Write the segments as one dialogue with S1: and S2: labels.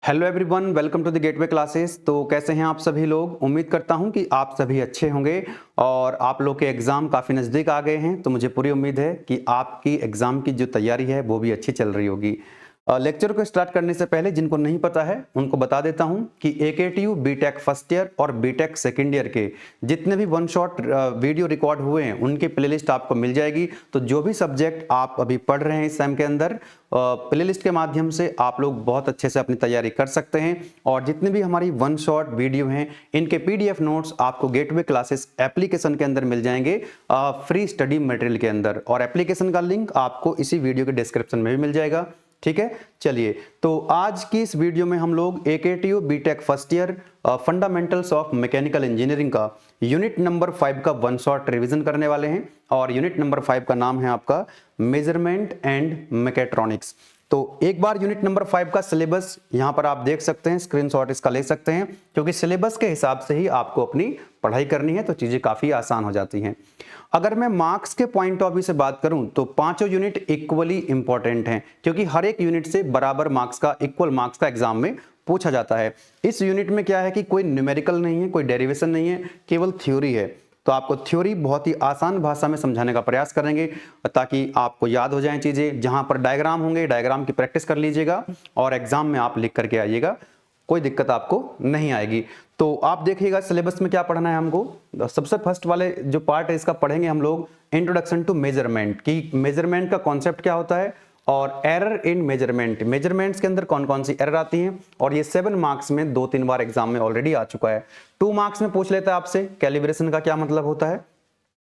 S1: Hello everyone, welcome to the gateway classes. तो कैसे हैं आप सभी लोग। उम्मीद करता हूं कि आप सभी अच्छे होंगे और आप लोग के एग्ज़ाम काफ़ी नज़दीक आ गए हैं। तो मुझे पूरी उम्मीद है कि आपकी एग्ज़ाम की जो तैयारी है वो भी अच्छी चल रही होगी। लेक्चर को स्टार्ट करने से पहले जिनको नहीं पता है उनको बता देता हूं कि AKTU बीटेक फर्स्ट ईयर और बीटेक सेकेंड ईयर के जितने भी वन शॉट वीडियो रिकॉर्ड हुए हैं उनकी प्लेलिस्ट आपको मिल जाएगी। तो जो भी सब्जेक्ट आप अभी पढ़ रहे हैं इस सेम के अंदर प्लेलिस्ट के माध्यम से आप लोग बहुत अच्छे से अपनी तैयारी कर सकते हैं। और जितने भी हमारी वन शॉट वीडियो हैं इनके PDF नोट्स आपको गेटवे क्लासेस एप्लीकेशन के अंदर मिल जाएंगे फ्री स्टडी मटेरियल के अंदर, और एप्लीकेशन का लिंक आपको इसी वीडियो के डिस्क्रिप्शन में भी मिल जाएगा। ठीक है, चलिए तो आज की इस वीडियो में हम लोग AKTU BTech first year fundamentals of mechanical engineering का यूनिट नंबर 5 का वन शॉट रिवीजन करने वाले हैं। और यूनिट नंबर 5 का नाम है आपका मेजरमेंट एंड मैकेट्रॉनिक्स। तो एक बार यूनिट नंबर 5 का सिलेबस यहां पर आप देख सकते हैं, स्क्रीनशॉट इसका ले सकते हैं, क्योंकि सिलेबस के हिसाब से ही आपको अपनी पढ़ाई करनी है तो चीजें काफी आसान हो जाती हैं। अगर मैं मार्क्स के पॉइंट ऑफ व्यू से बात करूं तो पांचों यूनिट इक्वली इंपॉर्टेंट हैं, क्योंकि हर एक यूनिट से बराबर मार्क्स का, इक्वल मार्क्स का एग्जाम में पूछा जाता है। इस यूनिट में क्या है कि कोई न्यूमेरिकल नहीं है, कोई डेरिवेशन नहीं है, केवल थ्योरी है। तो आपको थ्योरी बहुत ही आसान भाषा में समझाने का प्रयास करेंगे ताकि आपको याद हो जाएं चीजें। जहां पर डायग्राम होंगे, डायग्राम की प्रैक्टिस कर लीजिएगा और एग्जाम में आप लिख करके आइएगा, कोई दिक्कत आपको नहीं आएगी। तो आप देखिएगा सिलेबस में क्या पढ़ना है हमको। सबसे फर्स्ट वाले जो पार्ट है इसका पढ़ेंगे हम लोग इंट्रोडक्शन टू मेजरमेंट, कि मेजरमेंट का कॉन्सेप्ट क्या होता है और एरर इन मेजरमेंट, मेजरमेंट्स के अंदर कौन कौन सी एरर आती हैं। और ये 7 मार्क्स में 2-3 बार एग्जाम में ऑलरेडी आ चुका है। 2 मार्क्स में पूछ लेता है आपसे कैलिब्रेशन का क्या मतलब होता है।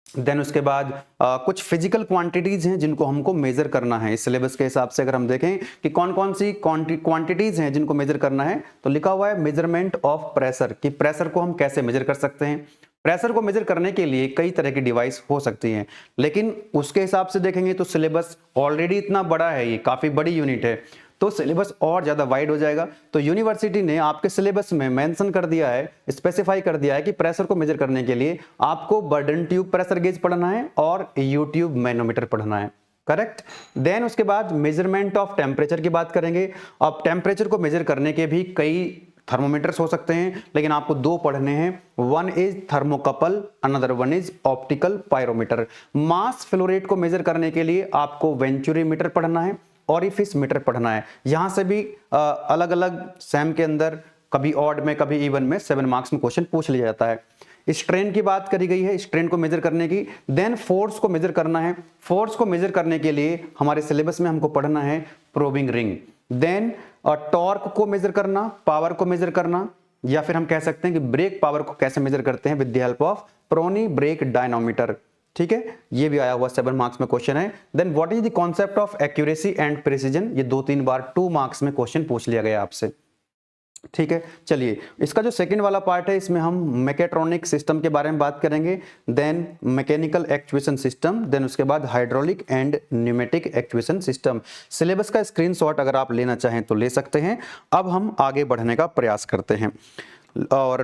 S1: देन उसके बाद कुछ फिजिकल क्वांटिटीज हैं जिनको हमको मेजर करना है। इस सिलेबस के हिसाब से अगर हम देखें कि कौन कौन सी क्वांटिटीज हैं जिनको मेजर करना है, तो लिखा हुआ है मेजरमेंट ऑफ प्रेशर, कि प्रेशर को हम कैसे मेजर कर सकते हैं। प्रेशर को मेजर करने के लिए कई तरह की डिवाइस हो सकती हैं, लेकिन उसके हिसाब से देखेंगे तो सिलेबस ऑलरेडी इतना बड़ा है, ये काफी बड़ी यूनिट है, तो सिलेबस और ज्यादा वाइड हो जाएगा। तो यूनिवर्सिटी ने आपके सिलेबस में मेंशन कर दिया है, स्पेसिफाई कर दिया है कि प्रेशर को मेजर करने के लिए आपको बर्डन ट्यूब प्रेशर गेज पढ़ना है और यूट्यूब मैनोमीटर पढ़ना है। करेक्ट। देन उसके बाद मेजरमेंट ऑफ टेम्परेचर की बात करेंगे। अब टेम्परेचर को मेजर करने के भी कई थर्मोमीटर्स हो सकते हैं, लेकिन आपको 2 पढ़ने हैं। One is thermocouple, another one is optical pyrometer. Mass flow rate को मेजर करने के लिए आपको वेंचुरी मीटर पढ़ना है, ऑरिफिस मीटर पढ़ना है। यहां से भी अलग अलग सेम के अंदर कभी ऑड में कभी इवन में 7 मार्क्स में क्वेश्चन पूछ लिया जाता है। स्ट्रेन की बात करी गई है, स्ट्रेन को मेजर करने की। देन फोर्स को मेजर करना है। फोर्स को मेजर करने के लिए हमारे सिलेबस में हमको पढ़ना है प्रोबिंग रिंग। देन टॉर्क को मेजर करना, पावर को मेजर करना, या फिर हम कह सकते हैं कि ब्रेक पावर को कैसे मेजर करते हैं with the help of Prony brake dynamometer. ठीक है, ये भी आया हुआ 7 मार्क्स में क्वेश्चन है। Then what is the concept of accuracy and precision, ये 2-3 बार 2 मार्क्स में क्वेश्चन पूछ लिया गया आपसे। ठीक है, चलिए इसका जो सेकंड वाला पार्ट है इसमें हम मैकेट्रॉनिक सिस्टम के बारे में बात करेंगे। Then mechanical actuation system, then उसके बाद hydraulic and pneumatic actuation system. Syllabus का स्क्रीनशॉट अगर आप लेना चाहें तो ले सकते हैं। अब हम आगे बढ़ने का प्रयास करते हैं। और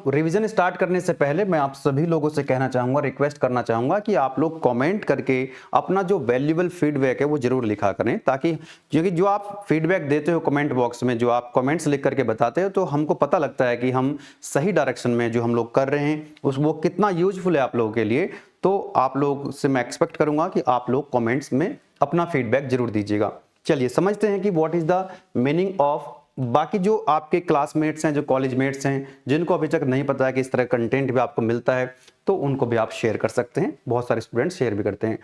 S1: रिवीजन स्टार्ट करने से पहले मैं आप सभी लोगों से कहना चाहूंगा, रिक्वेस्ट करना चाहूंगा कि आप लोग कमेंट करके अपना जो वैल्यूएबल फीडबैक है वो जरूर लिखा करें, ताकि क्योंकि जो आप फीडबैक देते हो कमेंट बॉक्स में, जो आप कमेंट्स लिख करके बताते हो, तो हमको पता लगता है कि हम सही डायरेक्शन में जो हम लोग कर रहे हैं वो कितना यूजफुल है आप लोगों के लिए। तो आप लोग से मैं एक्सपेक्ट करूंगा कि आप लोग कमेंट्स में अपना फीडबैक जरूर दीजिएगा। चलिए समझते हैं कि what is the meaning of. बाकी जो आपके क्लासमेट्स हैं, जो कॉलेज मेट्स हैं, जिनको अभी तक नहीं पता है कि इस तरह कंटेंट भी आपको मिलता है, तो उनको भी आप शेयर कर सकते हैं। बहुत सारे स्टूडेंट्स शेयर भी करते हैं।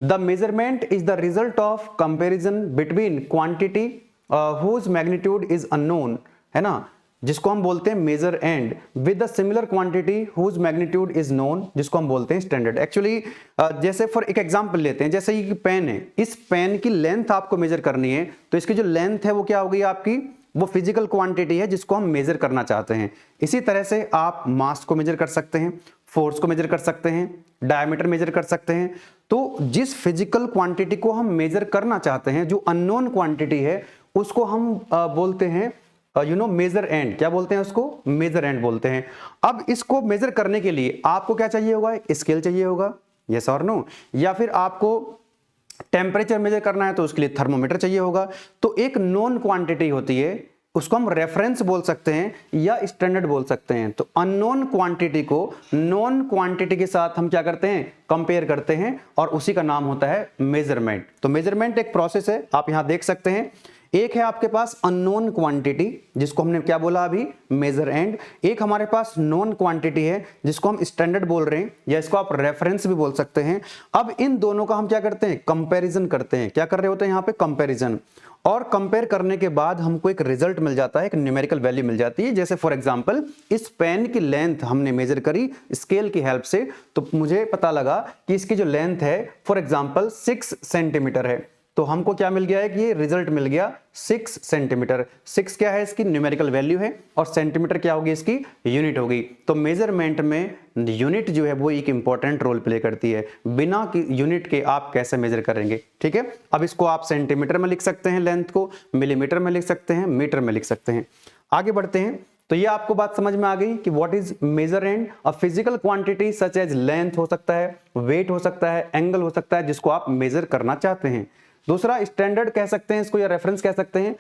S1: The measurement is the result of comparison between quantity whose magnitude is unknown, है ना, जिसको हम बोलते हैं measurand, with the similar quantity whose magnitude is known, जिसको हम बोलते हैं स्टैंडर्ड। एक्चुअली जैसे फॉर एक एग्जांपल लेते हैं, जैसे ये पेन है, इस पेन की लेंथ आपको मेजर करनी है, तो इसकी जो लेंथ है वो क्या हो गई आपकी, वो फिजिकल क्वांटिटी है जिसको हम मेजर करना चाहते हैं। इसी तरह से आप मास को मेजर कर सकते हैं, फोर्स को मेजर कर सकते हैं, डायमीटर मेजर कर सकते हैं। तो जिस फिजिकल क्वांटिटी को हम मेजर करना चाहते हैं, जो अननोन क्वांटिटी है, उसको हम बोलते हैं मेजर एंड। क्या बोलते हैं उसको? मेजर एंड बोलते हैं। अब इसको मेजर करने के लिए आपको क्या चाहिए होगा? स्केल चाहिए होगा, यस और नो, या फिर आपको टेम्परेचर मेजर करना है तो उसके लिए थर्मोमीटर चाहिए होगा। तो एक नोन क्वांटिटी होती है, उसको हम रेफरेंस बोल सकते हैं या स्टैंडर्ड बोल सकते हैं। तो अननोन क्वांटिटी को नोन क्वांटिटी के साथ हम क्या करते हैं, कंपेयर करते हैं, और उसी का नाम होता है मेजरमेंट। तो मेजरमेंट एक प्रोसेस है, आप यहां देख सकते हैं। एक है आपके पास अननोन क्वांटिटी, जिसको हमने क्या बोला अभी, मेजर एंड। एक हमारे पास नोन क्वांटिटी है जिसको हम स्टैंडर्ड बोल रहे हैं, या इसको आप रेफरेंस भी बोल सकते हैं। अब इन दोनों का हम क्या करते हैं, कंपैरिजन करते हैं। क्या कर रहे होते हैं यहाँ पे, कंपैरिजन। और कंपेयर करने के बाद हमको एक रिजल्ट मिल जाता है, एक न्यूमेरिकल वैल्यू मिल जाती है। जैसे फॉर एग्जांपल इस पेन की लेंथ हमने मेजर करी स्केल की हेल्प से, तो मुझे पता लगा कि इसकी जो लेंथ है फॉर एग्जांपल 6 सेंटीमीटर है। तो हमको क्या मिल गया है कि ये रिजल्ट मिल गया 6 सेंटीमीटर। 6 क्या है, इसकी न्यूमेरिकल वैल्यू है, और सेंटीमीटर क्या होगी, इसकी यूनिट होगी। तो मेजरमेंट में यूनिट जो है वो एक इंपॉर्टेंट रोल प्ले करती है। बिना यूनिट के आप कैसे मेजर करेंगे, ठीक है। अब इसको आप सेंटीमीटर में लिख सकते हैं, लेंथ को मिलीमीटर में लिख सकते हैं, मीटर में लिख सकते हैं। आगे बढ़ते हैं। तो ये आपको बात समझ में आ गई कि what is measurand. A physical quantity such as length हो सकता है, वेट हो सकता है, एंगल हो सकता है, जिसको आप मेजर करना चाहते हैं। दूसरा स्टैंडर्ड कह सकते हैं इसको, या रेफरेंस कह सकते हैं।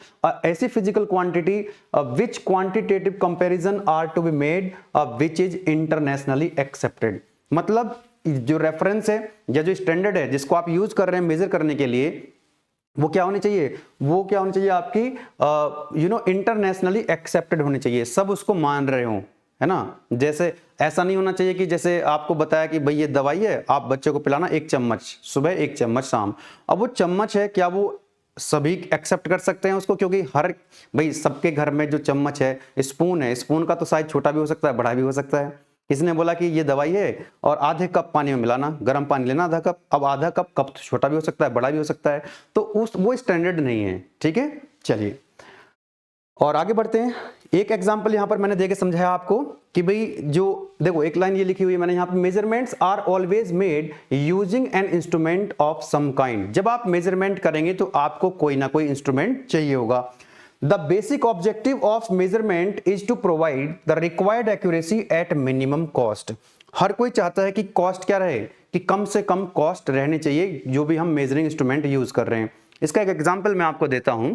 S1: ऐसी physical quantity which quantitative comparison are to be made which is internationally accepted. मतलब जो रेफरेंस है या जो स्टैंडर्ड है जिसको आप यूज कर रहे हैं मेजर करने के लिए, वो क्या होनी चाहिए, वो क्या होनी चाहिए आपकी इंटरनेशनली एक्सेप्टेड होनी चाहिए, सब उसको मान रहे हो, है ना। जैसे ऐसा नहीं होना चाहिए कि जैसे आपको बताया कि भाई ये दवाई है, आप बच्चे को पिलाना 1 चम्मच सुबह 1 चम्मच शाम। अब वो चम्मच है, क्या वो सभी एक्सेप्ट कर सकते हैं उसको, क्योंकि हर भाई सबके घर में जो चम्मच है, स्पून है, स्पून का तो साइज छोटा भी हो सकता है, बड़ा भी हो सकता है। किसने बोला कि ये दवाई है और आधे कप पानी में मिलाना, गर्म पानी लेना आधा कप। अब आधा कप तो छोटा भी हो सकता है, बड़ा भी हो सकता है। तो वो स्टैंडर्ड नहीं है, ठीक है। चलिए और आगे बढ़ते हैं। एक एग्जांपल यहां पर मैंने देके समझाया आपको कि भाई जो देखो एक लाइन ये लिखी हुई है मैंने यहां पे, measurements are always made using an instrument of some kind. जब आप मेजरमेंट करेंगे तो आपको कोई ना कोई इंस्ट्रूमेंट चाहिए होगा। The basic objective of measurement is to provide the required accuracy at minimum cost. हर कोई चाहता है कि कॉस्ट क्या रहे, कि कम से कम कॉस्ट रहनी चाहिए जो भी हम मेजरिंग इंस्ट्रूमेंट यूज कर रहे हैं। इसका एक एग्जांपल मैं आपको देता हूं।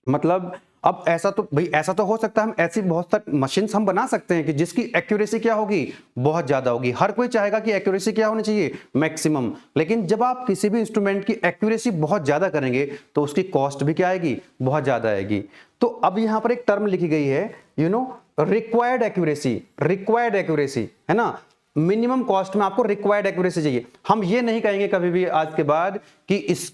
S1: मतलब अब ऐसा तो हो सकता है, हम ऐसी बहुत सारी मशीन्स हम बना सकते हैं कि जिसकी एक्यूरेसी क्या होगी, बहुत ज्यादा होगी। हर कोई चाहेगा कि एक्यूरेसी क्या होनी चाहिए, मैक्सिमम। लेकिन जब आप किसी भी इंस्ट्रूमेंट की एक्यूरेसी बहुत ज्यादा करेंगे तो उसकी कॉस्ट भी क्या आएगी, बहुत ज्यादा आएगी। तो अब यहां पर एक टर्म लिखी गई है, रिक्वायर्ड एक्यूरेसी। रिक्वायर्ड एक्यूरेसी है ना, मिनिमम कॉस्ट में आपको रिक्वायर्ड एक्यूरेसी चाहिए। हम ये नहीं कहेंगे कभी भी आज के बाद कि इस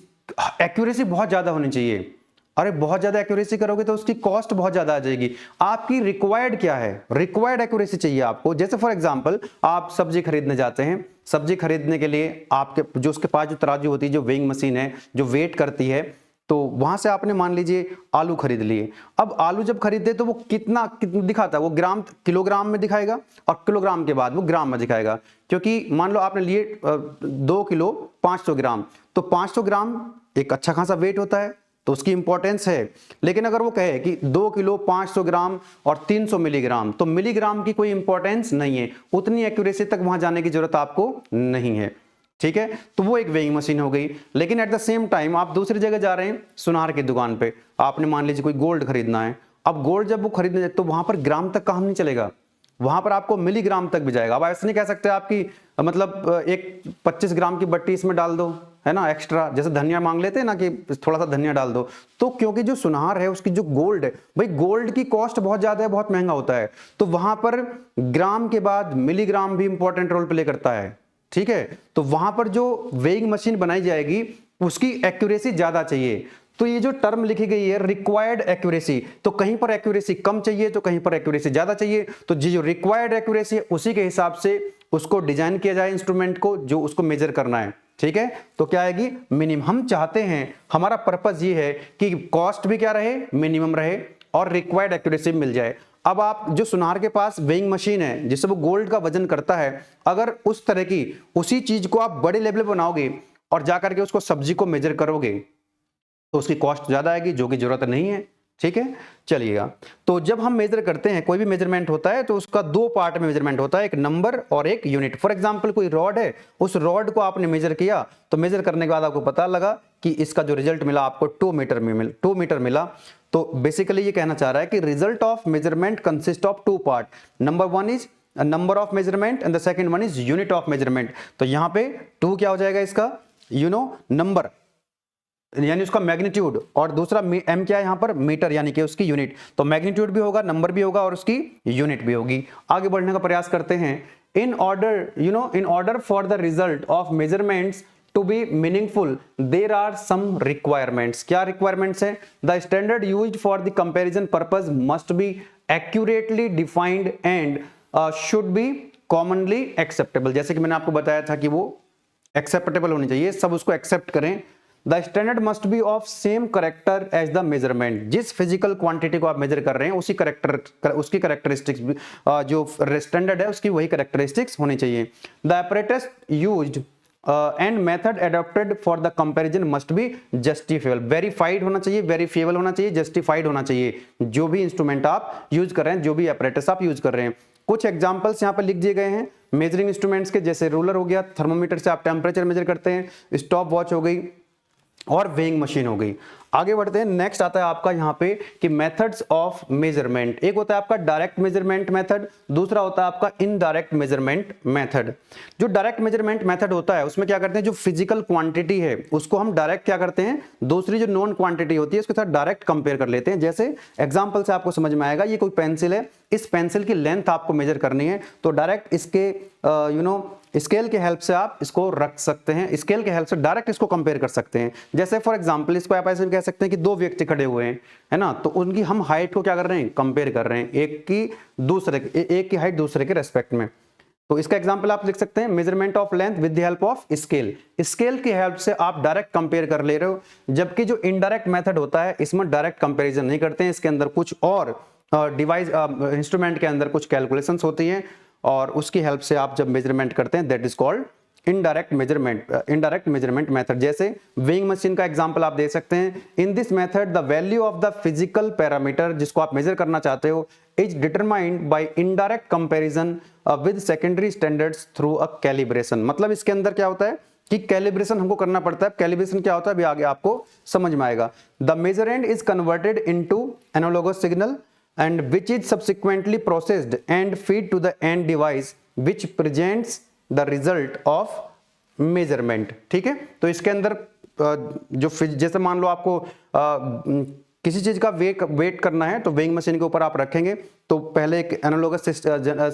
S1: एक्यूरेसी बहुत ज्यादा होनी चाहिए। अरे बहुत ज्यादा एक्यूरेसी करोगे तो उसकी कॉस्ट बहुत ज्यादा आ जाएगी। आपकी रिक्वायर्ड क्या है, रिक्वायर्ड एक्यूरेसी चाहिए आपको। जैसे फॉर एग्जांपल आप सब्जी खरीदने जाते हैं, सब्जी खरीदने के लिए आपके जो उसके पास जो तराजू होती है, जो वेइंग मशीन है, जो वेट करती है, तो वहां से आपने मान लीजिए आलू खरीद लिए। अब आलू जब खरीदे तो वो कितना दिखाता है, वो ग्राम किलोग्राम में दिखाएगा, और किलोग्राम के बाद वो ग्राम में दिखाएगा। क्योंकि मान लो आपने लिए 2 किलो 500 ग्राम, तो 500 ग्राम एक अच्छा खासा वेट होता है, तो उसकी इंपॉर्टेंस है। लेकिन अगर वो कहे कि 2 किलो 500 ग्राम और 300 मिलीग्राम, तो मिलीग्राम की कोई इंपॉर्टेंस नहीं है, उतनी एक्यूरेसी तक वहां जाने की जरूरत आपको नहीं है, ठीक है। तो वो एक वेइंग मशीन हो गई। लेकिन एट द सेम टाइम आप दूसरी जगह जा रहे हैं, सुनार की दुकान पे, आपने मान लीजिए कोई गोल्ड खरीदना है। अब गोल्ड जब वो खरीदने जाए तो वहां पर ग्राम तक काम नहीं चलेगा, वहां पर आपको मिलीग्राम तक भी जाएगा। अब ऐसे नहीं कह सकते आपकी मतलब एक 25 ग्राम की बट्टी इसमें डाल दो, है ना, एक्स्ट्रा, जैसे धनिया मांग लेते हैं ना कि थोड़ा सा धनिया डाल दो। तो क्योंकि जो सुनार है उसकी जो गोल्ड है, भाई गोल्ड की कॉस्ट बहुत ज्यादा है, बहुत महंगा होता है, तो वहां पर ग्राम के बाद मिलीग्राम भी इंपॉर्टेंट रोल प्ले करता है, ठीक है। तो वहां पर जो वेइंग मशीन बनाई जाएगी उसकी एक्यूरेसी ज्यादा चाहिए। तो ये जो टर्म लिखी गई है रिक्वायर्ड एक्यूरेसी, तो कहीं पर एक्यूरेसी कम चाहिए तो कहीं पर एक्यूरेसी ज्यादा चाहिए। तो जो रिक्वायर्ड एक्यूरेसी है उसी के हिसाब से उसको डिजाइन किया जाए इंस्ट्रूमेंट को, जो उसको मेजर करना है, ठीक है। तो क्या आएगी, मिनिमम। हम चाहते हैं, हमारा पर्पस ये है कि कॉस्ट भी क्या रहे, मिनिमम रहे, और रिक्वायर्ड एक्यूरेसी मिल जाए। अब आप जो सुनार के पास वेइंग मशीन है जिससे वो गोल्ड का वजन करता है, अगर उस तरह की उसी चीज को आप बड़े लेवल पे बनाओगे और जाकर के उसको सब्जी को मेजर करोगे तो उसकी कॉस्ट ज्यादा आएगी, जो कि जरूरत नहीं है, ठीक है, चलिएगा। तो जब हम मेजर करते हैं, कोई भी मेजरमेंट होता है तो उसका दो पार्ट में मेजरमेंट होता है, एक नंबर और एक यूनिट। फॉर एग्जांपल कोई रॉड है, उस रॉड को आपने मेजर किया, तो मेजर करने के बाद आपको पता लगा कि इसका जो रिजल्ट मिला आपको 2 मीटर मिला। तो बेसिकली ये कहना चाह रहा है कि result of measurement consist of two part, number one is number of measurement and the second one is unit of measurement. तो यहां पे 2 क्या हो जाएगा इसका, नंबर यानी उसका मैग्नीट्यूड, और दूसरा m क्या है यहां पर, मीटर यानी कि उसकी यूनिट। तो मैग्नीट्यूड भी होगा, नंबर भी होगा और उसकी यूनिट भी होगी। आगे बढ़ने का प्रयास करते हैं। In order for the result of measurements to be meaningful there are some requirements. क्या रिक्वायरमेंट्स है, the standard used for the comparison purpose must be accurately defined and should be commonly acceptable. जैसे कि मैंने आपको बताया था कि वो एक्सेप्टेबल होनी चाहिए, सब उसको एक्सेप्ट करें। The standard must be of same character as the measurement. जिस फिजिकल क्वांटिटी को आप मेजर कर रहे हैं उसी उसकी करेक्टरिस्टिक्स जो स्टैंडर्ड है उसकी वही करेक्टरिस्टिक्स होनी चाहिए। The apparatus used and method adopted for the comparison must be justifiable. Verified होना चाहिए, वेरीफिएबल होना चाहिए, जस्टिफाइड होना चाहिए, जो भी इंस्ट्रूमेंट आप यूज कर रहे हैं, जो भी apparatus आप यूज कर रहे हैं। कुछ एग्जांपल्स यहां पर लिख दिए गए हैं मेजरिंग इंस्ट्रूमेंट्स के, जैसे रूलर हो गया, थर्मोमीटर से आप टेम्परेचर मेजर करते हैं, स्टॉप वॉच हो गई और वेइंग मशीन हो गई। आगे बढ़ते हैं, नेक्स्ट आता है आपका यहाँ पे कि मेथड्स ऑफ मेजरमेंट। एक होता है आपका डायरेक्ट मेजरमेंट मेथड, दूसरा होता है आपका इनडायरेक्ट मेजरमेंट मेथड। जो डायरेक्ट मेजरमेंट मेथड होता है उसमें क्या करते हैं, जो फिजिकल क्वांटिटी है उसको हम डायरेक्ट क्या करते हैं, दूसरी जो नॉन क्वांटिटी होती है उसके साथ डायरेक्ट कंपेयर कर लेते हैं। जैसे एग्जांपल से आपको समझ में आएगा, ये कोई पेंसिल है, इस पेंसिल की लेंथ आपको मेजर करनी है, तो डायरेक्ट इसके स्केल के हेल्प से आप इसको रख सकते हैं, स्केल के हेल्प से डायरेक्ट इसको कंपेयर कर सकते हैं। जैसे फॉर एग्जांपल इसको आप ऐसे भी कह सकते हैं कि दो व्यक्ति खड़े हुए हैं, है ना, तो उनकी हम हाइट को क्या कर रहे हैं, कंपेयर कर रहे हैं, एक की हाइट दूसरे के रेस्पेक्ट में। तो इसका एग्जांपल आप लिख सकते हैं, measurement of length with the help of scale. Scale की हेल्प से आप डायरेक्ट कंपेयर कर ले रहे हो, जबकि जो इनडायरेक्ट मेथड होता है इसमें डायरेक्ट कंपैरिजन नहीं करते हैं, इसके अंदर कुछ और डिवाइस इंस्ट्रूमेंट के अंदर कुछ कैलकुलेशंस होती हैं और उसकी हेल्प से आप जब मेजरमेंट करते हैं, that is called indirect measurement method. जैसे वेइंग मशीन का एग्जांपल आप दे सकते हैं, in this method the value of the physical parameter जिसको आप मेजर करना चाहते हो is determined by indirect comparison with secondary standards through a calibration. मतलब इसके अंदर क्या होता है कि कैलिब्रेशन हमको करना पड़ता है। कैलिब्रेशन क्या होता है अभी आगे आपको समझ में आएगा। The measurand is converted into analogous signal and which is subsequently processed and feed to the end device which presents the result of measurement। ठीक है, तो इसके अंदर जो जैसे मान लो आपको किसी चीज का वेट करना है, तो वेइंग मशीन के ऊपर आप रखेंगे, तो पहले एक एनालॉगस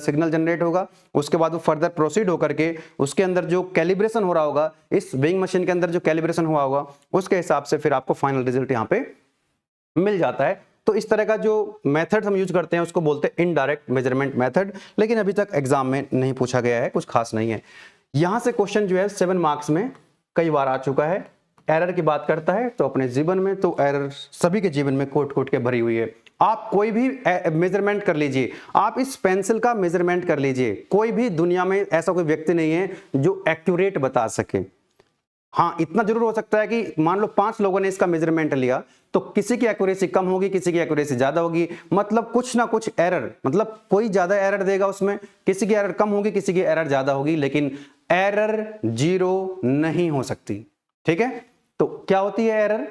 S1: सिग्नल जनरेट होगा, उसके बाद वो फर्दर प्रोसीड होकर के उसके अंदर जो कैलिब्रेशन हो रहा होगा, इस वेइंग मशीन के अंदर जो कैलिब्रेशन हुआ होगा उसके हिसाब से फिर आपको फाइनल रिजल्ट यहाँ पे मिल जाता है। तो इस तरह का जो मेथड हम यूज करते हैं उसको बोलते हैं इनडायरेक्ट मेजरमेंट मेथड, लेकिन अभी तक एग्जाम में नहीं पूछा गया है, कुछ खास नहीं है। यहां से क्वेश्चन जो है 7 मार्क्स में कई बार आ चुका है। एरर की बात करता है तो अपने जीवन में तो एरर सभी के जीवन में कोट कोट के भरी हुई है। आप कोई भी मेजरमेंट कर लीजिए, आप इस पेंसिल का मेजरमेंट कर लीजिए, कोई भी दुनिया में ऐसा कोई व्यक्ति नहीं है जो एक्यूरेट बता सके। हाँ, इतना जरूर हो सकता है कि मान लो 5 लोगों ने इसका मेजरमेंट लिया, तो किसी की एक्यूरेसी कम होगी, किसी की एक्यूरेसी ज्यादा होगी, मतलब कुछ ना कुछ एरर, मतलब कोई ज्यादा एरर देगा उसमें, किसी की एरर कम होगी, किसी की एरर ज्यादा होगी, लेकिन एरर 0 नहीं हो सकती। ठीक है, तो क्या होती है error,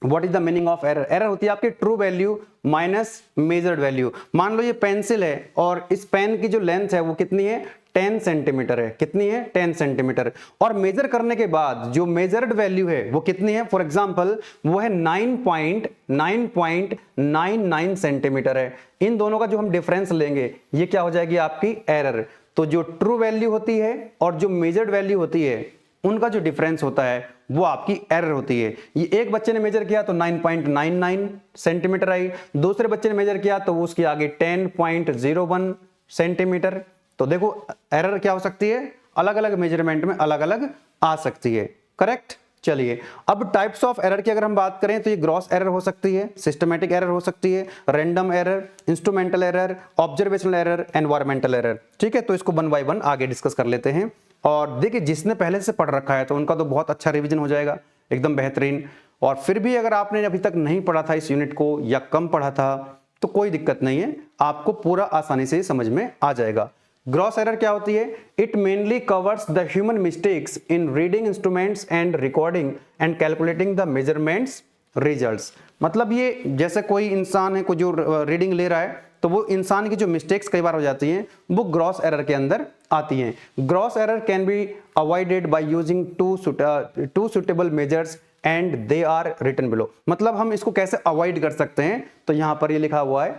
S1: what is the meaning of error? Error होती है आपकी true value minus measured value. मान लो ये पेंसिल है और इस पेन की जो लेंथ है वो कितनी है, 10 सेंटीमीटर है। कितनी है, 10 सेंटीमीटर। और मेजर करने के बाद जो मेजर्ड वैल्यू है वो कितनी है, फॉर एग्जांपल वो है 9.99 सेंटीमीटर है। इन दोनों का जो हम डिफरेंस लेंगे ये क्या हो जाएगी आपकी एरर। तो जो ट्रू वैल्यू होती है और जो मेजर्ड वैल्यू होती है उनका जो डिफरेंस होता है वो आपकी एरर होती है। ये एक बच्चे ने मेजर किया तो 9.99 सेंटीमीटर आई, दूसरे बच्चे ने मेजर किया तो उसकी आगे 10.01 सेंटीमीटर। तो देखो एरर क्या हो सकती है, अलग अलग मेजरमेंट में अलग अलग आ सकती है। करेक्ट। चलिए अब टाइप्स ऑफ एरर की अगर हम बात करें तो ये ग्रॉस एरर हो सकती है, सिस्टमैटिक एरर हो सकती है, random error, instrumental error, observational error, environmental error. ठीक है, तो इसको 1 बाय 1 आगे डिस्कस कर लेते हैं। और देखिए जिसने पहले से पढ़ रखा है तो उनका तो बहुत अच्छा रिवीजन हो जाएगा, एकदम बेहतरीन। और फिर भी अगर आपने अभी तक नहीं पढ़ा था इस यूनिट को या कम पढ़ा था तो कोई दिक्कत नहीं है, आपको पूरा आसानी से समझ में आ जाएगा। ग्रॉस एरर क्या होती है? It mainly covers the human mistakes in reading instruments and recording and calculating the measurements results. मतलब ये जैसे कोई इंसान है को जो रीडिंग ले रहा है तो वो इंसान की जो मिस्टेक्स कई बार हो जाती हैं वो ग्रॉस एरर के अंदर आती हैं। Gross error can be avoided by using two suitable measures and they are written below. मतलब हम इसको कैसे अवॉइड कर सकते हैं, तो यहां पर ये लिखा हुआ है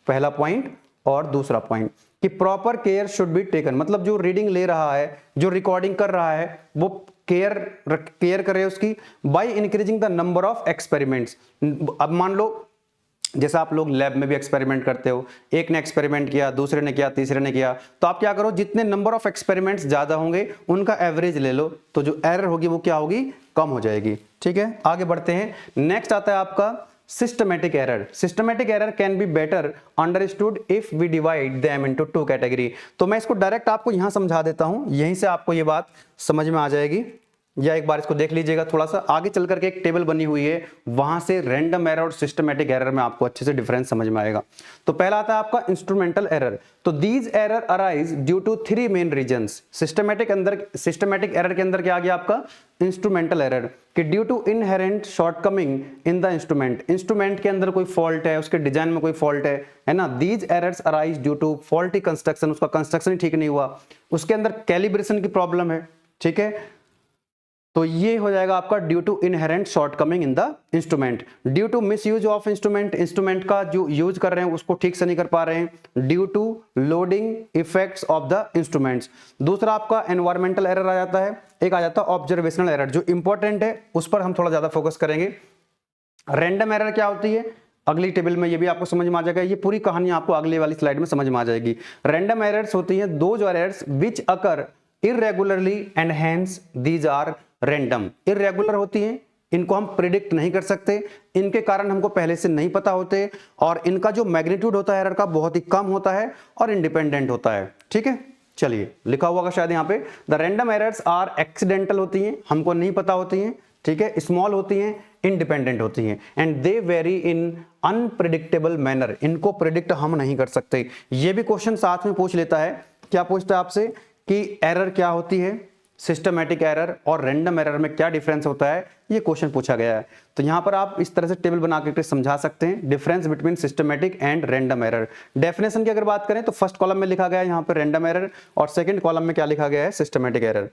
S1: पहला पॉइंट और दूसरा पॉइंट कि proper care should be taken. मतलब जो रीडिंग ले रहा है, जो रिकॉर्डिंग कर रहा है, वो केयर करे उसकी by increasing the number of experiments. अब मान लो जैसा आप लोग लैब में भी एक्सपेरिमेंट करते हो, एक ने एक्सपेरिमेंट किया, दूसरे ने किया, तीसरे ने किया, तो आप क्या करो, जितने नंबर ऑफ एक्सपेरिमेंट्स ज्यादा होंगे उनका एवरेज ले लो, तो जो एरर होगी वो क्या होगी, कम हो जाएगी। ठीक है, आगे बढ़ते हैं। नेक्स्ट आता है आपका systematic error. Systematic error can be better understood if we divide them into two category. तो मैं इसको डायरेक्ट आपको यहां समझा देता हूं, यहीं से आपको ये बात समझ में आ जाएगी, या एक बार इसको देख लीजिएगा थोड़ा सा आगे चल करके एक टेबल बनी हुई है, वहां से रैंडम एरर और सिस्टमैटिक एरर में आपको अच्छे से डिफरेंस समझ में आएगा। तो पहला आता है आपका इंस्ट्रूमेंटल एरर। तो these error arise due to three main reasons. Systematic error के अंदर क्या आ गया आपका, इंस्ट्रूमेंटल एरर, कि due to inherent shortcoming in the instrument के अंदर कोई फॉल्ट है, उसके डिजाइन में कोई फॉल्ट है ना। These errors arise due to faulty construction, उसका कंस्ट्रक्शन ही ठीक नहीं हुआ, उसके अंदर कैलिब्रेशन की प्रॉब्लम है। ठीक है, तो ये हो जाएगा आपका due to inherent shortcoming in the instrument. Due to misuse of instrument का जो यूज कर रहे हैं उसको ठीक से नहीं कर पा रहे हैं, due to loading effects of the instruments. दूसरा आपका एनवायरमेंटल एरर आ जाता है, एक आ जाता है ऑब्जर्वेशनल एरर, जो इंपॉर्टेंट है उस पर हम थोड़ा ज्यादा फोकस करेंगे। रैंडम एरर क्या होती है, अगली टेबल में ये भी आपको समझ में आ जाएगा, ये पूरी कहानी आपको अगली वाली स्लाइड में समझ में आ जाएगी। रैंडम एरर्स होती हैं दो जो errors which occur irregularly and hence these are random. Irregular होती हैं, इनको हम प्रिडिक्ट नहीं कर सकते, इनके कारण हमको पहले से नहीं पता होते, और इनका जो मैग्नीट्यूड होता है एरर का बहुत ही कम होता है और इंडिपेंडेंट होता है। ठीक है, चलिए लिखा हुआ शायद यहाँ पे, the random errors are accidental होती हैं, हमको नहीं पता होती हैं। ठीक है, स्मॉल होती हैं, इंडिपेंडेंट होती हैं, and they very in unpredictable manner, इनको प्रिडिक्ट हम नहीं कर सकते। ये भी क्वेश्चन साथ में पूछ लेता है, क्या पूछता है आपसे कि एरर क्या होती है, सिस्टमैटिक एरर और रैंडम एरर में क्या डिफरेंस होता है, ये क्वेश्चन पूछा गया है। तो यहां पर आप इस तरह से टेबल बना के समझा सकते हैं difference between systematic and random error. Definition की अगर बात करें तो फर्स्ट कॉलम में लिखा गया है यहाँ पर रैंडम एरर, और सेकंड कॉलम में क्या लिखा गया है, सिस्टमैटिक एरर।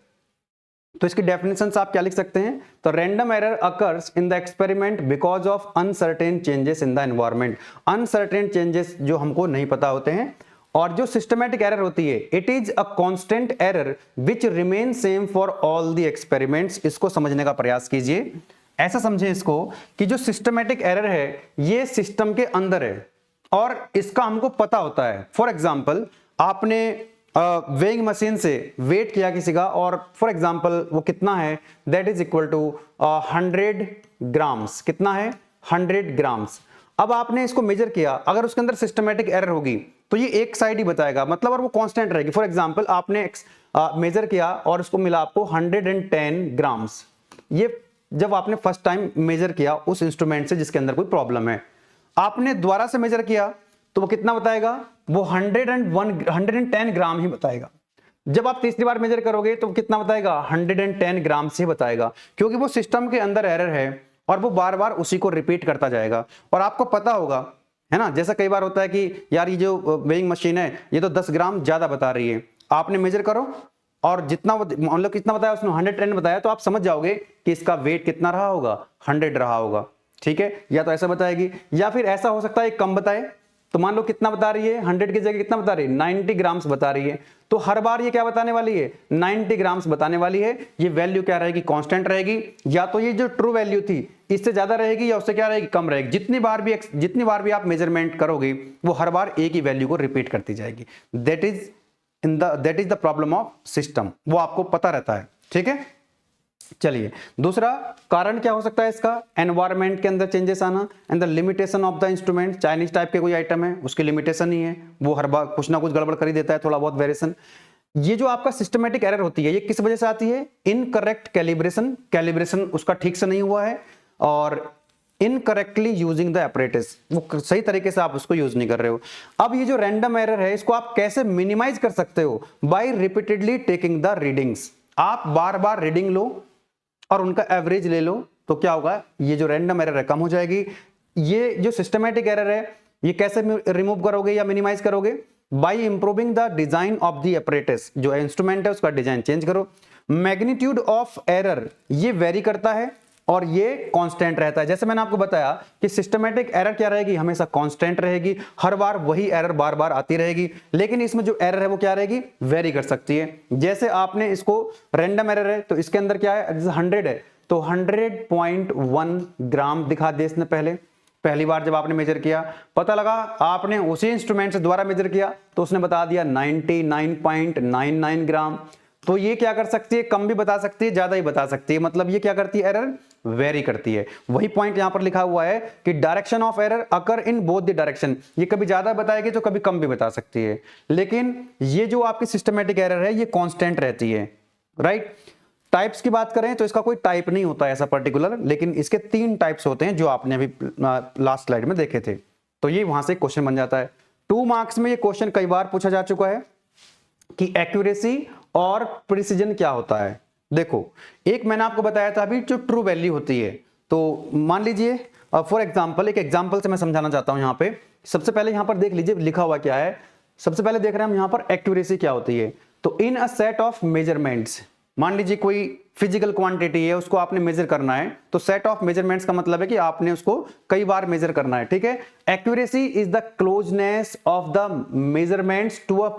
S1: तो इसकी डेफिनेशन आप क्या लिख सकते हैं, तो random error occurs in the experiment because of uncertain changes in the environment. Uncertain changes जो हमको नहीं पता होते हैं। और जो सिस्टमैटिक एरर होती है, it is a constant error which remain same for all the experiments. इसको समझने का प्रयास कीजिए, ऐसा समझे इसको कि जो सिस्टमैटिक एरर है ये सिस्टम के अंदर है और इसका हमको पता होता है। फॉर एग्जाम्पल आपने वेइंग मशीन से वेट किया किसी का, और फॉर एग्जाम्पल वो कितना है, that is equal to 100 grams. कितना है, 100 ग्राम्स। अब आपने इसको मेजर किया, अगर उसके अंदर सिस्टमैटिक एरर होगी तो ये एक साइड ही बताएगा, मतलब और वो कांस्टेंट रहेगी। फॉर एग्जांपल आपने मेजर किया और उसको मिला आपको 110 ग्राम्स। ये जब आपने फर्स्ट टाइम मेजर किया उस इंस्ट्रूमेंट से जिसके अंदर कोई प्रॉब्लम है, आपने दोबारा से मेजर किया तो वो कितना बताएगा, वो 110 ग्राम ही बताएगा। जब आप तीसरी बार मेजर करोगे तो कितना बताएगा, 110 ग्राम से बताएगा, क्योंकि वो सिस्टम के अंदर एरर है और वो बार बार उसी को रिपीट करता जाएगा। और आपको पता होगा, है ना, जैसा कई बार होता है कि यार ये जो वेइंग मशीन है ये तो 10 ग्राम ज्यादा बता रही है, आपने मेजर करो और जितना मतलब कितना बताया उसने 110 बताया, तो आप समझ जाओगे कि इसका वेट कितना रहा होगा, 100 रहा होगा। ठीक है, या तो ऐसा बताएगी, या फिर ऐसा हो सकता है कम बताए। तो मान लो कितना बता रही है, 100 की जगह कितना बता रही है, 90 ग्राम्स बता रही है, तो हर बार ये क्या बताने वाली है, 90 ग्राम्स बताने वाली है। ये वैल्यू क्या रहेगी, कांस्टेंट रहेगी, या तो ये जो ट्रू वैल्यू थी इससे ज्यादा रहेगी या उससे क्या रहेगी, कम रहेगी। जितनी बार भी आप मेजरमेंट करोगे वो हर बार एक ही वैल्यू को रिपीट करती जाएगी। That is the problem of system, वो आपको पता रहता है। ठीक है, चलिए दूसरा कारण क्या हो सकता है इसका, एनवायरमेंट के अंदर चेंजेस आना and the limitation of the instrument. Chinese type के कोई आइटम है उसकी लिमिटेशन ही है, वो हर बार कुछ ना कुछ गड़बड़ कर ही देता है, थोड़ा बहुत वेरिएशन। ये जो आपका सिस्टमैटिक एरर होती है ये किस वजह से आती है, इनकरेक्ट कैलिब्रेशन, कैलिब्रेशन उसका ठीक से नहीं हुआ है। और इनकरेक्टली यूजिंग द apparatus, वो सही तरीके से आप उसको यूज नहीं कर रहे हो। अब ये जो रैंडम एरर है इसको आप कैसे मिनिमाइज कर सकते हो? By repeatedly taking the readings. आप बार बार रीडिंग लो और उनका एवरेज ले लो, तो क्या होगा, ये जो रैंडम एरर है कम हो जाएगी। ये जो सिस्टमैटिक एरर है ये कैसे रिमूव करोगे या मिनिमाइज करोगे? By improving the design of the apparatus, जो इंस्ट्रूमेंट है उसका डिजाइन चेंज करो। मैग्नीट्यूड ऑफ एरर ये वेरी करता है और ये कांस्टेंट रहता है। जैसे मैंने आपको बताया कि सिस्टमैटिक एरर क्या रहेगी, हमेशा कांस्टेंट रहेगी, हर बार वही एरर बार बार आती रहेगी। लेकिन इसमें जो एरर है वो क्या रहेगी, वेरी कर सकती है। जैसे आपने इसको रैंडम एरर है तो इसके अंदर क्या है, 100 है तो 100.1 ग्राम दिखा दिया इसने पहली बार जब आपने मेजर किया, पता लगा आपने उसी इंस्ट्रूमेंट से दोबारा मेजर किया तो उसने बता दिया 99.99 ग्राम। तो ये क्या कर सकती है, कम भी बता सकती है, ज्यादा ही बता सकती है। मतलब ये क्या करती है, एरर वेरी करती है। वही पॉइंट यहां पर लिखा हुआ है कि direction of error occur in both the direction. ये कभी ज्यादा बताएगी तो कभी कम भी बता सकती है, लेकिन ये जो आपकी सिस्टमैटिक एरर है ये कांस्टेंट रहती है, राइट। टाइप्स की बात करें तो इसका कोई टाइप नहीं होता ऐसा पर्टिकुलर, लेकिन इसके 3 टाइप्स होते हैं जो आपने अभी लास्ट स्लाइड में देखे थे। तो ये वहां से क्वेश्चन बन जाता है। 2 मार्क्स में ये क्वेश्चन कई बार पूछा जा चुका है कि एक्यूरेसी और प्रिसीजन क्या होता है। देखो, एक मैंने आपको बताया था अभी जो ट्रू वैल्यू होती है, तो मान लीजिए फॉर एग्जांपल, एक एग्जांपल से मैं समझाना चाहता हूं। यहां पे सबसे पहले यहां पर देख लीजिए लिखा हुआ क्या है। सबसे पहले देख रहे हैं हम यहां पर एक्यूरेसी क्या होती है। तो इन अ सेट ऑफ मेजरमेंट्स, मान लीजिए कोई फिजिकल क्वांटिटी है उसको आपने मेजर करना है, तो सेट ऑफ मेजरमेंट्स का मतलब है कि आपने उसको कई बार मेजर करना है, ठीक है। Accuracy is the closeness of the measurements to a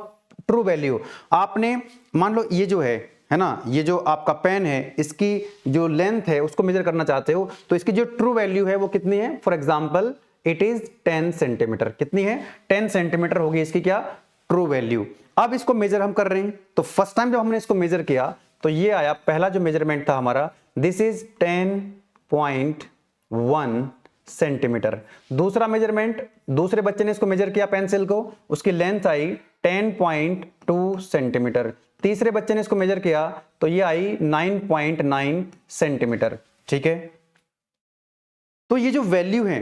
S1: true value. आपने मान लो ये जो है ना, ये जो आपका पेन है इसकी जो लेंथ है उसको मेजर करना चाहते हो, तो इसकी जो ट्रू वैल्यू है वो कितनी है, for example it is 10 centimetre. कितनी है, 10 सेंटीमीटर होगी इसकी क्या, ट्रू वैल्यू। अब इसको मेजर हम कर रहे हैं, तो फर्स्ट टाइम जब हमने इसको मेजर किया तो ये आया, पहला जो मेजरमेंट था हमारा, दिस इज 10.1 सेंटीमीटर। दूसरा मेजरमेंट, दूसरे बच्चे ने इसको मेजर किया पेंसिल को, उसकी लेंथ आई 10.2 सेंटीमीटर। तीसरे बच्चे ने इसको मेजर किया तो ये आई 9.9 सेंटीमीटर, ठीक है। तो ये जो वैल्यू है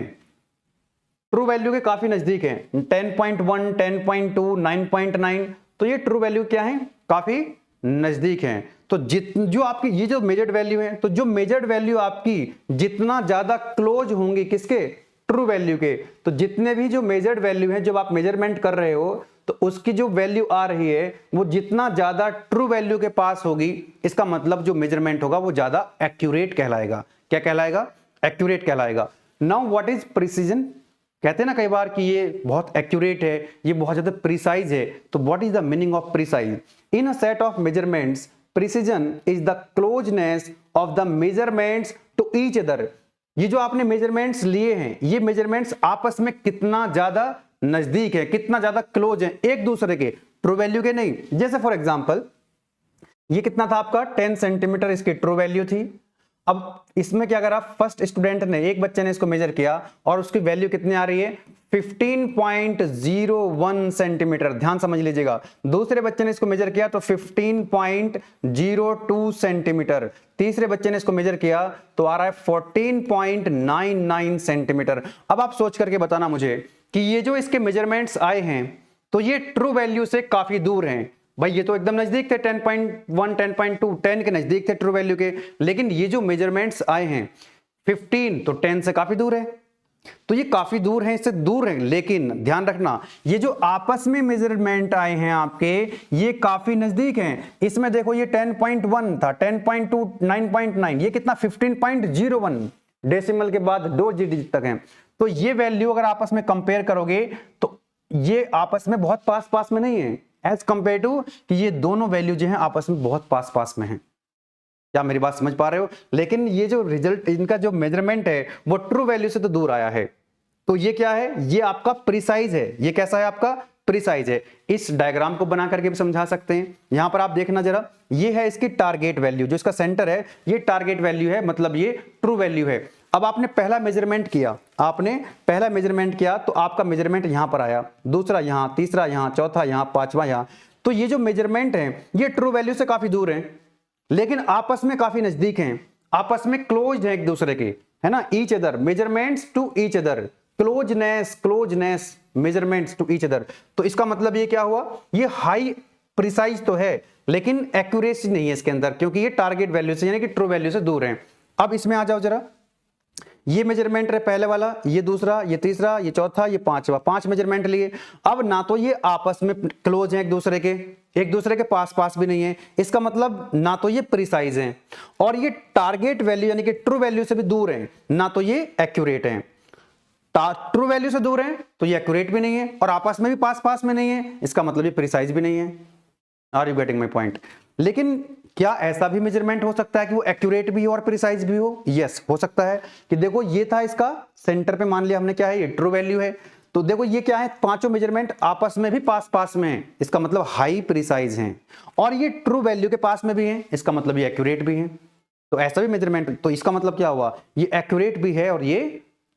S1: ट्रू वैल्यू के काफी नजदीक है, 10.1, 10.2, 9.9, तो ये ट्रू वैल्यू क्या है, काफी नजदीक है। तो जो आपकी ये जो मेजर्ड वैल्यू है, तो जो मेजर्ड वैल्यू आपकी जितना ज्यादा क्लोज होंगी किसके, ट्रू वैल्यू के, तो जितने भी जो मेजर्ड वैल्यू है जब आप मेजरमेंट कर रहे हो तो उसकी जो वैल्यू आ रही है वो जितना ज्यादा ट्रू वैल्यू के पास होगी, इसका मतलब जो मेजरमेंट होगा वो ज्यादा एक्यूरेट कहलाएगा। क्या कहलाएगा, एक्यूरेट कहलाएगा। नाउ व्हाट इज प्रिसीजन, कहते हैं ना कई बार कि ये बहुत एक्यूरेट है, ये बहुत ज्यादा प्रिसाइज है, तो what is the meaning of precise? In a set of measurements precision is the closeness of the measurements to each other. ये जो आपने मेजरमेंट्स लिए हैं, ये मेजरमेंट्स आपस में कितना ज्यादा नजदीक है, कितना ज्यादा क्लोज है एक दूसरे के, ट्रू वैल्यू के नहीं। जैसे फॉर एग्जांपल ये कितना था आपका 10 सेंटीमीटर इसकी ट्रू वैल्यू थी। अब इसमें क्या करा, फर्स्ट स्टूडेंट ने, एक बच्चे ने इसको मेजर किया और उसकी वैल्यू कितनी आ रही है 15.01 सेंटीमीटर, ध्यान समझ लीजिएगा। दूसरे बच्चे ने इसको मेजर किया तो 15.02 सेंटीमीटर। तीसरे बच्चे ने इसको मेजर किया तो आ रहा है 14.99 सेंटीमीटर। अब आप सोच करके बताना मुझे कि ये जो इसके मेजरमेंट्स आए हैं तो ये ट्रू वैल्यू से काफी दूर हैं। भाई ये तो एकदम नजदीक थे, 10.1, 10.2, 10 के नजदीक थे ट्रू वैल्यू के, लेकिन ये जो मेजरमेंट्स आए हैं 15 तो 10 से काफी दूर है, तो ये काफी दूर है, इससे दूर है। लेकिन ध्यान रखना ये जो आपस में मेजरमेंट आए हैं आपके, ये काफी नजदीक हैं। इसमें देखो ये 10.1 था, 10.2, 9.9, ये कितना 15.01, डेसिमल के बाद 2 डिजिट तक है। तो ये वैल्यू अगर आपस में कंपेयर करोगे तो ये आपस में बहुत पास पास में नहीं है, एज कंपेयर टू कि ये दोनों वैल्यू जो है आपस में बहुत पास पास में है। क्या मेरी बात समझ पा रहे हो? लेकिन ये जो रिजल्ट, इनका जो मेजरमेंट है वो ट्रू वैल्यू से तो दूर आया है। तो ये क्या है, ये आपका प्रिसाइज है। ये कैसा है आपका, प्रिसाइज है। इस डायग्राम को बना करके भी समझा सकते हैं। यहां पर आप देखना जरा, ये है इसकी टारगेट वैल्यू, जो इसका सेंटर है ये टारगेट वैल्यू है, मतलब ये ट्रू वैल्यू है। अब आपने पहला मेजरमेंट किया, आपने पहला मेजरमेंट किया तो आपका मेजरमेंट यहां पर आया, दूसरा यहां, तीसरा यहां, चौथा यहां, पांचवा यहां। तो ये जो मेजरमेंट है ये ट्रू वैल्यू से काफी दूर है लेकिन आपस में काफी नजदीक हैं। आपस में क्लोज है एक दूसरे के, है ना, each other, measurements to each other, closeness measurements to each other. तो इसका मतलब ये क्या हुआ, ये हाई प्रिसाइज तो है लेकिन एक्यूरेसी नहीं है इसके अंदर, क्योंकि ये टारगेट वैल्यू से यानी कि ट्रू वैल्यू से दूर है। अब इसमें आ जाओ जरा, ये मेजरमेंट है पहले वाला, ये दूसरा, ये तीसरा, ये चौथा, ये पांचवा, 5 मेजरमेंट लिए। अब ना तो ये आपस में क्लोज है एक दूसरे के पास पास भी नहीं है, इसका मतलब ना तो ये प्रिसाइज है और ये टारगेट वैल्यू यानी कि ट्रू वैल्यू से भी दूर है, ना तो ये एक्यूरेट है। ट्रू वैल्यू से दूर है तो ये एक्यूरेट भी नहीं है और आपस में भी पास पास में नहीं है, इसका मतलब ये प्रिसाइज भी नहीं है। Are you getting my point? लेकिन क्या ऐसा भी मेजरमेंट हो सकता है कि वो एक्यूरेट भी हो और प्रिसाइज भी हो? यस, हो सकता है कि देखो ये था इसका सेंटर पे, मान लिया हमने क्या है, ये ट्रू वैल्यू है, तो देखो ये क्या है, पांचों मेजरमेंट आपस में भी पास पास में है, इसका मतलब हाई प्रिसाइज हैं, और ये ट्रू वैल्यू के पास में भी है, इसका मतलब ये एक्यूरेट भी है। तो ऐसा भी मेजरमेंट, तो इसका मतलब क्या हुआ, ये एक्यूरेट भी है और ये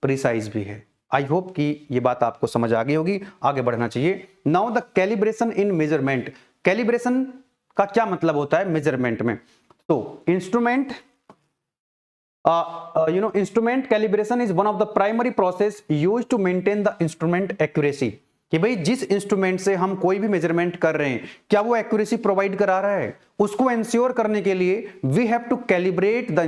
S1: प्रिसाइज भी है। आई होप कि ये बात आपको समझ आ गई होगी, आगे बढ़ना चाहिए। Now the calibration in measurement. Calibration का क्या मतलब होता है मेजरमेंट में? तो instrument instrument calibration is one of the primary process used to maintain the instrument accuracy. कि भाई जिस इंस्ट्रूमेंट से हम कोई भी मेजरमेंट कर रहे हैं, क्या वो एक्यूरेसी प्रोवाइड करा रहा है, उसको इंश्योर करने के लिए we have to calibrate the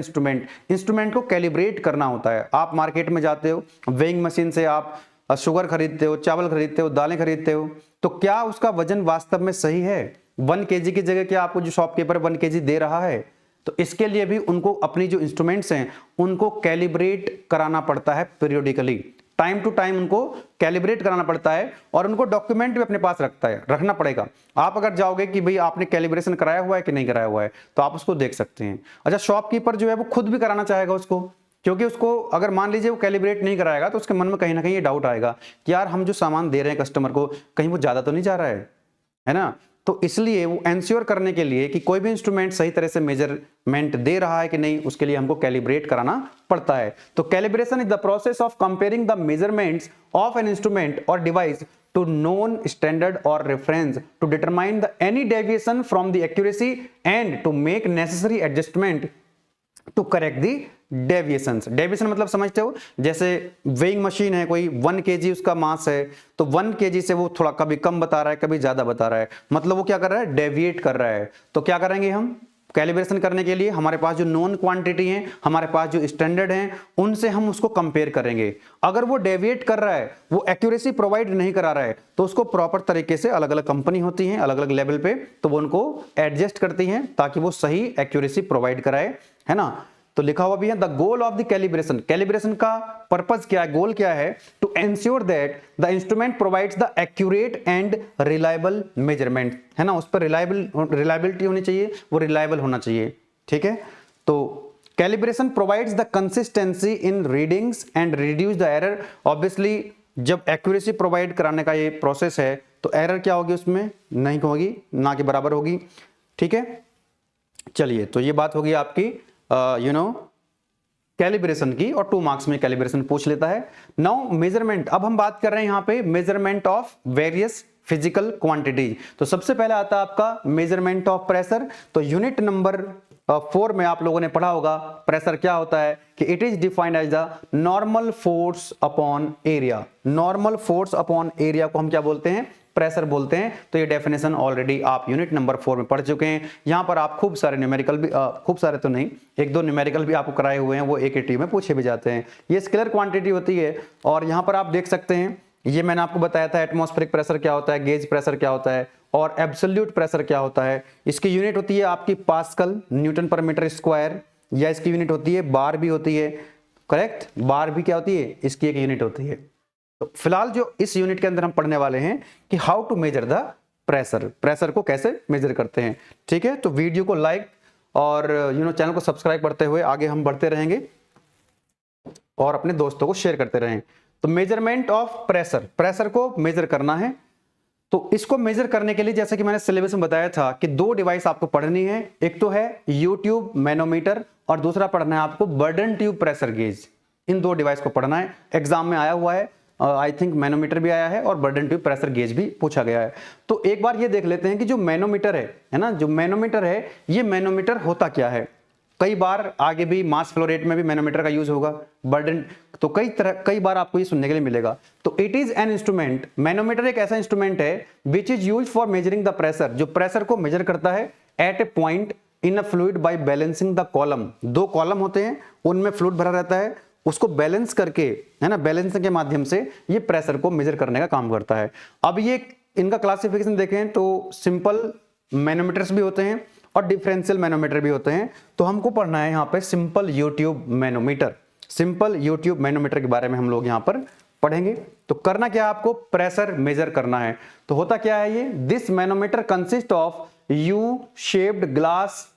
S1: instrument को कैलिब्रेट करना होता है। आप मार्केट में जाते हो, वेइंग मशीन से आप शुगर खरीदते हो, चावल खरीदते हो, दालें खरीदते हो, तो क्या उसका वजन वास्तव में सही है? 1 kg की जगह क्या आपको जो शॉपकीपर 1 kg दे रहा है? तो इसके लिए भी उनको अपनी जो इंस्ट्रूमेंट्स हैं उनको कैलिब्रेट कराना पड़ता है पीरियोडिकली, टाइम टू टाइम उनको कैलिब्रेट कराना पड़ता है और उनको डॉक्यूमेंट भी अपने पास रखना पड़ेगा। आप अगर जाओगे कि भाई आपने कैलिब्रेशन कराया हुआ है कि नहीं कराया हुआ है, तो आप उसको देख सकते हैं। अच्छा, शॉपकीपर जो है वो खुद भी कराना चाहेगा उसको, क्योंकि उसको अगर मान लीजिए वो कैलिब्रेट नहीं कराएगा तो उसके मन में कहीं ना कहीं ये डाउट आएगा कि यार हम जो सामान दे रहे हैं कस्टमर को, कहीं वो ज्यादा तो नहीं जा रहा है ना। तो इसलिए वो एंश्योर करने के लिए कि कोई भी इंस्ट्रूमेंट सही तरह से मेजरमेंट दे रहा है कि नहीं, उसके लिए हमको कैलिब्रेट कराना पड़ता है। तो calibration is the process of comparing the measurements of an instrument और device to known standard or reference to determine the any deviation from the accuracy and to make necessary adjustment to correct the deviations. Deviation मतलब समझते हो, जैसे weighing machine है, कोई 1 kg उसका मास है, तो 1 kg से वो थोड़ा कभी कम बता रहा है, कभी ज्यादा बता रहा है, मतलब वो क्या कर रहा है, डेविएट कर रहा है। तो क्या करेंगे हम कैलिब्रेशन करने के लिए, हमारे पास जो नॉन क्वांटिटी है, हमारे पास जो स्टैंडर्ड हैं, उनसे हम उसको कंपेयर करेंगे। अगर वो डेविएट कर रहा है, वो एक्यूरेसी प्रोवाइड नहीं करा रहा है, तो उसको प्रॉपर तरीके से, अलग अलग कंपनी होती है अलग अलग लेवल पे, तो वो उनको एडजस्ट करती हैं ताकि वो सही एक्यूरेसी प्रोवाइड कराए, है ना। तो लिखा हुआ भी है the goal of the calibration. Calibration का पर्पस क्या है, गोल क्या है? To ensure that the instrument provides the accurate and reliable measurement, है ना। उस पर रिलायबिलिटी होनी चाहिए, वो रिलायबल होना चाहिए, ठीक है। तो calibration provides the consistency in readings and reduce the error. Obviously जब एक्यूरेसी प्रोवाइड कराने का ये प्रोसेस है तो एरर क्या होगी, उसमें नहीं होगी, ना के बराबर होगी, ठीक है। चलिए, तो ये बात होगी आपकी कैलिब्रेशन की, और 2 मार्क्स में कैलिब्रेशन पूछ लेता है। नाउ मेजरमेंट, अब हम बात कर रहे हैं यहां पे measurement of various physical quantities. तो सबसे पहले आता है आपका मेजरमेंट ऑफ प्रेशर। तो यूनिट नंबर 4 में आप लोगों ने पढ़ा होगा प्रेशर क्या होता है, कि it is defined as the normal force upon area. Normal force upon area को हम क्या बोलते हैं, प्रेशर बोलते हैं। तो ये डेफिनेशन ऑलरेडी आप यूनिट नंबर 4 में पढ़ चुके हैं। यहां पर आप खूब सारे न्यूमेरिकल भी, खूब सारे तो नहीं, 1-2 न्यूमेरिकल भी आपको कराए हुए हैं, वो AKT में पूछे भी जाते हैं। ये स्केलर क्वांटिटी होती है, और यहां पर आप देख सकते हैं, ये मैंने आपको बताया था एटमॉस्फेरिक प्रेशर क्या होता है, गेज प्रेशर क्या होता है, और एब्सोल्यूट प्रेशर क्या होता है। इसकी यूनिट होती है आपकी पास्कल, न्यूटन पर मीटर स्क्वायर, या इसकी यूनिट होती है बार भी होती है, करेक्ट। बार भी क्या होती है, इसकी एक यूनिट होती है। तो फिलहाल जो इस यूनिट के अंदर हम पढ़ने वाले हैं कि how to measure the pressure, pressure को कैसे मेजर करते हैं, ठीक है। तो वीडियो को लाइक और चैनल को सब्सक्राइब करते हुए आगे हम बढ़ते रहेंगे और अपने दोस्तों को शेयर करते रहें। तो मेजरमेंट ऑफ प्रेशर, प्रेशर को मेजर करना है। तो इसको मेजर करने के लिए जैसे कि मैंने सिलेबस में बताया था कि 2 डिवाइस आपको पढ़नी है, एक तो है यूट्यूब मैनोमीटर और दूसरा पढ़ना है आपको बर्डन ट्यूब प्रेशर गेज। इन 2 डिवाइस को पढ़ना है, एग्जाम में आया हुआ है, आई थिंक मैनोमीटर भी आया है और बर्डन ट्यूब प्रेशर गेज भी पूछा गया है। तो एक बार ये देख लेते हैं कि जो मैनोमीटर है ना, जो मैनोमीटर है, ये मैनोमीटर होता क्या है। कई बार आगे भी मास फ्लो रेट में भी मैनोमीटर का यूज होगा, बर्डन, तो कई बार आपको ये सुनने के लिए मिलेगा। तो it is an instrument, manometer एक ऐसा इंस्ट्रूमेंट है which is use for measuring the pressure, जो प्रेशर को मेजर करता है at a point in a fluid by balancing the column. दो कॉलम होते हैं, उनमें फ्लूइड भरा रहता है, उसको बैलेंस करके, है ना, बैलेंसिंग के माध्यम से ये प्रेशर को मेजर करने का काम करता है। अब ये इनका क्लासिफिकेशन देखें तो सिंपल मैनोमीटर्स भी होते हैं और डिफरेंशियल मैनोमीटर भी होते हैं। तो हमको पढ़ना है यहाँ पे simple U tube manometer, simple U tube manometer के बारे में हम लोग यहाँ पर पढ़ेंगे। तो करना क्या है, आपको प्रेशर मेजर करना है। तो होता क्या है ये, this manometer consist of U shaped glass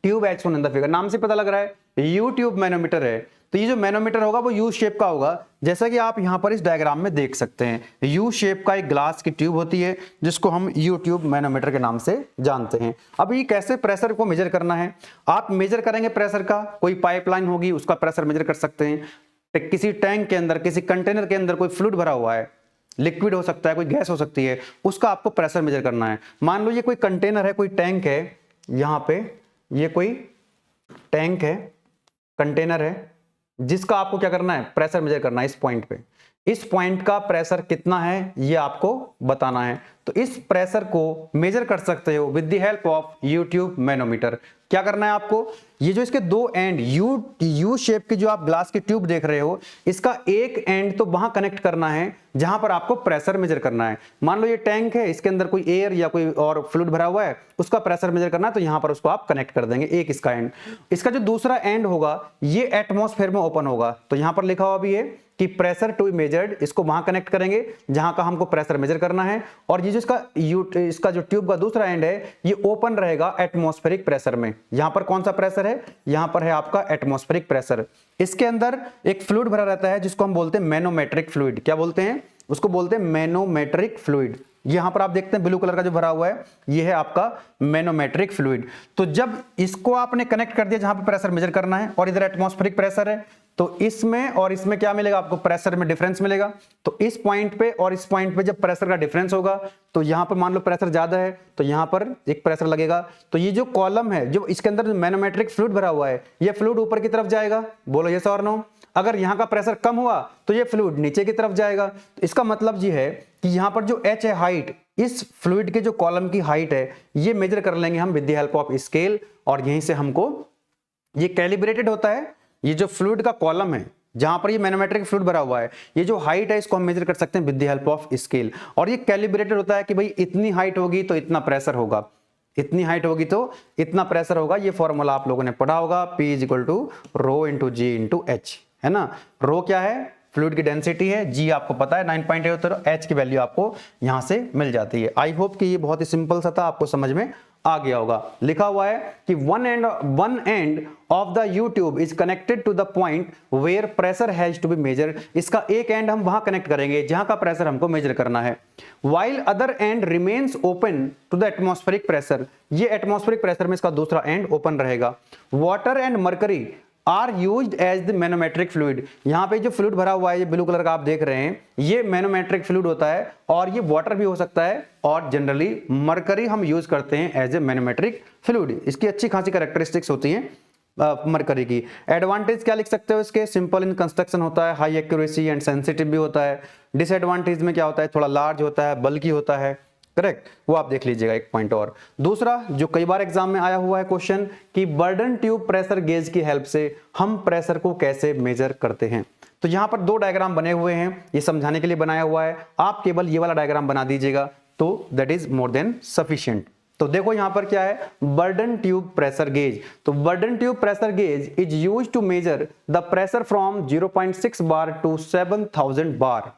S1: tube as shown in the figure. नाम से पता लग रहा है यू ट्यूब मैनोमीटर है, तो ये जो मैनोमीटर होगा वो यू शेप का होगा, जैसा कि आप यहां पर इस डायग्राम में देख सकते हैं। यू शेप का एक ग्लास की ट्यूब होती है जिसको हम यू ट्यूब मैनोमीटर के नाम से जानते हैं। अब ये कैसे प्रेशर को मेजर करना है, आप मेजर करेंगे प्रेशर का, कोई पाइपलाइन होगी उसका प्रेशर मेजर कर सकते हैं, किसी टैंक के अंदर, किसी कंटेनर के अंदर कोई फ्लूइड भरा हुआ है, लिक्विड हो सकता है, कोई गैस हो सकती है, उसका आपको प्रेशर मेजर करना है। मान लो ये कोई कंटेनर है, कोई टैंक है, यहां पे ये कोई टैंक है, कंटेनर है, जिसका आपको क्या करना है, प्रेशर मेजर करना है। इस पॉइंट पे, इस पॉइंट का प्रेशर कितना है ये आपको बताना है। तो इस प्रेशर को मेजर कर सकते हो with the help of U tube manometer. क्या करना है आपको, ये जो इसके दो एंड यू शेप की जो आप ग्लास की ट्यूब देख रहे हो, इसका एक एंड तो वहां कनेक्ट करना है जहां पर आपको प्रेशर मेजर करना है। मान लो ये टैंक है, इसके अंदर कोई एयर या कोई और फ्लूइड भरा हुआ है, उसका प्रेशर मेजर करना है, तो यहां पर उसको आप कनेक्ट कर देंगे, एक इसका एंड। इसका जो दूसरा एंड होगा ये एटमॉस्फेयर में ओपन होगा, तो यहां पर लिखा हुआ भी है कि प्रेशर टू बी मेजर्ड, इसको वहां कनेक्ट करेंगे जहां का हमको प्रेशर मेजर करना है। और ये जो इसका जो ट्यूब का दूसरा एंड है ये ओपन रहेगा एटमॉस्फेरिक प्रेशर में। यहां पर कौन सा प्रेशर है, यहां पर है आपका एटमॉस्फेरिक प्रेशर। इसके अंदर एक फ्लूइड भरा रहता है जिसको हम बोलते हैं मैनोमेट्रिक फ्लूइड। क्या बोलते हैं, उसको बोलते हैं मैनोमेट्रिक फ्लूइड। यहां पर आप देखते हैं ब्लू कलर का जो भरा हुआ है ये है आपका मैनोमेट्रिक फ्लूइड। तो जब इसको आपने कनेक्ट कर दिया जहां पर प्रेशर मेजर करना है और इधर एटमॉस्फेरिक प्रेशर है, तो इसमें और इसमें क्या मिलेगा आपको, प्रेशर में डिफरेंस मिलेगा। तो इस पॉइंट पे और इस पॉइंट पे जब प्रेशर का डिफरेंस होगा, तो यहां पर मान लो प्रेशर ज्यादा है तो यहां पर एक प्रेशर लगेगा। तो ये जो कॉलम है, जो इसके अंदर मैनोमेट्रिक फ्लूइड भरा हुआ है, ये फ्लूइड ऊपर की तरफ जाएगा, बोलो यस और नो। अगर यहां का प्रेशर कम हुआ तो ये फ्लूइड नीचे की तरफ जाएगा। तो इसका मतलब ये है कि यहां पर जो एच है, हाइट, इस फ्लूइड के जो कॉलम की हाइट है ये मेजर कर लेंगे हम with the help of scale, और यहीं से हमको ये कैलिब्रेटेड होता है। ये जो फ्लूइड का कॉलम है जहां पर ये मैनोमेट्रिक फ्लूइड भरा हुआ है, ये जो हाइट है इसको हम मेजर कर सकते हैं with the help of scale. और ये कैलिब्रेटेड होता है कि भाई इतनी हाइट होगी तो इतना प्रेशर होगा, इतनी हाइट होगी तो इतना प्रेशर होगा। ये फॉर्मूला आप लोगों ने पढ़ा होगा, P is equal to rho into g into h, है ना। रो क्या है, फ्लूइड की डेंसिटी है, जी आपको पता है 9.8, तो एच की वैल्यू आपको यहां से मिल जाती है। आई होप कि ये बहुत ही सिंपल सा था, आपको समझ में आ गया होगा। लिखा हुआ है कि one end of the U tube is connected to the point where pressure has to be measured. इसका एक एंड हम वहां कनेक्ट करेंगे जहां का प्रेशर हमको मेजर करना है। While other end remains open to the atmospheric pressure, ये एटमॉस्फेरिक प्रेशर में इसका दूसरा एंड ओपन रहेगा। Water and mercury are used as the manometric fluid. यहां पे जो फ्लूइड भरा हुआ है, ये ब्लू कलर का आप देख रहे हैं, ये मैनोमेट्रिक फ्लूइड होता है, और ये वाटर भी हो सकता है, और जनरली मरकरी हम यूज करते हैं एज ए मैनोमेट्रिक फ्लूइड। इसकी अच्छी खासी कैरेक्टरिस्टिक्स होती हैं मरकरी की। एडवांटेज क्या लिख सकते हो इसके, सिंपल इन कंस्ट्रक्शन होता है, हाई एक्यूरेसी एंड सेंसिटिव भी होता है। डिसएडवांटेज में क्या होता है, थोड़ा लार्ज होता है, बल्कि होता है, करेक्ट, वो आप देख लीजिएगा एक पॉइंट। और दूसरा जो कई बार एग्जाम में आया हुआ है क्वेश्चन, कि बर्डन ट्यूब प्रेशर गेज की हेल्प से हम प्रेशर को कैसे मेजर करते हैं। तो यहां पर दो डायग्राम बने हुए हैं, ये समझाने के लिए बनाया हुआ है, आप केवल ये वाला डायग्राम बना दीजिएगा तो that is more than sufficient. तो देखो यहां पर क्या है, बर्डन ट्यूब प्रेशर गेज। तो Bourdon tube pressure gauge is used to measure the pressure from 0.6 bar to 7000 bar.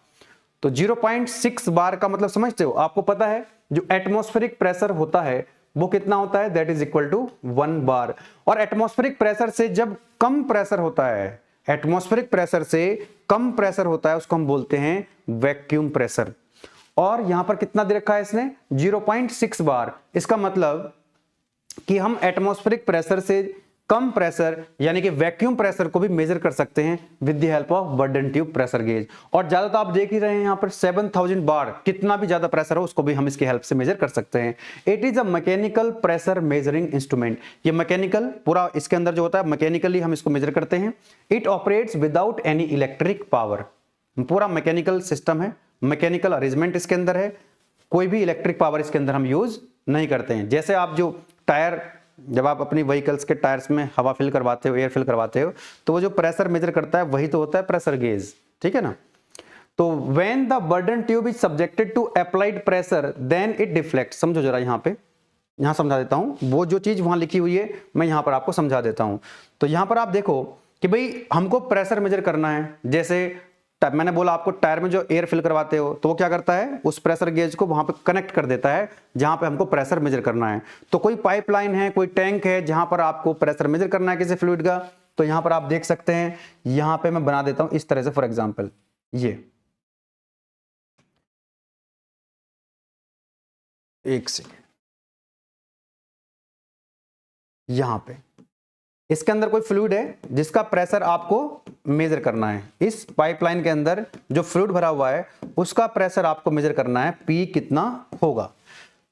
S1: तो 0.6 बार का मतलब समझते हो, आपको पता है जो एटमॉस्फेरिक प्रेशर होता है वो कितना होता है, दैट इज इक्वल टू 1 बार। और एटमॉस्फेरिक प्रेशर से जब कम प्रेशर होता है, एटमॉस्फेरिक प्रेशर से कम प्रेशर होता है, उसको हम बोलते हैं वैक्यूम प्रेशर। और यहां पर कितना दे रखा है इसने, 0.6 बार। इसका मतलब कि हम एटमॉस्फेरिक प्रेशर से कम प्रेशर यानी कि वैक्यूम प्रेशर को भी मेजर कर सकते हैं with the help of burden tube pressure gauge. और ज्यादा तो आप देख ही रहे हैं यहाँ पर 7000 बार, कितना भी ज्यादा प्रेशर हो उसको भी हम इसकी हेल्प से मेजर कर सकते हैं। It is a mechanical pressure measuring instrument. ये मैकेनिकल पूरा इसके अंदर जो होता है मैकेनिकली हम इसको मेजर करते हैं। It operates without any electric power, पूरा मैकेनिकल सिस्टम है, मैकेनिकल अरेंजमेंट इसके अंदर है, कोई भी इलेक्ट्रिक पावर इसके अंदर हम यूज नहीं करते हैं। जैसे आप जो टायर, जब आप अपनी व्हीकल्स के टायर्स में हवा फिल करवाते हो, एयर फिल करवाते हो, तो वो जो प्रेशर मेजर करता है वही तो होता है प्रेशर गेज, ठीक है ना। तो when the Bourdon tube is subjected to applied pressure then it deflect. समझो जरा यहाँ पे, यहाँ समझा देता हूं, वो जो चीज वहां लिखी हुई है मैं यहाँ पर आपको समझा देता हूं। तो यहाँ पर आप देखो कि भाई हमको प्रेशर मेजर करना है। जैसे मैंने बोला आपको टायर में जो एयर फिल करवाते हो तो वो क्या करता है, उस प्रेशर गेज को वहां पे कनेक्ट कर देता है जहां पे हमको प्रेशर मेजर करना है। तो कोई पाइपलाइन है, कोई टैंक है जहां पर आपको प्रेशर मेजर करना है किसी फ्लूइड का, तो यहां पर आप देख सकते हैं, यहां पे मैं बना देता हूं इस तरह से। फॉर एग्जांपल ये एक सेकेंड, यहां पे इसके अंदर कोई फ्लूइड है जिसका प्रेशर आपको मेजर करना है। इस पाइपलाइन के अंदर जो फ्लूइड भरा हुआ है उसका प्रेशर आपको मेजर करना है, पी कितना होगा।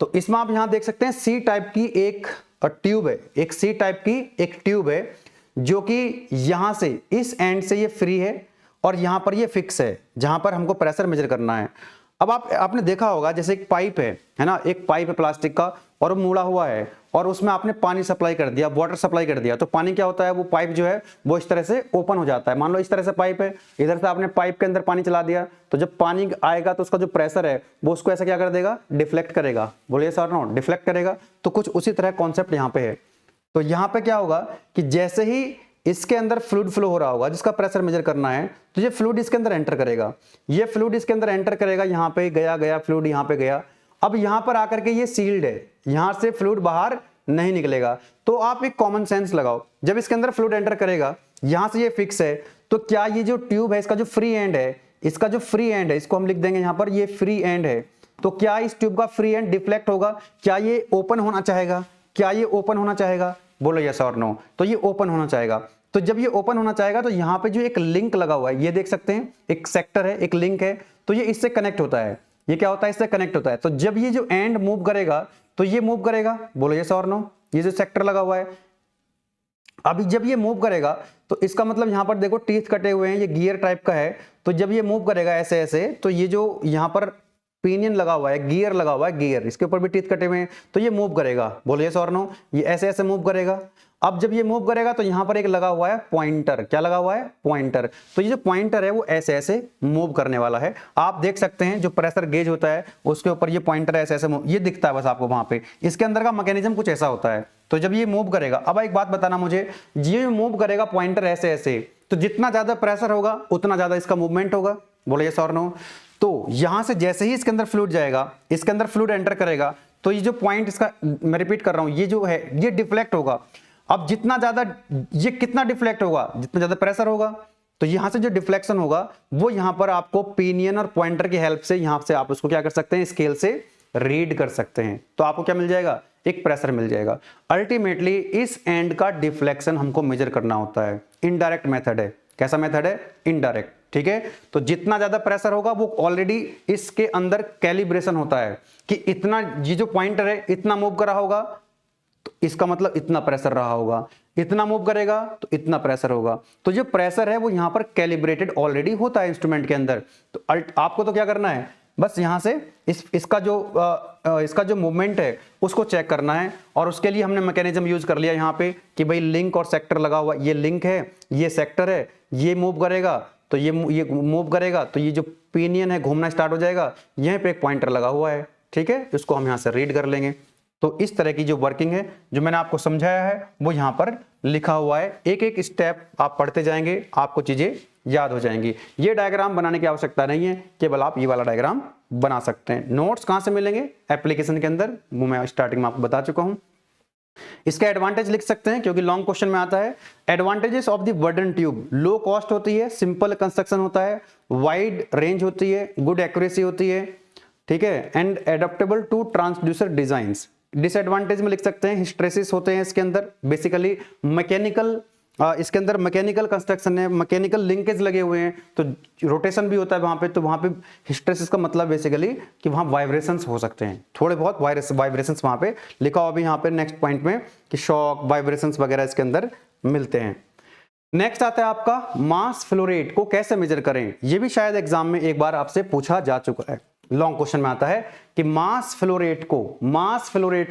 S1: तो इसमें आप यहां देख सकते हैं सी टाइप की एक ट्यूब है, एक सी टाइप की एक ट्यूब है जो कि यहां से इस एंड से ये फ्री है और यहां पर ये फिक्स है जहां पर हमको प्रेशर मेजर करना है। अब आपने देखा होगा जैसे एक पाइप है ना, एक पाइप है प्लास्टिक का और वो मुड़ा हुआ है और उसमें आपने पानी सप्लाई कर दिया, वाटर सप्लाई कर दिया, तो पानी क्या होता है, वो पाइप जो है वो इस तरह से ओपन हो जाता है। मान लो इस तरह से पाइप है, इधर से आपने पाइप के अंदर पानी चला दिया, तो जब पानी आएगा तो उसका जो प्रेशर है वो उसको ऐसा क्या कर देगा, डिफ्लेक्ट करेगा। बोलिए सर नो, डिफ्लेक्ट करेगा। तो कुछ उसी तरह कॉन्सेप्ट यहाँ पे है। तो यहाँ पे क्या होगा कि जैसे ही इसके अंदर फ्लूइड फ्लो हो रहा होगा जिसका प्रेशर मेजर करना है, तो ये फ्लूइड इसके अंदर एंटर करेगा, ये फ्लूइड इसके अंदर एंटर करेगा, यहाँ पे गया फ्लूइड यहाँ पे गया। अब यहां पर आकर के ये सील्ड है, यहां से फ्लूइड बाहर नहीं निकलेगा। तो आप एक कॉमन सेंस लगाओ, जब इसके अंदर फ्लूइड एंटर करेगा, यहां से ये फिक्स है, तो क्या ये जो ट्यूब है इसका जो फ्री एंड है, इसका जो फ्री एंड है इसको हम लिख देंगे यहां पर, ये फ्री एंड है। तो क्या इस ट्यूब का फ्री एंड डिफ्लेक्ट होगा, क्या ये ओपन होना चाहेगा, क्या ये ओपन होना चाहेगा, बोलो यस और नो। तो ये ओपन होना चाहेगा। तो जब ये ओपन होना चाहेगा तो यहां पे जो एक लिंक लगा हुआ है, ये देख सकते हैं, एक सेक्टर है, एक लिंक है, तो ये इससे कनेक्ट होता है। ये क्या होता है, इससे कनेक्ट होता है। तो जब ये जो एंड मूव करेगा तो ये मूव करेगा, बोलो यस और नो। ये जो सेक्टर लगा हुआ है, अभी जब ये मूव करेगा तो इसका मतलब यहां पर देखो टीथ कटे हुए हैं, ये गियर टाइप का है। तो जब ये मूव करेगा ऐसे ऐसे, तो ये जो यहां पर पिनियन लगा हुआ है, गियर लगा हुआ है, गियर, इसके ऊपर भी टीथ कटे हुए हैं, तो ये मूव करेगा, बोलो यस और नो। ये ऐसे ऐसे मूव करेगा। अब जब ये मूव करेगा तो यहां पर एक लगा हुआ है पॉइंटर, क्या लगा हुआ है, पॉइंटर। तो ये जो पॉइंटर है वो ऐसे ऐसे मूव करने वाला है। आप देख सकते हैं जो प्रेशर गेज होता है उसके ऊपर ये पॉइंटर ऐसे ऐसे ये दिखता है बस आपको वहां पे। इसके अंदर का मैकेनिज्म कुछ ऐसा होता है। तो जब ये मूव करेगा, अब एक बात बताना मुझे, ये मूव करेगा पॉइंटर ऐसे ऐसे, तो जितना ज्यादा प्रेशर होगा उतना ज्यादा इसका मूवमेंट होगा, बोलो यस और नो। तो यहां से जैसे ही इसके अंदर फ्लूइड जाएगा, इसके अंदर फ्लूइड एंटर करेगा, तो ये जो पॉइंट इसका, मैं रिपीट कर रहा हूं, ये जो है ये डिफ्लेक्ट होगा। अब जितना ज्यादा, ये कितना डिफ्लेक्ट होगा, जितना ज्यादा प्रेशर होगा, तो यहां से जो डिफ्लेक्शन होगा वो यहां पर आपको पिनियन और पॉइंटर की हेल्प से यहां से आप उसको क्या कर सकते हैं, स्केल से रीड कर सकते हैं। तो आपको क्या मिल जाएगा, एक प्रेशर मिल जाएगा। अल्टीमेटली इस एंड का डिफ्लेक्शन हमको मेजर करना होता है। इनडायरेक्ट मेथड है। कैसा मेथड है, इनडायरेक्ट, ठीक है। तो जितना ज्यादा प्रेशर होगा वो ऑलरेडी इसके अंदर कैलिब्रेशन होता है कि इतना, ये जो पॉइंटर है इतना मूव कर रहा होगा तो इसका मतलब इतना प्रेशर रहा होगा, इतना मूव करेगा तो इतना प्रेशर होगा। तो जो प्रेशर है वो यहां पर कैलिब्रेटेड ऑलरेडी होता है इंस्ट्रूमेंट के अंदर। तो आपको तो क्या करना है, बस यहां से इसका जो मूवमेंट है उसको चेक करना है। और उसके लिए हमने मैकेनिज्म यूज कर लिया यहां पे कि भाई लिंक और सेक्टर लगा हुआ, ये लिंक है, ये सेक्टर है, ये मूव करेगा तो ये मूव करेगा तो ये जो पिनियन है घूमना स्टार्ट हो जाएगा। यहीं पे एक पॉइंटर लगा हुआ है, ठीक है, इसको हम यहां से रीड कर लेंगे। तो इस तरह की जो वर्किंग है जो मैंने आपको समझाया है वो यहां पर लिखा हुआ है। एक एक स्टेप आप पढ़ते जाएंगे, आपको चीजें याद हो जाएंगी। ये डायग्राम बनाने की आवश्यकता नहीं है, केवल आप ये वाला डायग्राम बना सकते हैं। नोट्स कहां से मिलेंगे, एप्लीकेशन के अंदर, वो मैं स्टार्टिंग में आपको बता चुका हूं। इसका एडवांटेज लिख सकते हैं क्योंकि लॉन्ग क्वेश्चन में आता है। Advantages of the Bourdon tube, low cost होती है, सिंपल कंस्ट्रक्शन होता है, वाइड रेंज होती है, गुड एक्यूरेसी होती है, ठीक है, and adaptable to transducer designs, disadvantage में लिख सकते हैं, हिस्ट्रेसिस होते हैं इसके अंदर, बेसिकली मैकेनिकल, इसके अंदर मैकेनिकल कंस्ट्रक्शन है, मैकेनिकल लिंकेज लगे हुए हैं, तो रोटेशन भी होता है वहां पे, तो वहां पे हिस्ट्रेसिस का मतलब बेसिकली कि वहां वाइब्रेशंस हो सकते हैं, थोड़े बहुत वाइब्रेशंस वहां पे लिखा हुआ भी यहाँ पे नेक्स्ट पॉइंट में कि शॉक वाइब्रेशंस वगैरह इसके अंदर मिलते हैं। नेक्स्ट आता है आपका मास फ्लो रेट को कैसे मेजर करें, ये भी शायद एग्जाम में एक बार आपसे पूछा जा चुका है, लॉन्ग क्वेश्चन में आता है कि मास फ्लो रेट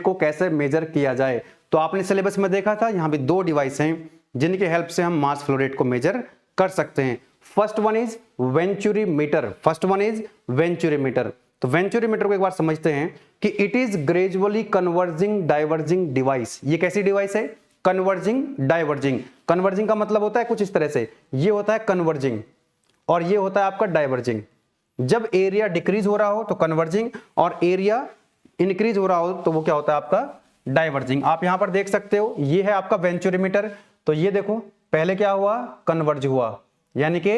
S1: को कैसे मेजर किया जाए। तो आपने सिलेबस में देखा था, यहां भी दो डिवाइस हैं जिनकी हेल्प से हम मास फ्लो रेट को मेजर कर सकते हैं। फर्स्ट वन इज वेंचुरीमीटर, तो वेंचुरीमीटर को एक बार समझते हैं कि it is gradually converging diverging device. ये कैसी डिवाइस है? कन्वर्जिंग का मतलब होता है कुछ इस तरह से, ये होता है कन्वर्जिंग और ये होता है आपका डाइवर्जिंग। जब एरिया डिक्रीज हो रहा हो तो कन्वर्जिंग, और एरिया इंक्रीज हो रहा हो तो वो क्या होता है आपका डाइवर्जिंग। आप यहां पर देख सकते हो, ये है आपका वेंचुरीमीटर, तो ये देखो पहले क्या हुआ, कन्वर्ज हुआ, यानी कि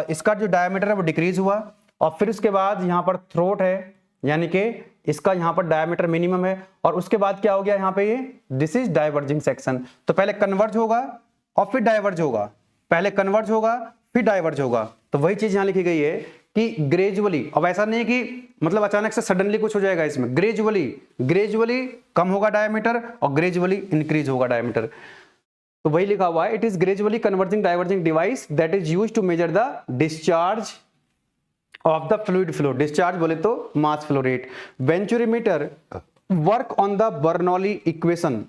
S1: इसका जो डायमीटर है वो डिक्रीज हुआ, और फिर उसके बाद यहां पर थ्रोट है, यानी कि इसका यहां पर डायमीटर मिनिमम है, और उसके बाद क्या हो गया यहां पे, ये दिस इज डाइवर्जिंग सेक्शन। तो पहले कन्वर्ज होगा और फिर डाइवर्ज होगा, पहले कन्वर्ज होगा फिर डाइवर्ज होगा। तो वही चीज यहां लिखी गई है कि ग्रेजुअली, अब ऐसा नहीं है कि मतलब अचानक से सडनली कुछ हो जाएगा इसमें, ग्रेजुअली कम होगा डायमीटर और ग्रेजुअली इंक्रीज होगा डायमीटर। तो वही लिखा हुआ है, it is gradually converging diverging device that is used to measure the discharge of the fluid flow. Discharge बोले तो mass flow rate. Venturimeter work on the Bernoulli equation.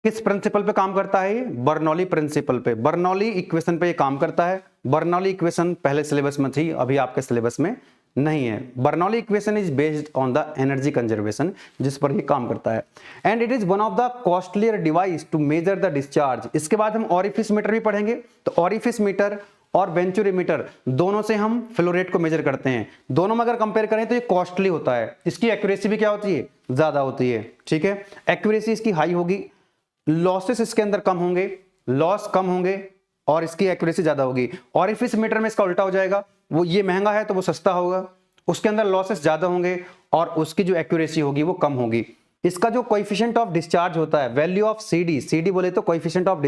S1: किस प्रिंसिपल पे काम करता है? बर्नौली प्रिंसिपल पे, बर्नौली इक्वेशन पे ये काम करता है। बर्नौली इक्वेशन पहले सिलेबस में थी, अभी आपके सिलेबस में नहीं है। Bernoulli equation is based on the energy conservation, जिस पर ये काम करता है, and it is one of the costlier device to measure the discharge. इसके बाद हम ऑरिफिस मीटर भी पढ़ेंगे, तो ऑरिफिस मीटर और वेंचुरीमीटर दोनों से हम फ्लो रेट को मेजर करते हैं। दोनों में अगर कंपेयर करें तो ये कॉस्टली होता है, इसकी एक्यूरेसी भी क्या होती है, ज्यादा होती है। ठीक है, एक्यूरेसी इसकी हाई होगी, लॉसेस इसके अंदर कम होंगे, लॉस कम होंगे और इसकी एक्यूरेसी ज्यादा होगी। ऑरिफिस मीटर में इसका उल्टा हो जाएगा, वो ये महंगा है तो वो सस्ता होगा, उसके अंदर लॉसेस ज्यादा होंगे और उसकी जो एक्यूरेसी होगी वो कम होगी। इसका जो कोएफिशिएंट ऑफ डिस्चार्ज होता है, वैल्यू ऑफ सीडी बोले तो कोएफिशिएंट ऑफ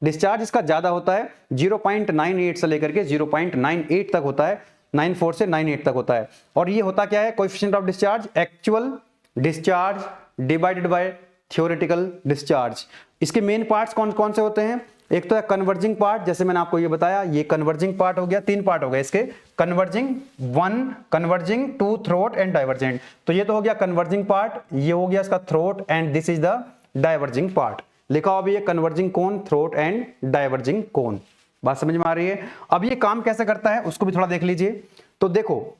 S1: डिस्चार्ज इसका ज्यादा होता है, 0.98 से लेकर के 0.98 तक होता है, 94 से 98 तक होता है। और ये होता क्या है, coefficient of discharge actual discharge divided by theoretical discharge. इसके मेन पार्ट्स कौन कौन से होते हैं? एक तो है कन्वर्जिंग पार्ट, जैसे मैंने आपको ये बताया, ये कन्वर्जिंग पार्ट हो गया, तीन पार्ट हो गए इसके, converging 1, converging 2, throat and divergent. तो ये तो हो गया कन्वर्जिंग पार्ट, ये हो गया इसका throat and this is the diverging part. लिखा हुआ भी है converging cone, throat and diverging cone. बात समझ में आ रही है? अब ये काम कैसे करता है उसको भी थोड़ा देख लीजिए। तो देखो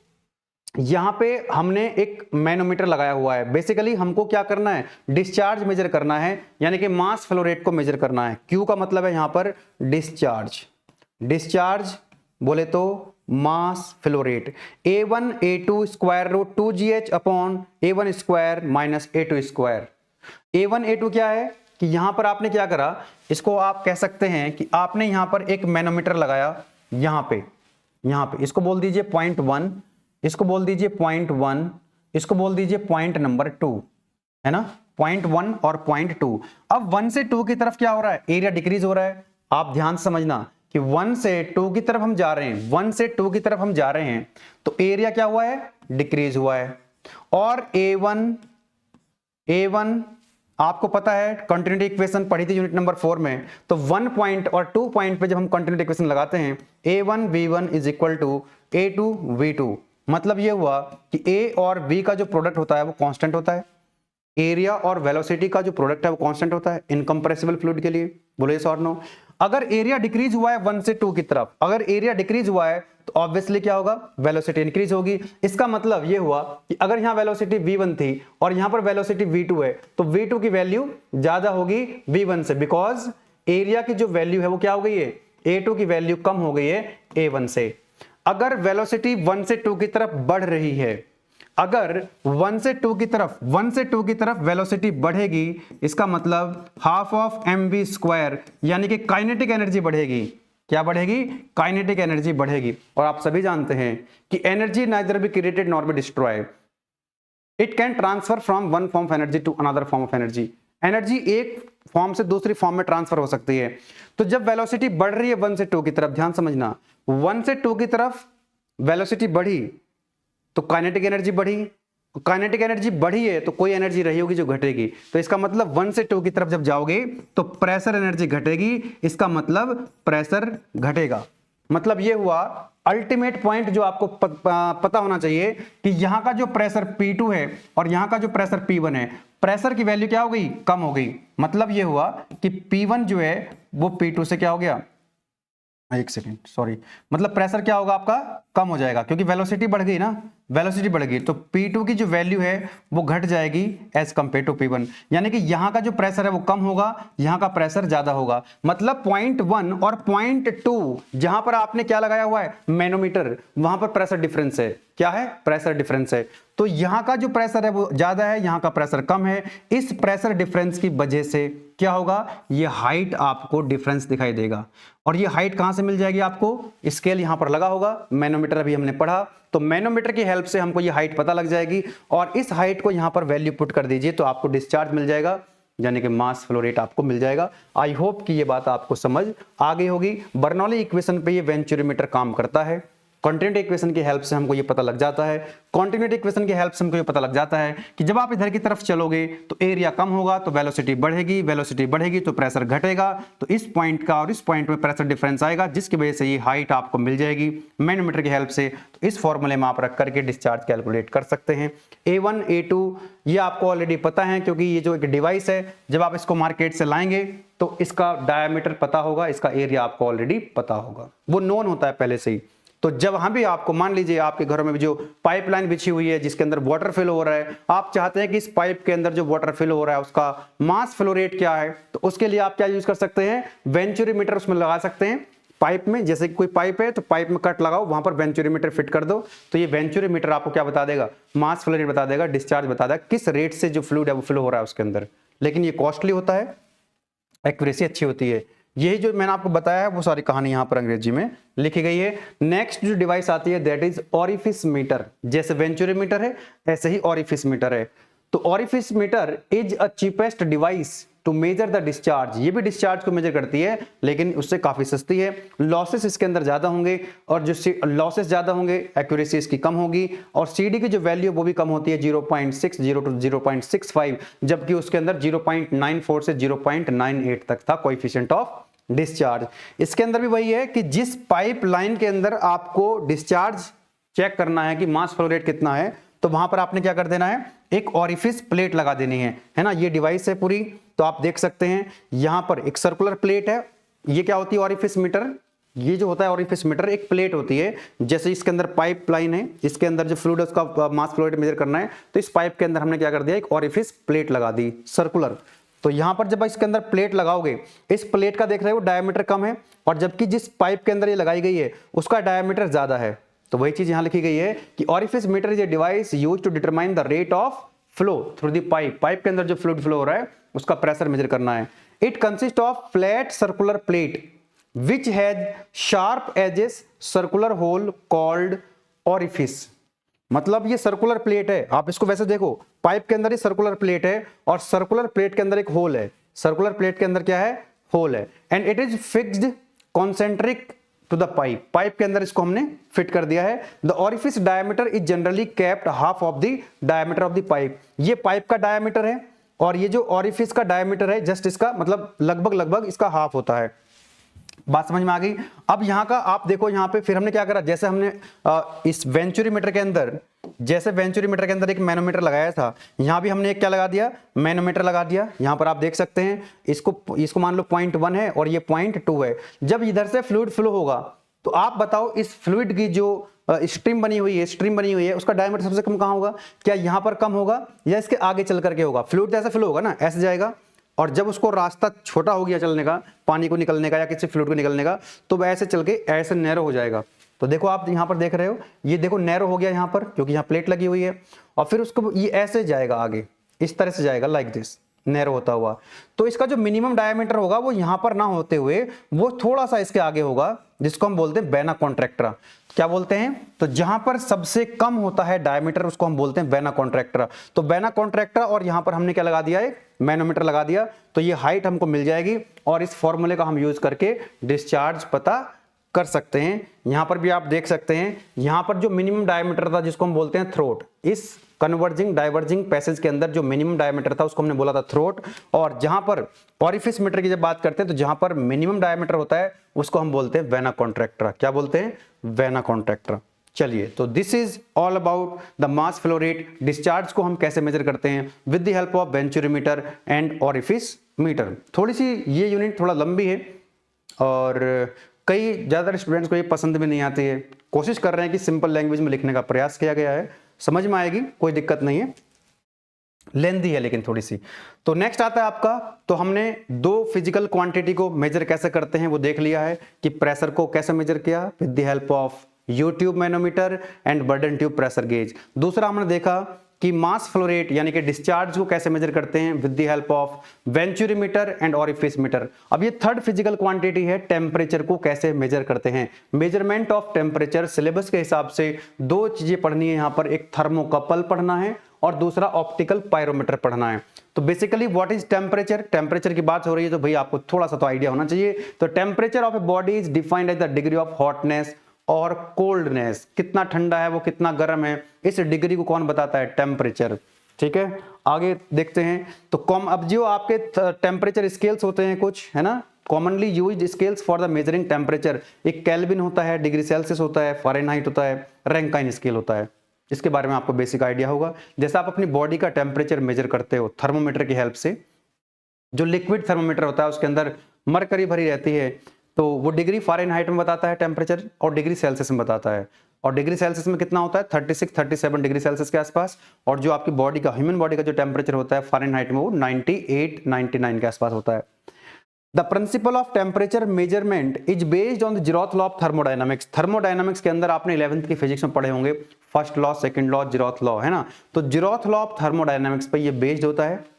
S1: यहां पे हमने एक मैनोमीटर लगाया हुआ है, बेसिकली हमको क्या करना है, डिस्चार्ज मेजर करना है, यानी कि मास फ्लो रेट को मेजर करना है। क्यू का मतलब है यहां पर डिस्चार्ज बोले तो mass flow rate, A1 A2 square root 2GH upon A1 square minus A2 square. A1 A2 क्या है कि यहां पर आपने क्या करा, इसको आप कह सकते हैं कि आपने यहां पर एक मैनोमीटर लगाया, यहां पे इसको बोल दीजिए 0.1, इसको बोल दीजिए 0.1, इसको बोल दीजिए पॉइंट नंबर 2, है ना, 0.1 और 0.2। अब 1 से 2 की तरफ क्या हो रहा है, एरिया डिक्रीज हो रहा है। आप ध्यान से समझना कि 1 से 2 की तरफ हम जा रहे हैं, 1 से 2 की तरफ हम जा रहे हैं, तो एरिया क्या हुआ है, डिक्रीज हुआ है। और A1 आपको पता है, कंटिन्यूटी इक्वेशन पढ़ी थी यूनिट नंबर 4 में, तो 1 पॉइंट और 2 पॉइंट पे जब हम कंटिन्यूटी इक्वेशन लगाते हैं, A1 V1 is equal to A2 V2, मतलब ये हुआ कि A और B का जो प्रोडक्ट होता है वो कांस्टेंट होता है, एरिया और वेलोसिटी का जो प्रोडक्ट है वो कांस्टेंट होता है इनकंप्रेसिबल फ्लूइड के लिए। बोलो यस और नो? अगर एरिया डिक्रीज हुआ है 1 से 2 की तरफ, अगर एरिया डिक्रीज हुआ है तो ऑब्वियसली क्या होगा, वेलोसिटी इंक्रीज होगी। इसका मतलब ये हुआ कि अगर यहां वेलोसिटी V1 थी और यहां पर वेलोसिटी V2 है, तो V2 की वैल्यू ज्यादा होगी V1 से, बिकॉज एरिया की जो वैल्यू है वो क्या हो गई है, A2 की वैल्यू कम हो गई है A1 से। अगर वेलोसिटी 1 से 2 की तरफ बढ़ रही है, अगर 1 से 2 की तरफ वेलोसिटी बढ़ेगी, इसका मतलब हाफ ऑफ mv स्क्वायर, यानी कि काइनेटिक एनर्जी बढ़ेगी। क्या बढ़ेगी, काइनेटिक एनर्जी बढ़ेगी। और आप सभी जानते हैं कि energy neither be created nor be destroy, it can transfer from one form of energy to another form of energy. Energy एक फॉर्म से दूसरी फॉर्म में ट्रांसफर हो सकती है। तो जब वेलोसिटी बढ़ रही है 1 से 2 की तरफ, ध्यान समझना, 1 से 2 की तरफ वेलोसिटी बढ़ी तो काइनेटिक एनर्जी बढ़ी, काइनेटिक एनर्जी बढ़ी है तो कोई एनर्जी रही होगी जो घटेगी। तो इसका मतलब 1 से 2 की तरफ जब जाओगे तो प्रेशर एनर्जी घटेगी, इसका मतलब प्रेशर घटेगा। मतलब ये हुआ अल्टीमेट पॉइंट जो आपको पता होना चाहिए कि यहां का जो प्रेशर P2 है और यहां का जो प्रेशर P1 है, प्रेशर की वैल्यू क्या हो गई, कम हो गई। मतलब ये हुआ कि P1 जो है वो P2 से क्या हो गया, एक सेकेंड सॉरी, मतलब प्रेशर क्या होगा आपका, कम हो जाएगा, क्योंकि वेलोसिटी बढ़ गई ना, वेलोसिटी बढ़ गई तो P2 की जो वैल्यू है वो घट जाएगी एज कंपेयर टू P1। यानी कि यहां का जो प्रेशर है वो कम होगा, यहां का प्रेशर ज्यादा होगा। मतलब पॉइंट 1 और पॉइंट 2 जहां पर आपने क्या लगाया हुआ है, मैनोमीटर, वहां पर प्रेशर डिफरेंस है। क्या है, प्रेशर डिफरेंस है। तो यहां का जो प्रेशर है वो ज्यादा है, यहां का प्रेशर कम है। इस प्रेशर डिफरेंस की वजह से क्या होगा, ये हाइट आपको डिफरेंस दिखाई देगा। और ये हाइट कहां से मिल जाएगी आपको, स्केल यहां पर लगा होगा, मैनोमीटर अभी हमने पढ़ा, तो मैनोमीटर की हेल्प से हमको ये हाइट पता लग जाएगी और इस हाइट को यहां पर वैल्यू पुट कर दीजिए तो आपको डिस्चार्ज मिल जाएगा, यानी कि मास फ्लो रेट आपको मिल जाएगा। आई होप कि ये बात आपको समझ आ गई होगी। बर्नौली इक्वेशन पे ये वेंचुरीमीटर काम करता है। कॉन्टिन्यूटी इक्वेशन की हेल्प से हमको ये पता लग जाता है, कॉन्टिन्यूटी इक्वेशन की हेल्प से हमको ये पता लग जाता है कि जब आप इधर की तरफ चलोगे तो एरिया कम होगा तो वेलोसिटी बढ़ेगी, वेलोसिटी बढ़ेगी तो प्रेशर घटेगा, तो इस पॉइंट का और इस पॉइंट में प्रेशर डिफरेंस आएगा, जिसकी वजह से ये हाइट आपको मिल जाएगी मैनोमीटर की हेल्प से। तो इस फॉर्मूले में आप रख करके डिस्चार्ज कैलकुलेट कर सकते हैं। A1 A2 ये आपको ऑलरेडी पता है, क्योंकि ये जो एक डिवाइस है जब आप इसको मार्केट से लाएंगे तो इसका डायमीटर पता होगा, इसका एरिया आपको ऑलरेडी पता होगा, वो नोन होता है पहले से ही। तो जब हम भी आपको, मान लीजिए आपके घरों में जो पाइपलाइन बिछी हुई है जिसके अंदर वाटर फिल हो रहा है, आप चाहते हैं कि इस पाइप के अंदर जो वाटर फिल हो रहा है उसका मास फ्लो रेट क्या है, तो उसके लिए आप क्या यूज कर सकते हैं, वेंचुरीमीटर उसमें लगा सकते हैं पाइप में। जैसे कि कोई पाइप है तो पाइप में कट लगाओ, वहां पर वेंचुरीमीटर फिट कर दो, तो ये वेंचुरीमीटर आपको क्या बता देगा, मास फ्लो रेट बता देगा, डिस्चार्ज बता देगा, किस रेट से जो फ्लूइड है वो फ्लो हो रहा है उसके अंदर। लेकिन ये कॉस्टली होता है, एक्यूरेसी अच्छी होती है। यही जो मैंने आपको बताया है वो सारी कहानी यहां पर अंग्रेजी में लिखी गई है। नेक्स्ट जो डिवाइस आती है दैट इज ऑरिफिस मीटर। जैसे वेंचुरीमीटर है ऐसे ही ऑरिफिस मीटर है। तो orifice meter is a cheapest device to measure the discharge. ये भी डिस्चार्ज को मेजर करती है लेकिन उससे काफी सस्ती है। लॉसेस इसके अंदर ज्यादा होंगे और जो लॉसेस ज्यादा होंगे एक्यूरेसी इसकी कम होगी, और सीडी की जो वैल्यू वो भी कम होती है 0.60 टू 0.65, जबकि उसके अंदर 0.94 से 0.98 तक था कोएफिशिएंट ऑफ डिस्चार्ज। इसके अंदर भी वही है कि जिस पाइप लाइन के अंदर आपको डिस्चार्ज चेक करना है कि मास फ्लो रेट कितना है, तो वहां पर आपने क्या कर देना है, एक ऑरिफिस प्लेट लगा देनी है ना। ये डिवाइस है पूरी, तो आप देख सकते हैं यहां पर एक सर्कुलर प्लेट है। ये क्या होती है, ऑरिफिस मीटर। ये जो होता है ऑरिफिस मीटर एक प्लेट होती है, जैसे इसके अंदर पाइप लाइन है, इसके अंदर जो फ्लूइड है उसका मास फ्लो रेट मेजर करना है, तो इस पाइप के अंदर हमने क्या कर दिया, एक ऑरिफिस प्लेट लगा दी सर्कुलर। तो यहां पर जब इसके अंदर प्लेट लगाओगे, इस प्लेट का देख रहे हो डायमीटर कम है, और जबकि जिस पाइप के अंदर ये लगाई गई है उसका डायमीटर ज्यादा है। तो वही चीज यहां लिखी गई है कि orifice meter is a device used to determine the rate of flow through the pipe. Pipe के अंदर जो फ्लूइड फ्लो हो रहा है उसका प्रेशर मेजर करना है। It consist of flat circular plate which has sharp edges, circular hole called orifice. मतलब ये सर्कुलर प्लेट है, आप इसको वैसे देखो, पाइप के अंदर ही सर्कुलर प्लेट है और सर्कुलर प्लेट के अंदर एक होल है। सर्कुलर प्लेट के अंदर क्या है, होल है, and it is fixed concentric to the pipe. Pipe के अंदर इसको हमने फिट कर दिया है। The orifice diameter is generally kept half of the diameter of the pipe. ये पाइप का डायमीटर है और ये जो ऑरिफिस का डायमीटर है जस्ट इसका मतलब लगभग इसका हाफ होता है। बात समझ में आ गई। अब यहाँ का आप देखो, यहाँ पे फिर हमने क्या करा, जैसे हमने इस वेंचुरीमीटर के अंदर, जैसे वेंचुरीमीटर के अंदर एक मैनोमीटर लगाया था, यहाँ भी हमने एक क्या लगा दिया, मैनोमीटर लगा दिया। यहाँ पर आप देख सकते हैं, इसको मान लो 0.1 है और ये 0.2 है। जब इधर से फ्लूइड फ्लो होगा तो आप बताओ इस फ्लूइड की जो स्ट्रीम बनी हुई है उसका डायमीटर सबसे कम कहाँ होगा, क्या यहाँ पर कम होगा या इसके आगे चल करके होगा। फ्लूइड ऐसा फ्लो होगा ना, ऐसे जाएगा, और जब उसको रास्ता छोटा हो गया चलने का, पानी को निकलने का या किसी फ्लूइड को निकलने का, तो वह ऐसे चल के ऐसे नैरो हो जाएगा। तो देखो आप यहां पर देख रहे हो, ये देखो नैरो हो गया यहां पर, क्योंकि यहां प्लेट लगी हुई है, और फिर उसको ये ऐसे जाएगा आगे, इस तरह से जाएगा लाइक दिस, नैरो होता हुआ। तो इसका जो मिनिमम डायमीटर होगा वो यहां पर ना होते हुए वो थोड़ा सा इसके आगे होगा, जिसको हम बोलते हैं वेना कॉन्ट्रैक्टा। क्या बोलते हैं? तो जहां पर सबसे कम होता है डायमीटर उसको हम बोलते हैं वेना कॉन्ट्रैक्टा। तो वेना कॉन्ट्रैक्टा और यहां पर हमने क्या लगा दिया, एक मैनोमीटर लगा दिया, तो ये हाइट हमको मिल जाएगी और इस फॉर्मूले का हम यूज करके डिस्चार्ज पता कर सकते हैं। यहां पर भी आप देख सकते हैं, यहां पर जो मिनिमम डायमीटर था जिसको हम बोलते हैं थ्रोट, इस कन्वर्जिंग डाइवर्जिंग पैसेज के अंदर जो मिनिमम डायमीटर था उसको हमने बोला था थ्रोट। और जहां पर ऑरिफिस मीटर की जब बात करते हैं तो जहां पर मिनिमम डायमीटर होता है उसको हम बोलते हैं वेना कॉन्ट्रैक्टा। क्या बोलते हैं? Vena contracta. चलिए, तो this is all about the mass flow rate. Discharge को हम कैसे मेजर करते हैं with the help of venturimeter and orifice meter. थोड़ी सी ये यूनिट थोड़ा लंबी है और कई ज़्यादातर स्टूडेंट्स को ये पसंद भी नहीं आती है। कोशिश कर रहे हैं कि सिंपल लैंग्वेज में लिखने का प्रयास किया गया है, समझ में आएगी, कोई दिक्कत नहीं है, लेंथी है लेकिन थोड़ी सी। तो नेक्स्ट आता है आपका, तो हमने दो फिजिकल क्वांटिटी को मेजर कैसे करते हैं वो देख लिया है कि प्रेशर को कैसे मेजर किया with the help of you tube manometer and burden tube pressure gauge. दूसरा हमने देखा कि मास फ्लो रेट यानी कि डिस्चार्ज को कैसे मेजर करते हैं with the help of venturimeter and orifice meter. अब ये थर्ड फिजिकल क्वांटिटी है, टेम्परेचर को कैसे मेजर करते हैं। मेजरमेंट ऑफ टेम्परेचर सिलेबस के हिसाब से दो चीजें पढ़नी है यहां पर, एक थर्मोकपल पढ़ना है और दूसरा ऑप्टिकल पायरोमीटर पढ़ना है। तो basically what is temperature? Temperature की बात हो रही है तो भाई आपको थोड़ा सा तो आइडिया होना चाहिए। तो temperature of a body is defined as the degree of hotness और कोल्डनेस, कितना ठंडा है वो कितना गर्म है, इस डिग्री को कौन बताता है? टेम्परेचर। ठीक है, आगे देखते हैं। तो अब जो आपके टेम्परेचर स्केल्स होते हैं कुछ, है ना, commonly used scales for the measuring temperature, एक केल्विन होता है, डिग्री सेल्सियस होता है, फ़ारेनहाइट होता है, रैंकाइन स्केल होता है। इसके बारे में आपको बेसिक आइडिया होगा। जैसे आप अपनी बॉडी का टेम्परेचर मेजर करते हो थर्मोमीटर की हेल्प से, जो लिक्विड थर्मोमीटर होता है उसके अंदर मरकरी भरी रहती है, तो वो डिग्री फ़ारेनहाइट में बताता है टेम्परेचर और डिग्री सेल्सियस में बताता है। और डिग्री सेल्सियस में कितना होता है? 36-37 डिग्री सेल्सियस के आसपास। और जो आपकी बॉडी का, ह्यूमन बॉडी का जो टेम्परेचर होता है फ़ारेनहाइट में, वो 98-99 के आसपास होता है। The principle of temperature measurement is based on the zeroth law of thermodynamics. Thermodynamics के अंदर आपने 11th की फिजिक्स में पढ़े होंगे, first law, second law, zeroth law, है ना। तो जीरोथ लॉ ऑफ थर्मोडायनामिक्स पे ये बेस्ड होता है।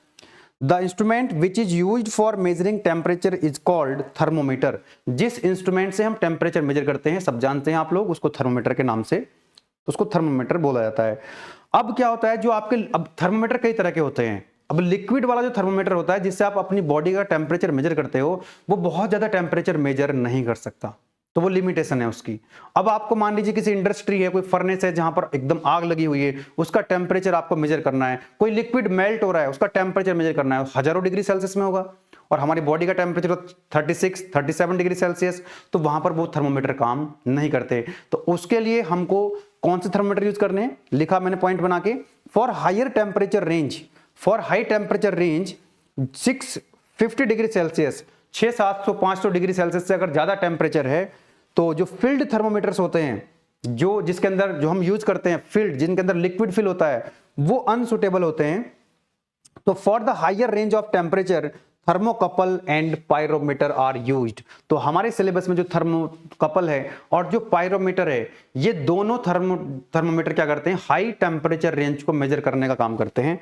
S1: The instrument which is used for measuring temperature is called thermometer. जिस इंस्ट्रूमेंट से हम टेम्परेचर मेजर करते हैं, सब जानते हैं आप लोग, उसको थर्मोमीटर के नाम से, उसको थर्मोमीटर बोला जाता है। अब क्या होता है, जो आपके, अब थर्मोमीटर कई तरह के होते हैं। अब लिक्विड वाला जो थर्मोमीटर होता है जिससे आप अपनी बॉडी का टेम्परेचर मेजर करते हो, वो बहुत ज्यादा टेम्परेचर मेजर नहीं कर सकता, तो वो लिमिटेशन है उसकी। अब आपको मान लीजिए किसी इंडस्ट्री है, कोई फर्नेस है जहां पर एकदम आग लगी हुई है, उसका टेम्परेचर आपको मेजर करना है। कोई लिक्विड मेल्ट हो रहा है, उसका टेम्परेचर मेजर करना है, हजारों डिग्री सेल्सियस में होगा, और हमारी बॉडी का टेम्परेचर 36-37 डिग्री सेल्सियस, तो वहां पर वो थर्मोमीटर काम नहीं करते। तो उसके लिए हमको कौन से थर्मोमीटर यूज करने हैं, लिखा मैंने पॉइंट बना के, for higher temperature range, for high temperature range 650 degree Celsius, 600-700-500 degree Celsius से अगर ज्यादा टेम्परेचर है, तो जो फील्ड थर्मोमीटर्स होते हैं, जो जिसके अंदर जो हम यूज करते हैं फील्ड, जिनके अंदर लिक्विड फिल होता है, वो अनसुटेबल होते हैं। तो for the higher range of temperature thermocouple and pyrometer are used. तो हमारे सिलेबस में जो थर्मोकपल है और जो पायरोमीटर है, ये दोनों थर्मोमीटर क्या करते हैं? हाई टेम्परेचर रेंज को मेजर करने का काम करते हैं।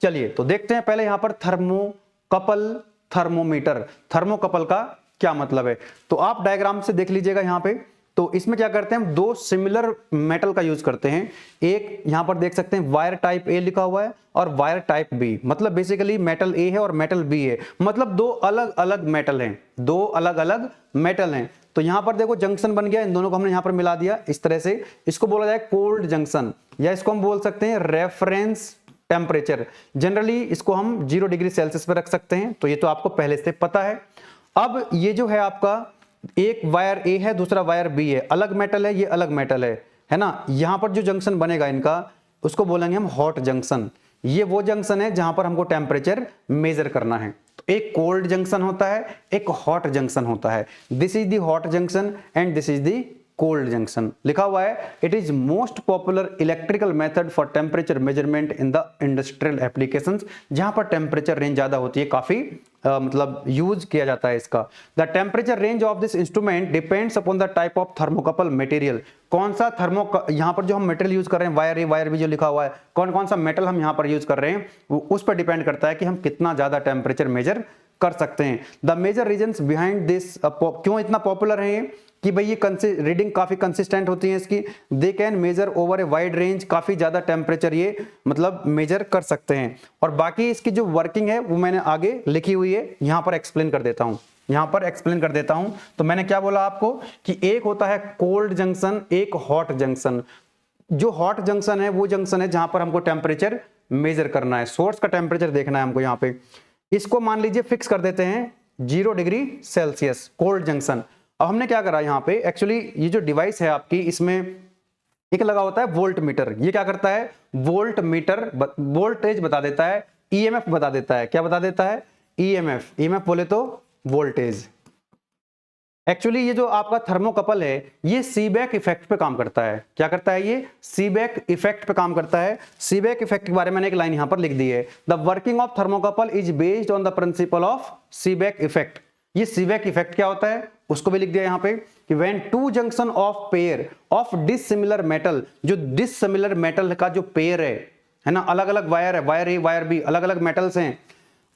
S1: चलिए, तो देखते हैं पहले यहां पर थर्मोकपल, थर्मोमीटर। थर्मोकपल का क्या मतलब है, तो आप डायग्राम से देख लीजिएगा यहां पे। तो इसमें क्या करते हैं हम, दो सिमिलर मेटल का यूज करते हैं। एक यहां पर देख सकते हैं वायर टाइप ए लिखा हुआ है और वायर टाइप बी, मतलब बेसिकली मेटल ए है और मेटल बी है, मतलब दो अलग अलग मेटल हैं, दो अलग अलग मेटल हैं। तो यहां पर देखो जंक्शन बन गया, इन दोनों को हमने यहां पर मिला दिया इस तरह से। इसको बोला जाए कोल्ड जंक्शन, या इसको हम बोल सकते हैं रेफरेंस टेम्परेचर। जनरली इसको हम 0 डिग्री सेल्सियस पर रख सकते हैं, तो ये तो आपको पहले से पता है। अब ये जो है आपका, एक वायर ए है, दूसरा वायर बी है, अलग मेटल है, ये अलग मेटल है ना। यहां पर जो जंक्शन बनेगा इनका, उसको बोलेंगे हम हॉट जंक्शन। ये वो जंक्शन है जहां पर हमको टेम्परेचर मेजर करना है। तो एक कोल्ड जंक्शन होता है, एक हॉट जंक्शन होता है। This is the hot junction and this is the cold junction लिखा हुआ है। It is most popular electrical method for temperature measurement in the industrial applications, जहां पर टेम्परेचर रेंज ज्यादा होती है, काफी मतलब यूज किया जाता है इसका। The temperature range of this instrument depends upon the type of thermocouple material. कौन सा यहाँ पर जो हम मेटेरियल यूज कर रहे हैं, वायर भी जो लिखा हुआ है, कौन कौन सा मेटल हम यहाँ पर यूज कर रहे हैं, वो उस पर डिपेंड करता है कि हम कितना ज्यादा टेम्परेचर मेजर कर सकते हैं। The major reasons behind this, क्यों इतना पॉपुलर है ये, कि भाई ये रीडिंग काफी कंसिस्टेंट होती है इसकी। They can measure over a wide range, काफी ज्यादा टेम्परेचर ये मतलब मेजर कर सकते हैं। और बाकी इसकी जो वर्किंग है वो मैंने आगे लिखी हुई है, यहां पर एक्सप्लेन कर देता हूं। तो मैंने क्या बोला आपको कि एक होता है कोल्ड जंक्शन, एक हॉट जंक्शन। जो हॉट जंक्शन है वो जंक्शन है जहां पर हमको टेम्परेचर मेजर करना है, सोर्स का टेम्परेचर देखना है हमको। यहाँ पे इसको मान लीजिए फिक्स कर देते हैं 0 डिग्री सेल्सियस, कोल्ड जंक्शन। अब हमने क्या करा यहाँ पे, एक्चुअली ये जो डिवाइस है आपकी, इसमें एक लगा होता है वोल्ट मीटर। ये क्या करता है, वोल्ट मीटर वोल्टेज बता देता है, ईएमएफ बता देता है। क्या बता देता है, ईएमएफ बोले तो वोल्टेज। एक्चुअली ये जो आपका थर्मोकपल है ये सीबेक इफेक्ट पे काम करता है। क्या करता है, ये सीबेक इफेक्ट पे काम करता है। सीबेक इफेक्ट के बारे में मैंने एक लाइन यहां पर लिख दी है, the working of thermocouple is based on the principle of Seebeck effect. ये सीबेक इफेक्ट क्या होता है उसको भी लिख दिया यहां पे कि when to junction of pair of dissimilar metal, जो डिसिमिलर मेटल का जो पेयर है ना, अलग अलग वायर है, वायर ए वायर बी, अलग अलग मेटल्स हैं,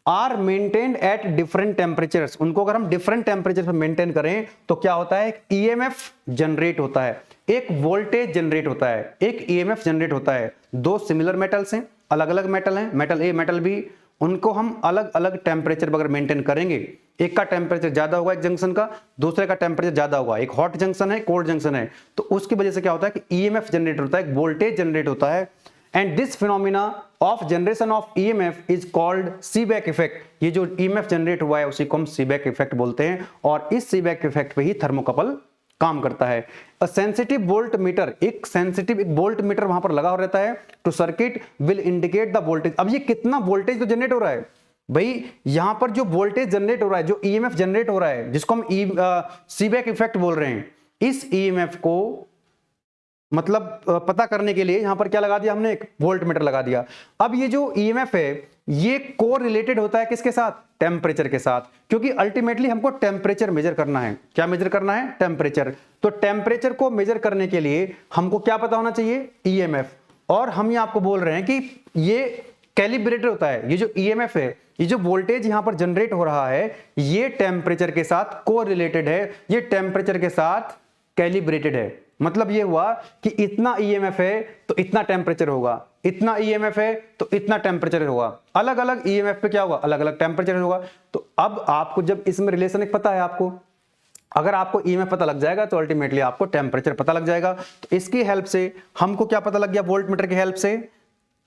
S1: are maintained at different temperatures. उनको अगर हम डिफरेंट टेम्परेचर पर मेंटेन करें तो क्या होता है, एक ईएमएफ जनरेट होता है, एक वोल्टेज जनरेट होता है, एक ईएमएफ जनरेट होता है। दो सिमिलर मेटल्स हैं, अलग अलग मेटल हैं, मेटल ए मेटल बी, उनको हम अलग अलग टेम्परेचर पर अगर मेंटेन करेंगे, एक का टेम्परेचर ज्यादा होगा एक जंक्शन का, दूसरे का टेम्परेचर ज्यादा होगा, एक हॉट जंक्शन है कोल्ड जंक्शन है, तो उसकी वजह से क्या होता है कि ईएमएफ जनरेट होता है, एक वोल्टेज जनरेट होता है। And this phenomena of generation of EMF is called Seebeck effect. ये जो ईएमएफ जनरेट हुआ है उसी को हम सीबेक इफेक्ट बोलते हैं, और इस सीबेक इफेक्ट पे ही थर्मोकपल काम करता है। सेंसिटिव वोल्ट मीटर, एक सेंसिटिव एक वोल्ट मीटर वहां पर लगा रहता है, to circuit will indicate the voltage. अब ये कितना वोल्टेज तो जनरेट हो रहा है भाई, यहां पर जो वोल्टेज जनरेट हो रहा है, जो ईएमएफ जनरेट हो रहा है, जिसको हम सीबेक इफेक्ट बोल रहे हैं, इस ईएमएफ को मतलब पता करने के लिए यहां पर क्या लगा दिया हमने, एक वोल्ट मीटर लगा दिया। अब ये जो ईएमएफ है ये को रिलेटेड होता है किसके साथ, टेम्परेचर के साथ, क्योंकि अल्टीमेटली हमको टेम्परेचर मेजर करना है। क्या मेजर करना है, टेम्परेचर। तो टेम्परेचर को मेजर करने के लिए हमको क्या पता होना चाहिए, ईएमएफ। और हम ये आपको बोल रहे हैं कि ये कैलिब्रेटेड होता है, ये जो ईएमएफ है, ये जो वोल्टेज यहां पर जनरेट हो रहा है, ये टेम्परेचर के साथ को रिलेटेड है, ये टेम्परेचर के साथ कैलिब्रेटेड है। मतलब ये हुआ कि इतना ईएमएफ है तो इतना टेम्परेचर होगा, इतना ईएमएफ है तो इतना टेम्परेचर होगा, अलग अलग ईएमएफ पे क्या होगा, अलग अलग टेम्परेचर होगा। तो अब आपको जब इसमें रिलेशन एक पता है, आपको अगर आपको ईएमएफ पता लग जाएगा तो अल्टीमेटली आपको टेम्परेचर पता लग जाएगा। तो इसकी हेल्प से हमको क्या पता लग गया, वोल्ट मीटर की हेल्प से,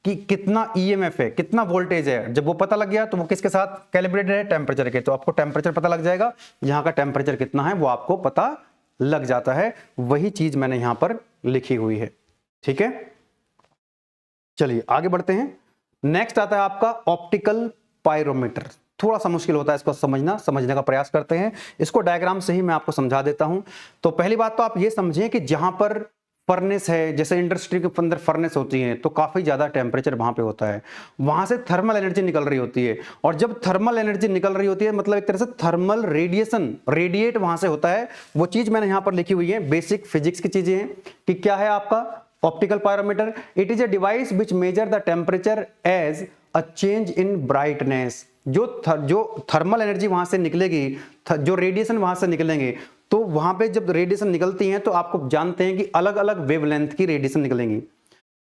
S1: कि कितना ईएमएफ है, कितना वोल्टेज है। जब वो पता लग गया तो वो किसके साथ कैलिब्रेटेड है, टेम्परेचर के, तो आपको टेम्परेचर पता लग जाएगा, यहाँ का टेम्परेचर कितना है वो आपको पता लग जाता है। वही चीज मैंने यहां पर लिखी हुई है, ठीक है। चलिए आगे बढ़ते हैं। नेक्स्ट आता है आपका ऑप्टिकल पायरोमीटर। थोड़ा सा मुश्किल होता है इसको समझने का प्रयास करते हैं। इसको डायग्राम से ही मैं आपको समझा देता हूं। तो पहली बात तो आप ये समझें कि जहां पर फर्नेस है, जैसे इंडस्ट्री के अंदर फर्नेस होती है तो काफी ज्यादा टेम्परेचर वहां पे होता है, वहां से थर्मल एनर्जी निकल रही होती है, और जब थर्मल एनर्जी निकल रही होती है मतलब एक तरह से थर्मल रेडिएट वहां से होता है। वो चीज मैंने यहां पर लिखी हुई है, बेसिक फिजिक्स की चीजें हैं कि क्या है आपका optical pyrometer. It is a device which measure the temperature as a change in brightness. जो थर्मल एनर्जी वहां से निकलेगी, जो रेडिएशन वहां से निकलेंगे, तो वहां पे जब रेडिएशन निकलती हैं तो आपको जानते हैं कि अलग अलग वेवलेंथ की रेडिएशन निकलेंगी।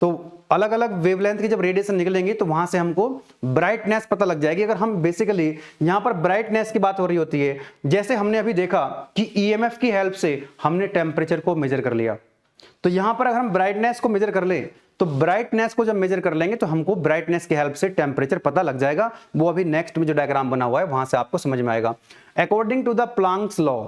S1: तो अलग अलग वेवलेंथ की जब रेडिएशन निकलेंगी तो वहां से हमको ब्राइटनेस पता लग जाएगी। अगर हम बेसिकली यहां पर ब्राइटनेस की बात हो रही होती है, जैसे हमने अभी देखा कि ईएमएफ की हेल्प से हमने टेम्परेचर को मेजर कर लिया, तो यहां पर अगर हम ब्राइटनेस को मेजर कर ले, तो ब्राइटनेस को जब मेजर कर लेंगे तो हमको ब्राइटनेस की हेल्प से टेम्परेचर पता लग जाएगा। वो अभी नेक्स्ट में जो डायग्राम बना हुआ है वहां से आपको समझ में आएगा। According to the Planck's law,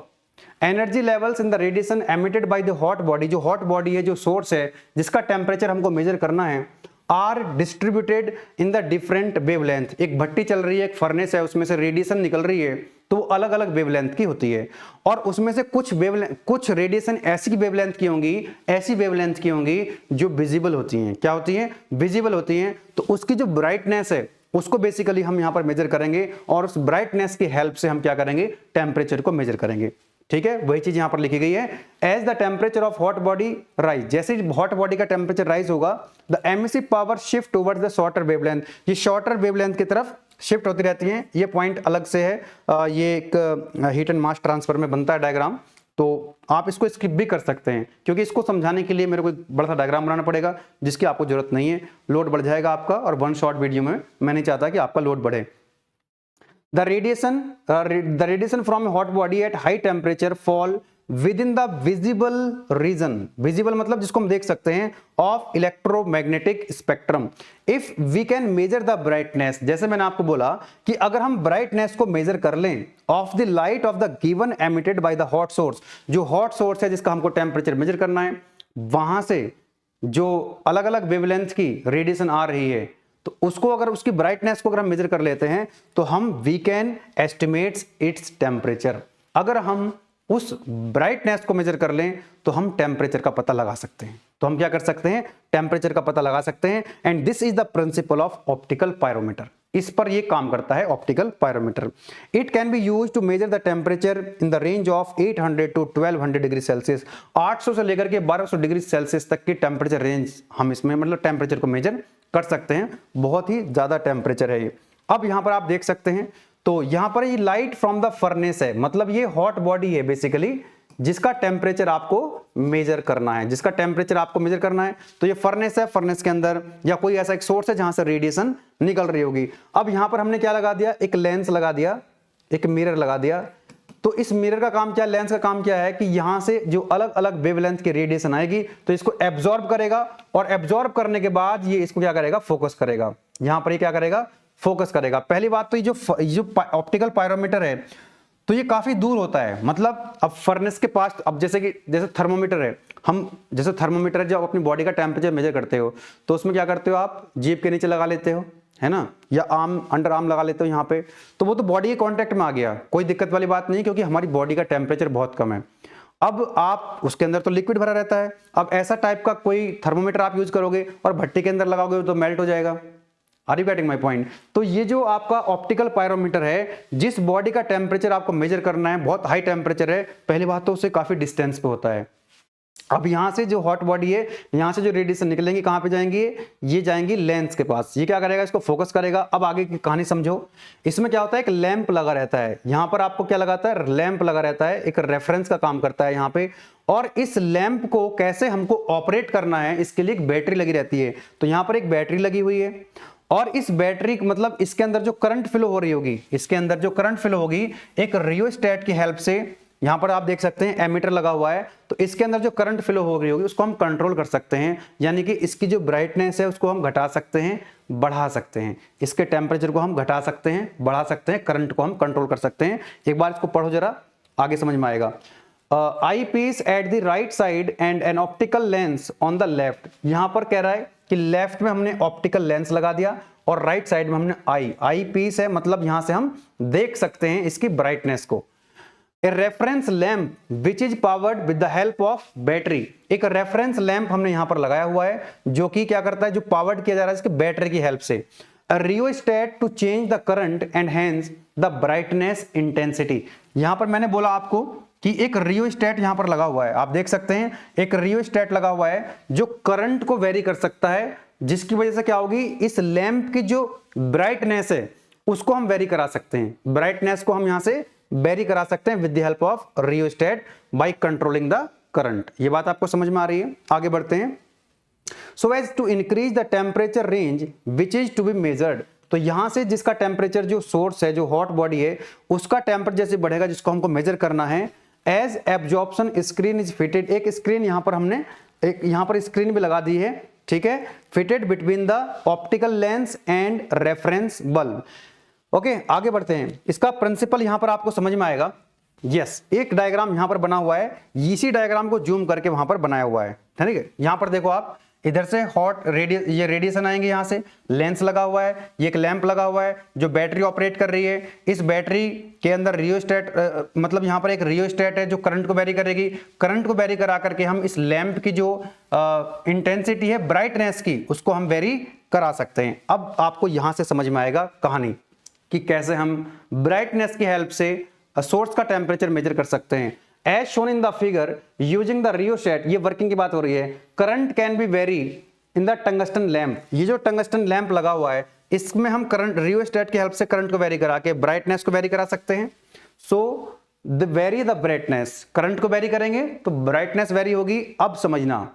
S1: energy levels in the radiation emitted by the hot body, जो हॉट बॉडी है, जो सोर्स है जिसका टेम्परेचर हमको मेजर करना है, are distributed in the different wavelength. एक भट्टी चल रही है, एक फर्नेस है, उसमें से रेडिएशन निकल रही है, तो वो अलग अलग वेवलेंथ की होती है, और उसमें से कुछ रेडिएशन ऐसी वेवलेंथ की होंगी, ऐसी वेवलेंथ की होंगी जो विजिबल होती हैं। क्या होती हैं? विजिबल होती हैं। तो उसकी जो ब्राइटनेस है उसको बेसिकली हम यहां पर मेजर करेंगे, और उस ब्राइटनेस की हेल्प से हम क्या करेंगे? टेम्परेचर को मेजर करेंगे। ठीक है, वही चीज यहां पर लिखी गई है। As the temperature of hot body rise, जैसे हॉट बॉडी का टेम्परेचर राइज होगा, the emissive power shift towards the shorter wavelength, ये शॉर्टर वेवलेंथ की तरफ शिफ्ट होती रहती हैं। ये पॉइंट अलग से है, ये एक हीट एंड मास ट्रांसफर में बनता है डायग्राम, तो आप इसको स्किप भी कर सकते हैं, क्योंकि इसको समझाने के लिए मेरे को एक बड़ा सा डायग्राम बनाना पड़ेगा, जिसकी आपको जरूरत नहीं है। लोड बढ़ जाएगा आपका, और वन शॉट वीडियो में मैं नहीं चाहता कि आपका लोड बढ़े। The radiation from a hot body at high temperature fall within the visible region, visible मतलब जिसको हम देख सकते हैं, of electromagnetic spectrum. If we can measure the brightness, जैसे मैंने आपको बोला कि अगर हम brightness को measure कर लें of the light of the given emitted by the hot source, जो hot source है जिसका हमको temperature measure करना है, वहां से जो अलग अलग वेवलेंथ की रेडिएशन आ रही है, तो उसको अगर उसकी ब्राइटनेस को अगर हम मेजर कर लेते हैं, तो हम we can estimates its temperature. अगर हम उस ब्राइटनेस को मेजर कर लें तो हम टेम्परेचर का पता लगा सकते हैं। तो हम क्या कर सकते हैं? टेम्परेचर का पता लगा सकते हैं। And this is the principle of optical pyrometer. इस पर ये काम करता है optical pyrometer. It can be used to measure the temperature in the range of 800 to 1200 degree Celsius. 800 से लेकर के 1200 डिग्री सेल्सियस तक की टेम्परेचर रेंज हम इसमें मतलब टेम्परेचर को मेजर कर सकते हैं। बहुत ही ज्यादा टेम्परेचर है ये। अब यहां पर आप देख सकते हैं, तो यहां पर ये लाइट फ्रॉम द फर्नेस है, मतलब ये हॉट बॉडी है बेसिकली, जिसका टेम्परेचर आपको मेजर करना है, जिसका टेम्परेचर आपको मेजर करना है। तो ये फर्नेस है, फर्नेस के अंदर या कोई ऐसा एक सोर्स है जहां से रेडिएशन निकल रही होगी। अब यहां पर हमने क्या लगा दिया? एक लेंस लगा दिया, एक मिरर लगा दिया। तो इस मिरर का काम क्या है? लेंस का काम क्या है कि यहां से जो अलग अलग वेवलेंथ की रेडिएशन आएगी, तो इसको एब्जॉर्ब करेगा, और एब्जॉर्ब करने के बाद ये इसको क्या करेगा? फोकस करेगा। यहां पर ये क्या करेगा? फोकस करेगा। पहली बात तो ये जो ऑप्टिकल पायरोमीटर है, तो ये काफी दूर होता है, मतलब अब फर्नेस के पास, अब जैसे थर्मोमीटर है, हम जैसे थर्मोमीटर है, जब अपनी बॉडी का टेम्परेचर मेजर करते हो, तो उसमें क्या करते हो? आप जीभ के नीचे लगा लेते हो, है ना, या अंडर आर्म लगा लेते हो यहाँ पे, तो वो तो बॉडी के कांटेक्ट में आ गया, कोई दिक्कत वाली बात नहीं, क्योंकि हमारी बॉडी का टेम्परेचर बहुत कम है। अब आप उसके अंदर तो लिक्विड भरा रहता है, अब ऐसा टाइप का कोई थर्मोमीटर आप यूज करोगे और भट्टी के अंदर लगाओगे तो मेल्ट हो जाएगा। Are you getting my point? तो ये जो आपका ऑप्टिकल पायरोमीटर है, जिस बॉडी का टेम्परेचर आपको मेजर करना है, बहुत हाई टेम्परेचर है, पहली बात तो उससे काफी डिस्टेंस पे होता है। अब यहां से जो हॉट बॉडी है, यहां से जो रेडिएशन निकलेंगी कहां पे जाएंगी? ये जाएंगी लेंस के पास। ये क्या करेगा? इसको फोकस करेगा। अब आगे की कहानी समझो। इसमें क्या होता है? एक लैंप लगा रहता है यहां पर, आपको क्या लगाता है? लैंप लगा रहता है, एक रेफरेंस का काम करता है यहां पे। और इस लैंप को कैसे हमको ऑपरेट करना है, इसके लिए एक बैटरी लगी रहती है। तो यहां पर एक बैटरी लगी हुई है, और इस बैटरी मतलब इसके अंदर जो करंट फ्लो हो रही होगी, इसके अंदर जो करंट फ्लो होगी, एक रियोस्टेट की हेल्प से, यहां पर आप देख सकते हैं एमीटर लगा हुआ है, तो इसके अंदर जो करंट फ्लो हो रही होगी उसको हम कंट्रोल कर सकते हैं। यानी कि इसकी जो ब्राइटनेस है उसको हम घटा सकते हैं, बढ़ा सकते हैं, इसके टेम्परेचर को हम घटा सकते हैं, बढ़ा सकते हैं, करंट को हम कंट्रोल कर सकते हैं। एक बार इसको पढ़ो जरा, आगे समझ में आएगा। Eyepiece at the right side and an optical lens on the left. यहां पर कह रहा है कि लेफ्ट में हमने ऑप्टिकल लेंस लगा दिया और राइट साइड में हमने आई पीस है, मतलब यहां से हम देख सकते हैं इसकी ब्राइटनेस को। A reference lamp which is powered with the help of battery. एक रेफरेंस लैंप हमने यहां पर लगाया हुआ है, जो कि क्या करता है? जो पावर्ड किया जा रहा है इसकी बैटरी की हेल्प से। A rheostat to change the current and hence the brightness intensity। यहां पर मैंने बोला आपको कि एक रियोस्टेट यहां पर लगा हुआ है, आप देख सकते हैं एक रियोस्टेट लगा हुआ है जो करंट को वेरी कर सकता है, जिसकी वजह से क्या होगी? इस लैंप की जो ब्राइटनेस है उसको हम वेरी करा सकते हैं। ब्राइटनेस को हम यहां से वेरी करा सकते हैं with the help of rheostat by controlling the current. ये बात आपको समझ में आ रही है? आगे बढ़ते हैं। So as to increase the temperature range which is to be measured। तो यहां से जिसका टेम्परेचर, जो सोर्स है, जो हॉट बॉडी है, उसका टेम्परेचर जैसे बढ़ेगा, जिसको हमको मेजर करना है, as absorption screen is fitted. एक स्क्रीन यहां पर हमने एक यहां पर स्क्रीन भी लगा दी है, ठीक है, fitted between the optical lens and reference bulb. Okay, आगे बढ़ते हैं। इसका प्रिंसिपल यहां पर आपको समझ में आएगा। यस, एक डायग्राम यहां पर बना हुआ है, इसी डायग्राम को जूम करके वहां पर बनाया हुआ है, ठीक है। यहां पर देखो आप, इधर से हॉट ये रेडिएशन आएंगे, यहाँ से लेंस लगा हुआ है, ये एक लैंप लगा हुआ है जो बैटरी ऑपरेट कर रही है। इस बैटरी के अंदर रियोस्टेट मतलब यहाँ पर एक रियोस्टेट है जो करंट को वेरी करेगी। करंट को वेरी करा करके हम इस लैंप की जो इंटेंसिटी है ब्राइटनेस की, उसको हम वेरी करा सकते हैं। अब आपको यहाँ से समझ में आएगा कहानी कि कैसे हम ब्राइटनेस की हेल्प से सोर्स का टेम्परेचर मेजर कर सकते हैं। As shown in the figure using the rheostat, ये वर्किंग की बात हो रही है। Current can be vary in the tungsten lamp, ये जो टंगस्टन लैंप लगा हुआ है इसमें हम करंट रियोस्टेट की हेल्प से करंट को वेरी करा के ब्राइटनेस को वेरी करा सकते हैं। So the vary the brightness, current को वेरी करेंगे तो ब्राइटनेस वेरी होगी। अब समझना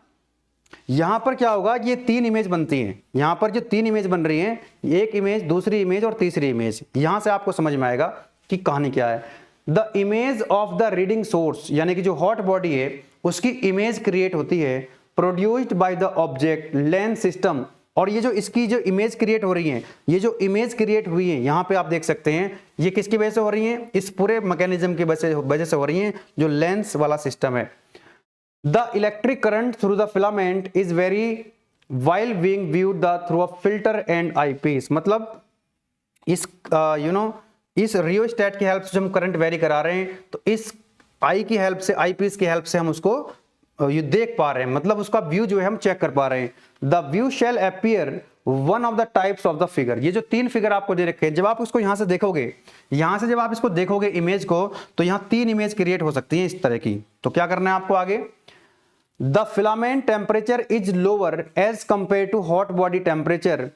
S1: यहां पर क्या होगा, ये तीन इमेज बनती हैं। यहां पर जो तीन इमेज बन रही हैं, एक इमेज, दूसरी इमेज और तीसरी इमेज, यहां से आपको समझ में आएगा कि कहानी क्या है। The image of the reading source, यानी कि जो हॉट बॉडी है उसकी इमेज क्रिएट होती है produced by the object lens system. और ये जो इसकी जो इमेज क्रिएट हो रही है, ये जो इमेज क्रिएट हुई है यहां पे आप देख सकते हैं, ये किसकी वजह से हो रही है, इस पूरे मैकेनिज्म की वजह से हो रही है जो लेंस वाला सिस्टम है। The electric current through the filament is very while being viewed the through a filter and eyepiece, मतलब इस इस रियोस्टेट की हेल्प से हम करंट वेरी करा रहे हैं तो इस आई की हेल्प से, आई पीस की हेल्प से हम उसको ये देख पा रहे हैं, मतलब उसका व्यू जो है हम चेक कर पा रहे हैं। The view shall appear one of the types of the figure, ये जो तीन फिगर आपको दे रखे हैं, जब आप उसको यहां से देखोगे, यहां से जब आप इसको देखोगे इमेज को, तो यहां तीन इमेज क्रिएट हो सकती है इस तरह की। तो क्या करना है आपको आगे, the filament temperature is lower as compare to hot body temperature,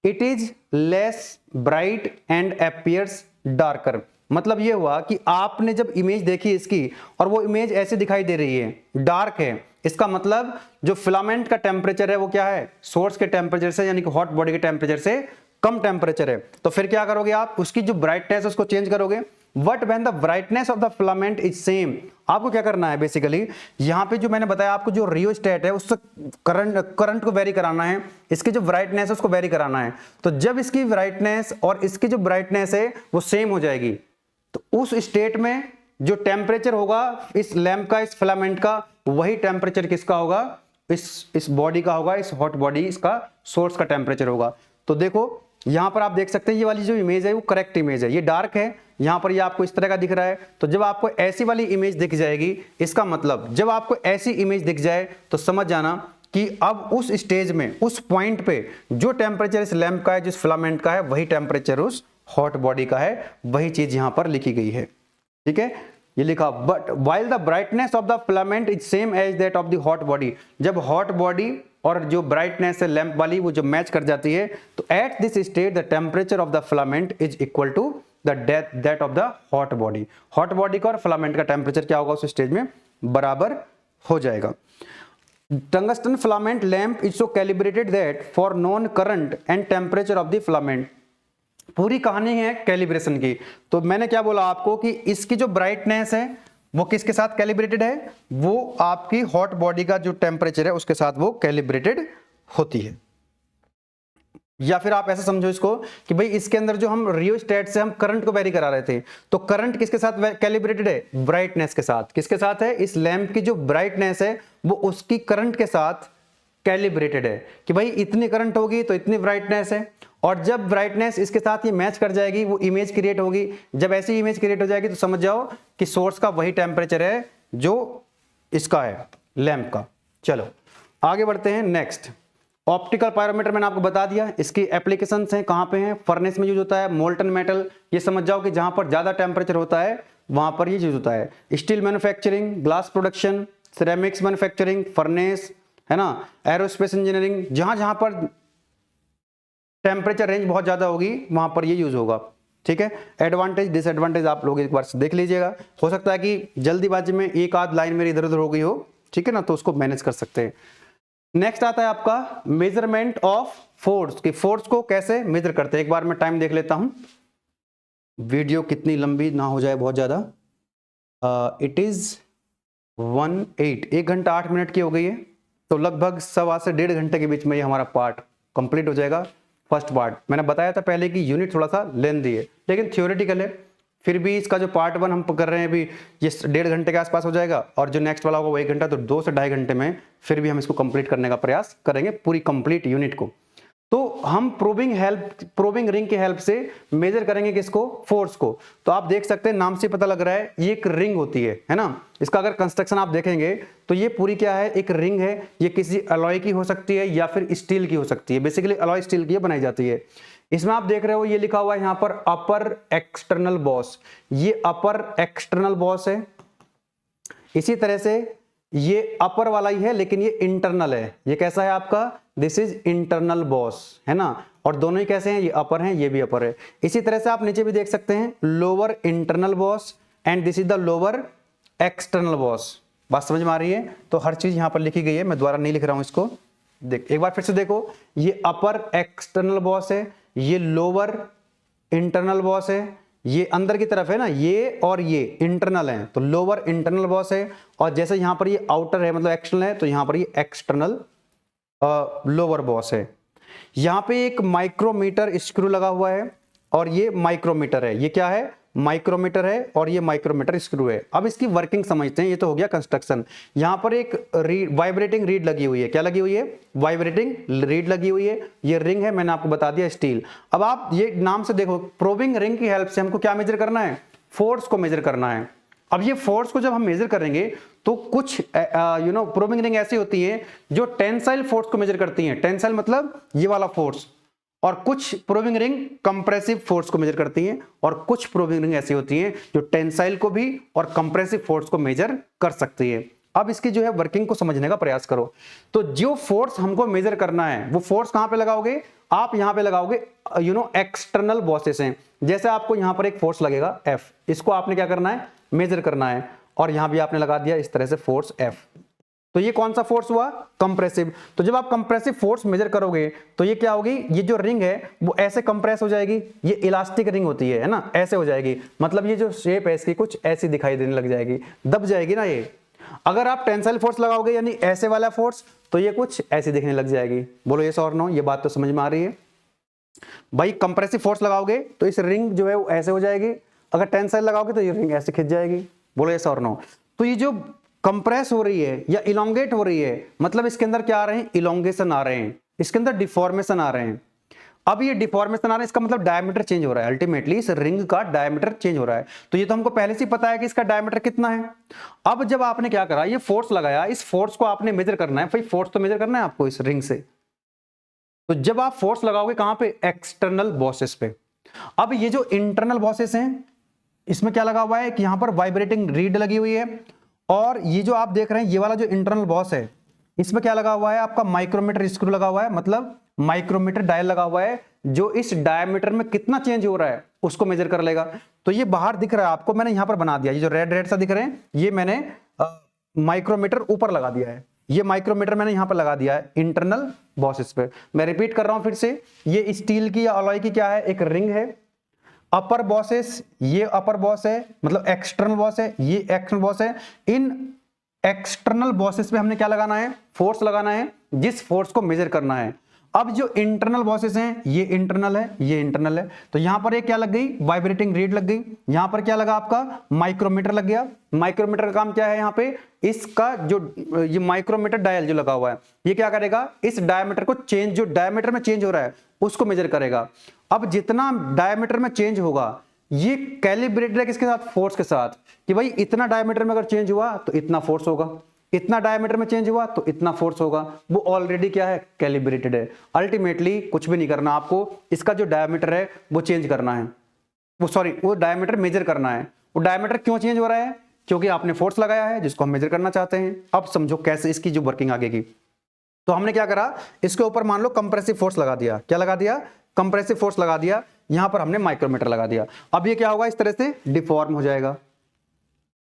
S1: it is less bright and appears darker. मतलब ये हुआ कि आपने जब इमेज देखी इसकी और वो इमेज ऐसे दिखाई दे रही है, डार्क है, इसका मतलब जो फिलामेंट का टेम्परेचर है वो क्या है, सोर्स के टेम्परेचर से यानी कि हॉट बॉडी के टेम्परेचर से कम टेम्परेचर है। तो फिर क्या करोगे आप, उसकी जो ब्राइटनेस है उसको चेंज करोगे। But when the brightness of the filament is same, आपको क्या करना है बेसिकली, यहां पे जो मैंने बताया आपको जो रियोस्टेट है उससे करंट को वेरी कराना है, इसकी जो ब्राइटनेस है उसको वेरी कराना है। तो जब इसकी ब्राइटनेस और इसकी जो ब्राइटनेस है वो सेम हो जाएगी, तो उस स्टेट में जो टेम्परेचर होगा इस लैंप का, इस फिलामेंट का, वही टेम्परेचर किसका होगा, इस बॉडी का होगा, इस हॉट बॉडी इसका सोर्स का टेम्परेचर होगा। तो देखो यहां पर आप देख सकते हैं ये वाली जो इमेज है वो करेक्ट इमेज है, ये डार्क है, यहां पर ये आपको इस तरह का दिख रहा है। तो जब आपको ऐसी वाली इमेज दिख जाएगी, इसका मतलब जब आपको ऐसी इमेज दिख जाए तो समझ जाना कि अब उस स्टेज में, उस पॉइंट पे जो टेम्परेचर इस लैंप का है, जिस फिलामेंट का है, वही टेम्परेचर उस हॉट बॉडी का है। वही चीज यहां पर लिखी गई है, ठीक है, ये लिखा, but while the brightness of the filament is same as that of the hot body, जब हॉट बॉडी और जो ब्राइटनेस है लैंप वाली वो जो मैच कर जाती है, तो at this state the temperature of the filament is equal to the that of the hot body. Hot body का और फिलामेंट का टेम्परेचर क्या होगा उस स्टेज में, बराबर हो जाएगा। Tungsten filament lamp is so calibrated that for non current and temperature of the filament. पूरी कहानी है कैलिब्रेशन की। तो मैंने क्या बोला आपको कि इसकी जो ब्राइटनेस है वो किसके साथ कैलिब्रेटेड है, वो आपकी हॉट बॉडी का जो टेम्परेचर है उसके साथ वो कैलिब्रेटेड होती है। या फिर आप ऐसा समझो इसको कि भाई इसके अंदर जो हम रियोस्टेट से हम करंट को वेरी करा रहे थे, तो करंट किसके साथ कैलिब्रेटेड है, ब्राइटनेस के साथ। किसके साथ है, इस लैंप की जो ब्राइटनेस है वो उसकी करंट के साथ कैलिब्रेटेड है कि भाई इतनी करंट होगी तो इतनी ब्राइटनेस है। और जब ब्राइटनेस इसके साथ ये मैच कर जाएगी वो इमेज क्रिएट होगी। जब ऐसी इमेज क्रिएट हो जाएगी तो समझ जाओ कि सोर्स का वही टेम्परेचर है जो इसका है, लैंप का। चलो आगे बढ़ते हैं। नेक्स्ट, ऑप्टिकल पायरोमीटर मैंने आपको बता दिया, इसकी एप्लीकेशंस हैं, कहां पे हैं, फर्नेस में यूज होता है, मोल्टन मेटल, ये समझ जाओ कि जहां पर ज्यादा टेम्परेचर होता है वहां पर ये यूज होता है। Steel manufacturing, glass production, ceramics manufacturing, furnace, है ना, एरोस्पेस इंजीनियरिंग, जहां जहां पर टेम्परेचर रेंज बहुत ज्यादा होगी वहां पर ये यूज होगा, ठीक है। एडवांटेज डिसएडवांटेज आप लोग एक बार देख लीजिएगा, हो सकता है कि जल्दीबाजी में एक आध लाइन मेरी इधर उधर हो गई हो, ठीक है ना, तो उसको मैनेज कर सकते हैं। नेक्स्ट आता है आपका मेजरमेंट ऑफ फोर्स, कि फोर्स को कैसे मेजर करते हैं। एक बार मैं टाइम देख लेता हूं, वीडियो कितनी लंबी ना हो जाए बहुत ज्यादा। इट इज 1 घंटा 8 मिनट की हो गई है, तो लगभग 1.25 से 1.5 घंटे के बीच में ये हमारा पार्ट कंप्लीट हो जाएगा। फर्स्ट पार्ट मैंने बताया था पहले कि यूनिट थोड़ा सा लेंथी है लेकिन थ्योरेटिकल है, फिर भी इसका जो पार्ट 1 हम कर रहे हैं अभी ये 1.5 घंटे के आसपास हो जाएगा, और जो नेक्स्ट वाला होगा वो 1 घंटा, तो 2 से 2.5 घंटे में फिर भी हम इसको कंप्लीट करने का प्रयास करेंगे पूरी कंप्लीट यूनिट को। तो हम प्रोबिंग रिंग की हेल्प से मेजर करेंगे किसको, फोर्स को। तो आप देख सकते हैं नाम से पता लग रहा है ये एक रिंग होती है ना। इसका अगर कंस्ट्रक्शन आप देखेंगे तो ये पूरी क्या है, एक रिंग है। ये किसी अलॉय की हो सकती है या फिर स्टील की हो सकती है, बेसिकली अलॉय स्टील की बनाई जाती है। इसमें आप देख रहे हो ये लिखा हुआ है यहाँ पर अपर एक्सटर्नल बॉस, ये अपर एक्सटर्नल बॉस है। इसी तरह से ये अपर वाला ही है लेकिन ये इंटरनल है। ये कैसा है आपका, दिस इज इंटरनल बॉस, है ना। और दोनों ही कैसे हैं, ये अपर हैं ये भी अपर है। इसी तरह से आप नीचे भी देख सकते हैं lower internal boss and this is the lower external boss. बात समझ में आ रही है। तो हर चीज यहां पर लिखी गई है, मैं दोबारा नहीं लिख रहा हूं इसको। देख एक बार फिर से देखो, ये अपर एक्सटर्नल बॉस है, ये लोअर इंटरनल बॉस है, ये अंदर की तरफ है ना, ये और ये इंटरनल है तो लोअर इंटरनल बॉस है। और जैसे यहां पर ये आउटर है मतलब एक्सटर्नल है, तो यहां पर ये एक्सटर्नल लोअर बॉस है। यहां पे एक माइक्रोमीटर स्क्रू लगा हुआ है और ये माइक्रोमीटर है। ये क्या है, माइक्रोमीटर है और ये माइक्रोमीटर स्क्रू है। अब इसकी वर्किंग समझते हैं। ये तो हो गया कंस्ट्रक्शन। यहां पर एक वाइब्रेटिंग रीड लगी हुई है। क्या लगी हुई है, वाइब्रेटिंग रीड लगी हुई है। ये रिंग है, मैंने आपको बता दिया स्टील। अब आप ये नाम से देखो, प्रोबिंग रिंग की हेल्प से हमको क्या मेजर करना है, फोर्स को मेजर करना है। अब ये फोर्स को जब हम मेजर करेंगे तो कुछ प्रोबिंग रिंग ऐसी होती है जो टेंसाइल फोर्स को मेजर करती हैं। टेंसाइल मतलब ये वाला फोर्स। और कुछ प्रोबिंग रिंग कंप्रेसिव फोर्स को मेजर करती हैं, और कुछ प्रोबिंग रिंग ऐसी होती हैं जो टेंसाइल को भी और कंप्रेसिव फोर्स को मेजर कर सकती है। अब इसकी जो है वर्किंग को समझने का प्रयास करो। तो जो फोर्स हमको मेजर करना है वो फोर्स कहां पे लगाओगे, आप यहां पे लगाओगे एक्सटर्नल बॉसेस हैं। जैसे आपको यहां पर एक फोर्स लगेगा F, इसको आपने क्या करना है, मेजर करना है। और यहां भी आपने लगा दिया इस तरह से फोर्स F। तो ये कौन सा फोर्स हुआ, कंप्रेसिव। तो जब आप कंप्रेसिव फोर्स मेजर करोगे तो ये क्या होगी, ये जो रिंग है वो ऐसे कंप्रेस हो जाएगी। ये इलास्टिक रिंग होती है ना, ऐसे हो जाएगी। मतलब ये जो शेप है इसकी कुछ ऐसी दिखाई देने लग जाएगी, दब जाएगी ना ये। अगर आप टेंसाइल फोर्स लगाओगे यानी ऐसे वाला फोर्स, तो ये कुछ ऐसी दिखने लग जाएगी। बोलो यस और नो, ये बात तो समझ में आ रही है भाई। कंप्रेसिव फोर्स लगाओगे तो इस रिंग जो है वो ऐसे हो जाएगी। अगर टेंसाइल लगाओगे तो ये रिंग ऐसे खिंच जाएगी। बोलो यस और नो। तो ये जो कंप्रेस हो रही है या इलोंगेट हो रही है, मतलब इसके अंदर क्या आ रहे हैं, इलोंगेशन आ रहे हैं, इसके अंदर डिफॉर्मेशन आ रहे हैं। अब ये डिफॉर्मेशन आ रहा है, इसका मतलब डायमीटर चेंज हो रहा है। अल्टीमेटली इस रिंग का डायमीटर चेंज हो रहा है। तो ये तो हमको पहले से पता है कि इसका डायमीटर कितना है। अब जब आपने क्या करा, ये फोर्स लगाया, इस फोर्स को आपने मेजर करना है। भाई फोर्स तो मेजर करना है आपको इस रिंग से। तो जब आप फोर्स लगाओगे कहां पे, एक्सटर्नल बॉसेस पे। अब ये जो इंटरनल बॉसेस हैं इसमें क्या लगा हुआ है कि यहां पर वाइब्रेटिंग रीड लगी हुई है। और ये जो आप देख रहे हैं ये वाला जो इंटरनल बॉस है इसमें क्या लगा हुआ है, आपका माइक्रोमीटर स्क्रू लगा हुआ है, मतलब माइक्रोमीटर डायल लगा हुआ है जो इस डायमीटर में कितना चेंज हो रहा है उसको मेजर कर लेगा। तो ये बाहर दिख रहा है आपको, मैंने यहां पर बना दिया। ये जो रेड रेड सा दिख रहे हैं ये मैंने माइक्रोमीटर ऊपर लगा दिया है। ये माइक्रोमीटर मैंने यहां पर लगा दिया है इंटरनल बॉसेस पे। मैं रिपीट कर रहा हूं फिर से, ये स्टील की या अलॉय की क्या है, एक रिंग है। अपर बॉसेस, ये अपर बॉस है मतलब एक्सटर्नल बॉस है, ये एक्सटर्नल बॉस है। इन एक्सटर्नल बॉसेस पे हमने क्या लगाना है, फोर्स लगाना है, जिस फोर्स को मेजर करना है। अब जो इंटरनल बॉसेस हैं ये इंटरनल है, ये इंटरनल है। तो यहां पर एक क्या लग गई, वाइब्रेटिंग रीड लग गई। यहां पर क्या लगा आपका, माइक्रोमीटर लग गया। माइक्रोमीटर का काम क्या है, यहां पे इसका जो ये माइक्रोमीटर डायल जो लगा हुआ है ये क्या करेगा, इस डायमीटर को चेंज, जो डायमीटर में चेंज हो रहा है उसको मेजर करेगा। अब जितना डायमीटर में चेंज होगा ये कैलिब्रेटेड है किसके साथ, फोर्स के साथ, कि भाई इतना डायमीटर में अगर चेंज हुआ तो इतना फोर्स होगा, इतना डायमीटर में चेंज हुआ तो इतना फोर्स होगा। वो ऑलरेडी क्या है, कैलिब्रेटेड है। अल्टीमेटली कुछ भी नहीं करना आपको, इसका जो डायमीटर है वो चेंज करना है, वो डायमीटर मेजर करना है। वो डायमीटर क्यों चेंज हो रहा है, क्योंकि आपने फोर्स लगाया है जिसको हम मेजर करना चाहते हैं। अब समझो कैसे इसकी जो वर्किंग आगे की। तो हमने क्या करा, इसके ऊपर मान लो कंप्रेसिव फोर्स लगा दिया। क्या लगा दिया, कंप्रेसिव फोर्स लगा दिया। यहां पर हमने माइक्रोमीटर लगा दिया। अब ये क्या होगा, इस तरह से डिफॉर्म हो जाएगा,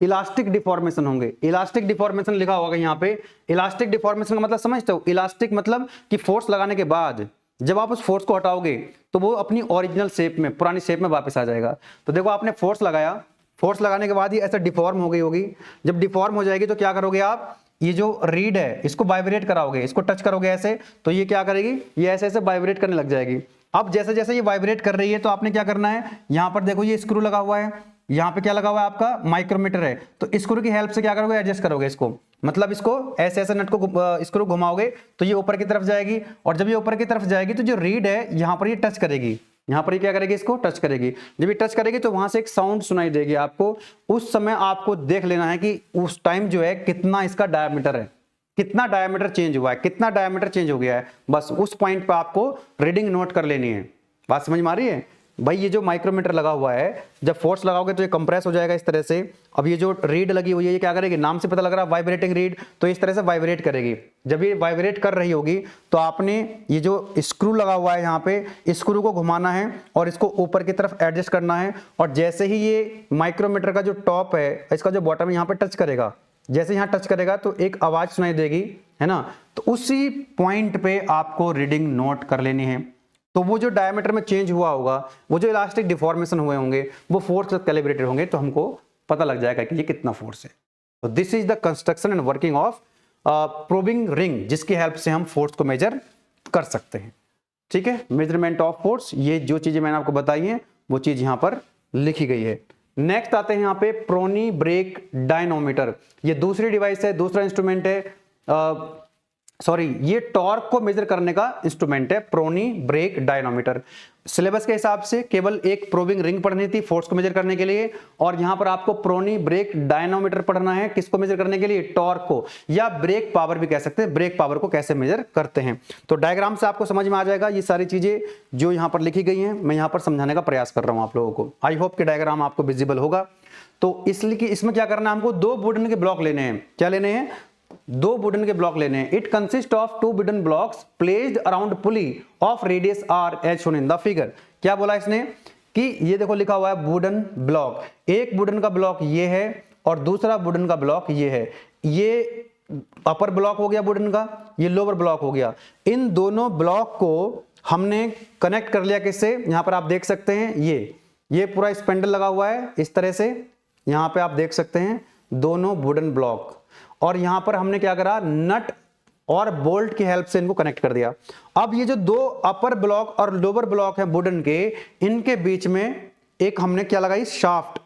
S1: इलास्टिक डिफॉर्मेशन होंगे। इलास्टिक डिफॉर्मेशन लिखा होगा यहां पे। इलास्टिक डिफॉर्मेशन का मतलब समझते हो, इलास्टिक मतलब कि फोर्स लगाने के बाद जब आप उस फोर्स को हटाओगे तो वो अपनी ओरिजिनल शेप में, पुरानी शेप में वापस आ जाएगा। तो देखो आपने फोर्स लगाया, फोर्स लगाने के बाद ये ऐसे डिफॉर्म हो गई होगी। जब डिफॉर्म हो जाएगी तो क्या करोगे आप, ये जो रीड है इसको वाइब्रेट कराओगे, इसको टच करोगे ऐसे, तो ये क्या करेगी, ये ऐसे ऐसे वाइब्रेट करने लग जाएगी। अब जैसे जैसे ये वाइब्रेट कर रही है तो आपने क्या करना है, यहां पर देखो ये स्क्रू लगा हुआ है, यहाँ पे क्या लगा हुआ है आपका माइक्रोमीटर है, तो स्क्रू की हेल्प से क्या करोगे, एडजस्ट करोगे इसको, मतलब इसको ऐसे ऐसे नट को स्क्रू घुमाओगे तो ये ऊपर की तरफ जाएगी, और जब ये ऊपर की तरफ जाएगी तो जो रीड है यहाँ पर ये टच करेगी, यहाँ पर ये क्या करेगी, इसको टच करेगी। जब ये टच करेगी तो वहां से एक साउंड सुनाई देगी आपको। उस समय आपको देख लेना है कि उस टाइम जो है कितना इसका डायमीटर है, कितना डायमीटर चेंज हुआ है, कितना डायमीटर चेंज हो गया है, बस उस पॉइंट पर आपको रीडिंग नोट कर लेनी है। बात समझ में आ रही है भाई? ये जो माइक्रोमीटर लगा हुआ है, जब फोर्स लगाओगे तो ये कंप्रेस हो जाएगा इस तरह से। अब ये जो रीड लगी हुई है ये क्या करेगी, नाम से पता लग रहा है वाइब्रेटिंग रीड, तो इस तरह से वाइब्रेट करेगी। जब ये वाइब्रेट कर रही होगी तो आपने ये जो स्क्रू लगा हुआ है यहाँ पे, स्क्रू को घुमाना है और इसको ऊपर की तरफ एडजस्ट करना है, और जैसे ही ये माइक्रोमीटर का जो टॉप है, इसका जो बॉटम है यहाँ पे टच करेगा, जैसे यहाँ टच करेगा तो एक आवाज सुनाई देगी, है ना, तो उसी पॉइंट पे आपको रीडिंग नोट कर लेनी है। तो वो जो डायमीटर में चेंज हुआ होगा, वो जो इलास्टिक डिफॉर्मेशन हुए होंगे, वो फोर्स के साथ कैलिब्रेटेड होंगे, तो हमको पता लग जाएगा कि ये कितना फोर्स है। तो this is the construction and working of probing ring, जिसकी हेल्प से हम फोर्स को मेजर कर सकते हैं। ठीक है, मेजरमेंट ऑफ फोर्स, ये जो चीजें मैंने आपको बताई हैं वो चीज यहाँ पर लिखी गई है। नेक्स्ट आते हैं यहाँ पे प्रोनी ब्रेक डायनोमीटर। ये दूसरी डिवाइस है, दूसरा इंस्ट्रूमेंट है, ये टॉर्क को मेजर करने का इंस्ट्रूमेंट है, प्रोनी ब्रेक डायनोमीटर। सिलेबस के हिसाब से केवल एक प्रोबिंग रिंग पढ़नी थी फोर्स को मेजर करने के लिए, और यहां पर आपको प्रोनी ब्रेक डायनोमीटर पढ़ना है, किसको मेजर करने के लिए, टॉर्क को, या ब्रेक पावर भी कह सकते हैं, ब्रेक पावर को कैसे मेजर करते हैं। तो डायग्राम से आपको समझ में आ जाएगा ये सारी चीजें जो यहां पर लिखी गई हैं, मैं यहां पर समझाने का प्रयास कर रहा हूं आप लोगों को। आई होप कि डायग्राम आपको विजिबल होगा। तो इसलिए कि इसमें क्या करना है, हमको दो वुडन के ब्लॉक लेने हैं। क्या लेने हैं, दो वुडन के ब्लॉक लेने हैं। It consist of two wooden blocks placed around pulley of radius R as shown in the figure. क्या बोला इसने कि ये देखो लिखा हुआ है वुडन ब्लॉक, एक वुडन का ब्लॉक ये है और दूसरा वुडन का ब्लॉक ये है। ये अपर ब्लॉक हो गया वुडन का, ये लोअर ब्लॉक हो गया। इन दोनों ब्लॉक को हमने कनेक्ट कर लिया किससे, यहां पर आप देख सकते हैं ये पूरा स्पेंडल लगा हुआ है इस तरह से, यहां पे आप देख सकते हैं दोनों वुडन ब्लॉक, और यहां पर हमने क्या करा, नट और बोल्ट की हेल्प से इनको कनेक्ट कर दिया। अब ये जो दो अपर ब्लॉक और लोअर ब्लॉक है वुडन के, इनके बीच में एक हमने क्या लगाई, शाफ्ट।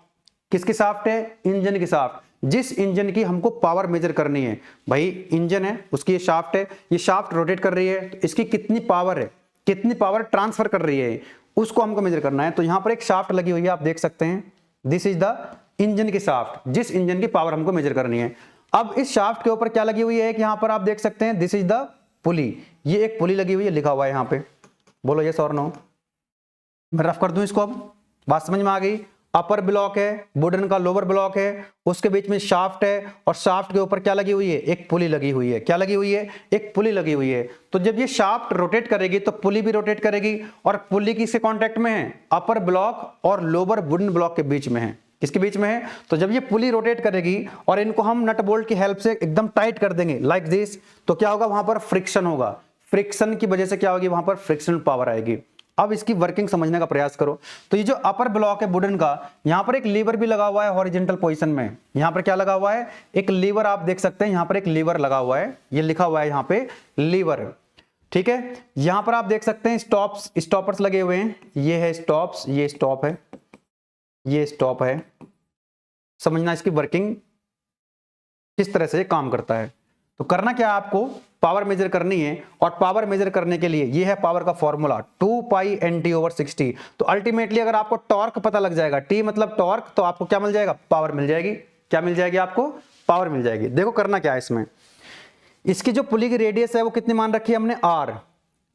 S1: किसकी शाफ्ट है, इंजन की शाफ्ट, जिस इंजन की हमको पावर मेजर करनी है। भाई इंजन है, उसकी ये शाफ्ट है, ये शाफ्ट रोटेट कर रही है, तो इसकी कितनी पावर है, कितनी पावर ट्रांसफर कर रही है, उसको हमको मेजर करना है। तो यहां पर एक शाफ्ट लगी हुई है, आप देख सकते हैं, दिस इज द इंजन की शाफ्ट, जिस इंजन की पावर हमको मेजर करनी है। अब इस शाफ्ट के ऊपर क्या लगी हुई है, कि यहां पर आप देख सकते हैं दिस इज द पुली, ये एक पुली लगी हुई है, लिखा हुआ है यहां पे, बोलो यस और नो। मैं रफ कर दूं इसको, अब बात समझ में आ गई। अपर ब्लॉक है वुडन का, लोअर ब्लॉक है, उसके बीच में शाफ्ट है, और शाफ्ट के ऊपर क्या लगी हुई है, एक पुली लगी हुई है। क्या लगी हुई है, एक पुली लगी हुई है। तो जब ये शाफ्ट रोटेट करेगी तो पुली भी रोटेट करेगी, और पुली किसके कांटेक्ट में है, अपर ब्लॉक और लोअर वुडन ब्लॉक के बीच में है। किसके बीच में है, तो जब ये पुली रोटेट करेगी और इनको हम नट बोल्ट की हेल्प से एकदम टाइट कर देंगे लाइक दिस, तो क्या होगा, वहां पर फ्रिक्शन होगा। फ्रिक्शन की वजह से क्या होगी, वहां पर फ्रिक्शनल पावर आएगी। अब इसकी वर्किंग समझने का प्रयास करो। तो ये जो अपर ब्लॉक है वुडन का, यहां पर एक लीवर भी लगा हुआ है हॉरिजॉन्टल पोजीशन में। यहां पर क्या लगा हुआ है, एक लीवर, आप देख सकते हैं यहां पर एक लीवर लगा हुआ है, ये लिखा हुआ है यहां पे लीवर। ठीक है, यहां पर आप देख सकते हैं स्टॉपर्स लगे हुए हैं, ये है स्टॉप्स, ये स्टॉप है, ये स्टॉप है। समझना इसकी वर्किंग किस तरह से काम करता है। तो करना क्या है, आपको पावर मेजर करनी है, और पावर मेजर करने के लिए ये है पावर का फॉर्मूला 2 पाई NT/60। तो अल्टीमेटली अगर आपको टॉर्क पता लग जाएगा, T मतलब टॉर्क, तो आपको क्या मिल जाएगा, पावर मिल जाएगी। क्या मिल जाएगी, आपको पावर मिल जाएगी। देखो करना क्या है इसमें, इसकी जो पुली की रेडियस है वो कितनी मान रखी है हमने, R।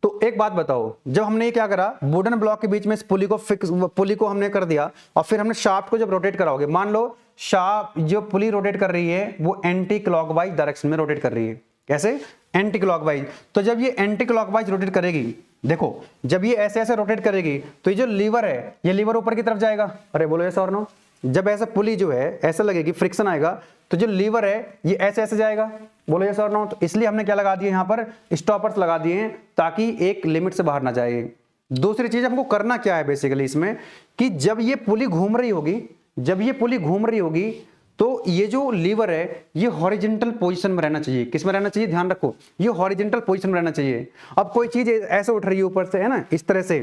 S1: तो एक बात बताओ, जब हमने ये क्या करा, वुडन ब्लॉक के बीच में इस पुली को हमने कर दिया, और फिर हमने शाफ्ट को जब रोटेट कराओगे, मान लो शाफ्ट जो पुली रोटेट कर रही है वो एंटी क्लॉकवाइज डायरेक्शन में रोटेट कर रही है। कैसे, एंटी क्लॉकवाइज। तो जब ये एंटी क्लॉकवाइज रोटेट करेगी, देखो जब ये ऐसे ऐसे रोटेट करेगी, तो ये जो लीवर है, ये लीवर ऊपर की तरफ जाएगा। अरे बोलो ऐसा और नो, जब ऐसा पुली जो है ऐसा लगेगी, फ्रिक्शन आएगा, तो जो लीवर है ये ऐसे ऐसे जाएगा। बोलो यस और नो। तो इसलिए हमने क्या लगा दिए, यहाँ पर स्टॉपर्स लगा दिए हैं, ताकि एक लिमिट से बाहर ना जाए। दूसरी चीज हमको करना क्या है बेसिकली इसमें, कि जब ये पुली घूम रही होगी, जब ये पुली घूम रही होगी, तो ये जो लीवर है ये हॉरिजॉन्टल पोजीशन में रहना चाहिए। किस में रहना चाहिए, ध्यान रखो, ये हॉरिजॉन्टल पोजीशन में रहना चाहिए। अब कोई चीज ऐसे उठ रही है ऊपर से, है ना, इस तरह से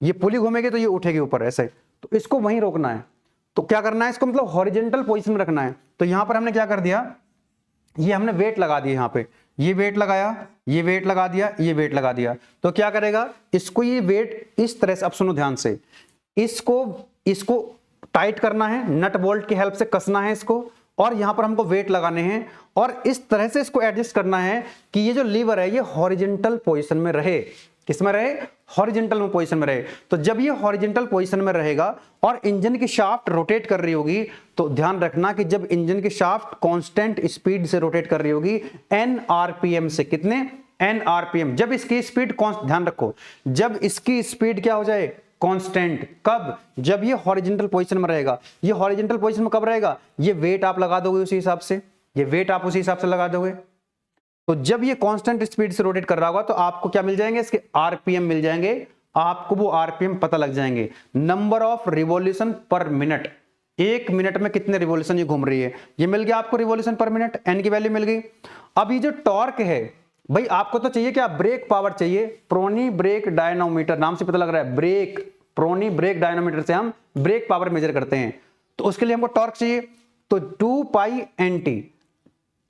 S1: ये पुली घूमेगी तो ये उठेगी ऊपर ऐसे, तो इसको वहीं रोकना है। तो क्या करना है इसको, मतलब हॉरिजेंटल पोजीशन में रखना है। तो यहां पर हमने क्या कर दिया, ये हमने वेट लगा दिया, यहां पे ये वेट लगाया, ये वेट लगा दिया, ये वेट लगा दिया। तो क्या करेगा इसको, ये वेट इस तरह से, अब सुनो ध्यान से, इसको टाइट करना है, नट बोल्ट की हेल्प से कसना है इसको, और यहां पर हमको वेट लगाने हैं और इस तरह से इसको एडजस्ट करना है कि ये जो लीवर है ये हॉरिजेंटल पोजीशन में रहे। किसमें रहे, हॉरिजेंटल पोजीशन में रहे। तो जब ये हॉरिजेंटल पोजीशन में रहेगा और इंजन की शाफ्ट रोटेट कर रही होगी, तो ध्यान रखना कि जब इंजन की शाफ्ट कांस्टेंट स्पीड से रोटेट कर रही होगी, एन आरपीएम से, कितने, एन आरपीएम, जब इसकी स्पीड, ध्यान रखो, जब इसकी स्पीड क्या हो जाए, कांस्टेंट, कब, जब ये हॉरिजेंटल पोजीशन में रहेगा। ये हॉरिजेंटल पोजीशन में कब रहेगा, ये वेट आप लगा दोगे उसी हिसाब से, ये वेट आप उसी हिसाब से लगा दोगे। तो जब ये कांस्टेंट स्पीड से रोटेट कर रहा होगा तो आपको क्या मिल जाएंगे, इसके आरपीएम मिल जाएंगे, आपको वो आरपीएम पता लग जाएंगे, नंबर ऑफ रिवॉल्यूशन पर मिनट, एक मिनट में कितने रिवॉल्यूशन ये घूम रही है, ये मिल गया आपको रिवॉल्यूशन पर मिनट, एन की वैल्यू मिल गई। अब ये जो टॉर्क है भाई, आपको तो चाहिए क्या, ब्रेक पावर चाहिए, प्रोनी ब्रेक डायनोमीटर, नाम से पता लग रहा है, ब्रेक, प्रोनी ब्रेक डायनोमीटर से हम ब्रेक पावर मेजर करते हैं। तो उसके लिए हमको टॉर्क चाहिए, तो 2 पाई एन टी,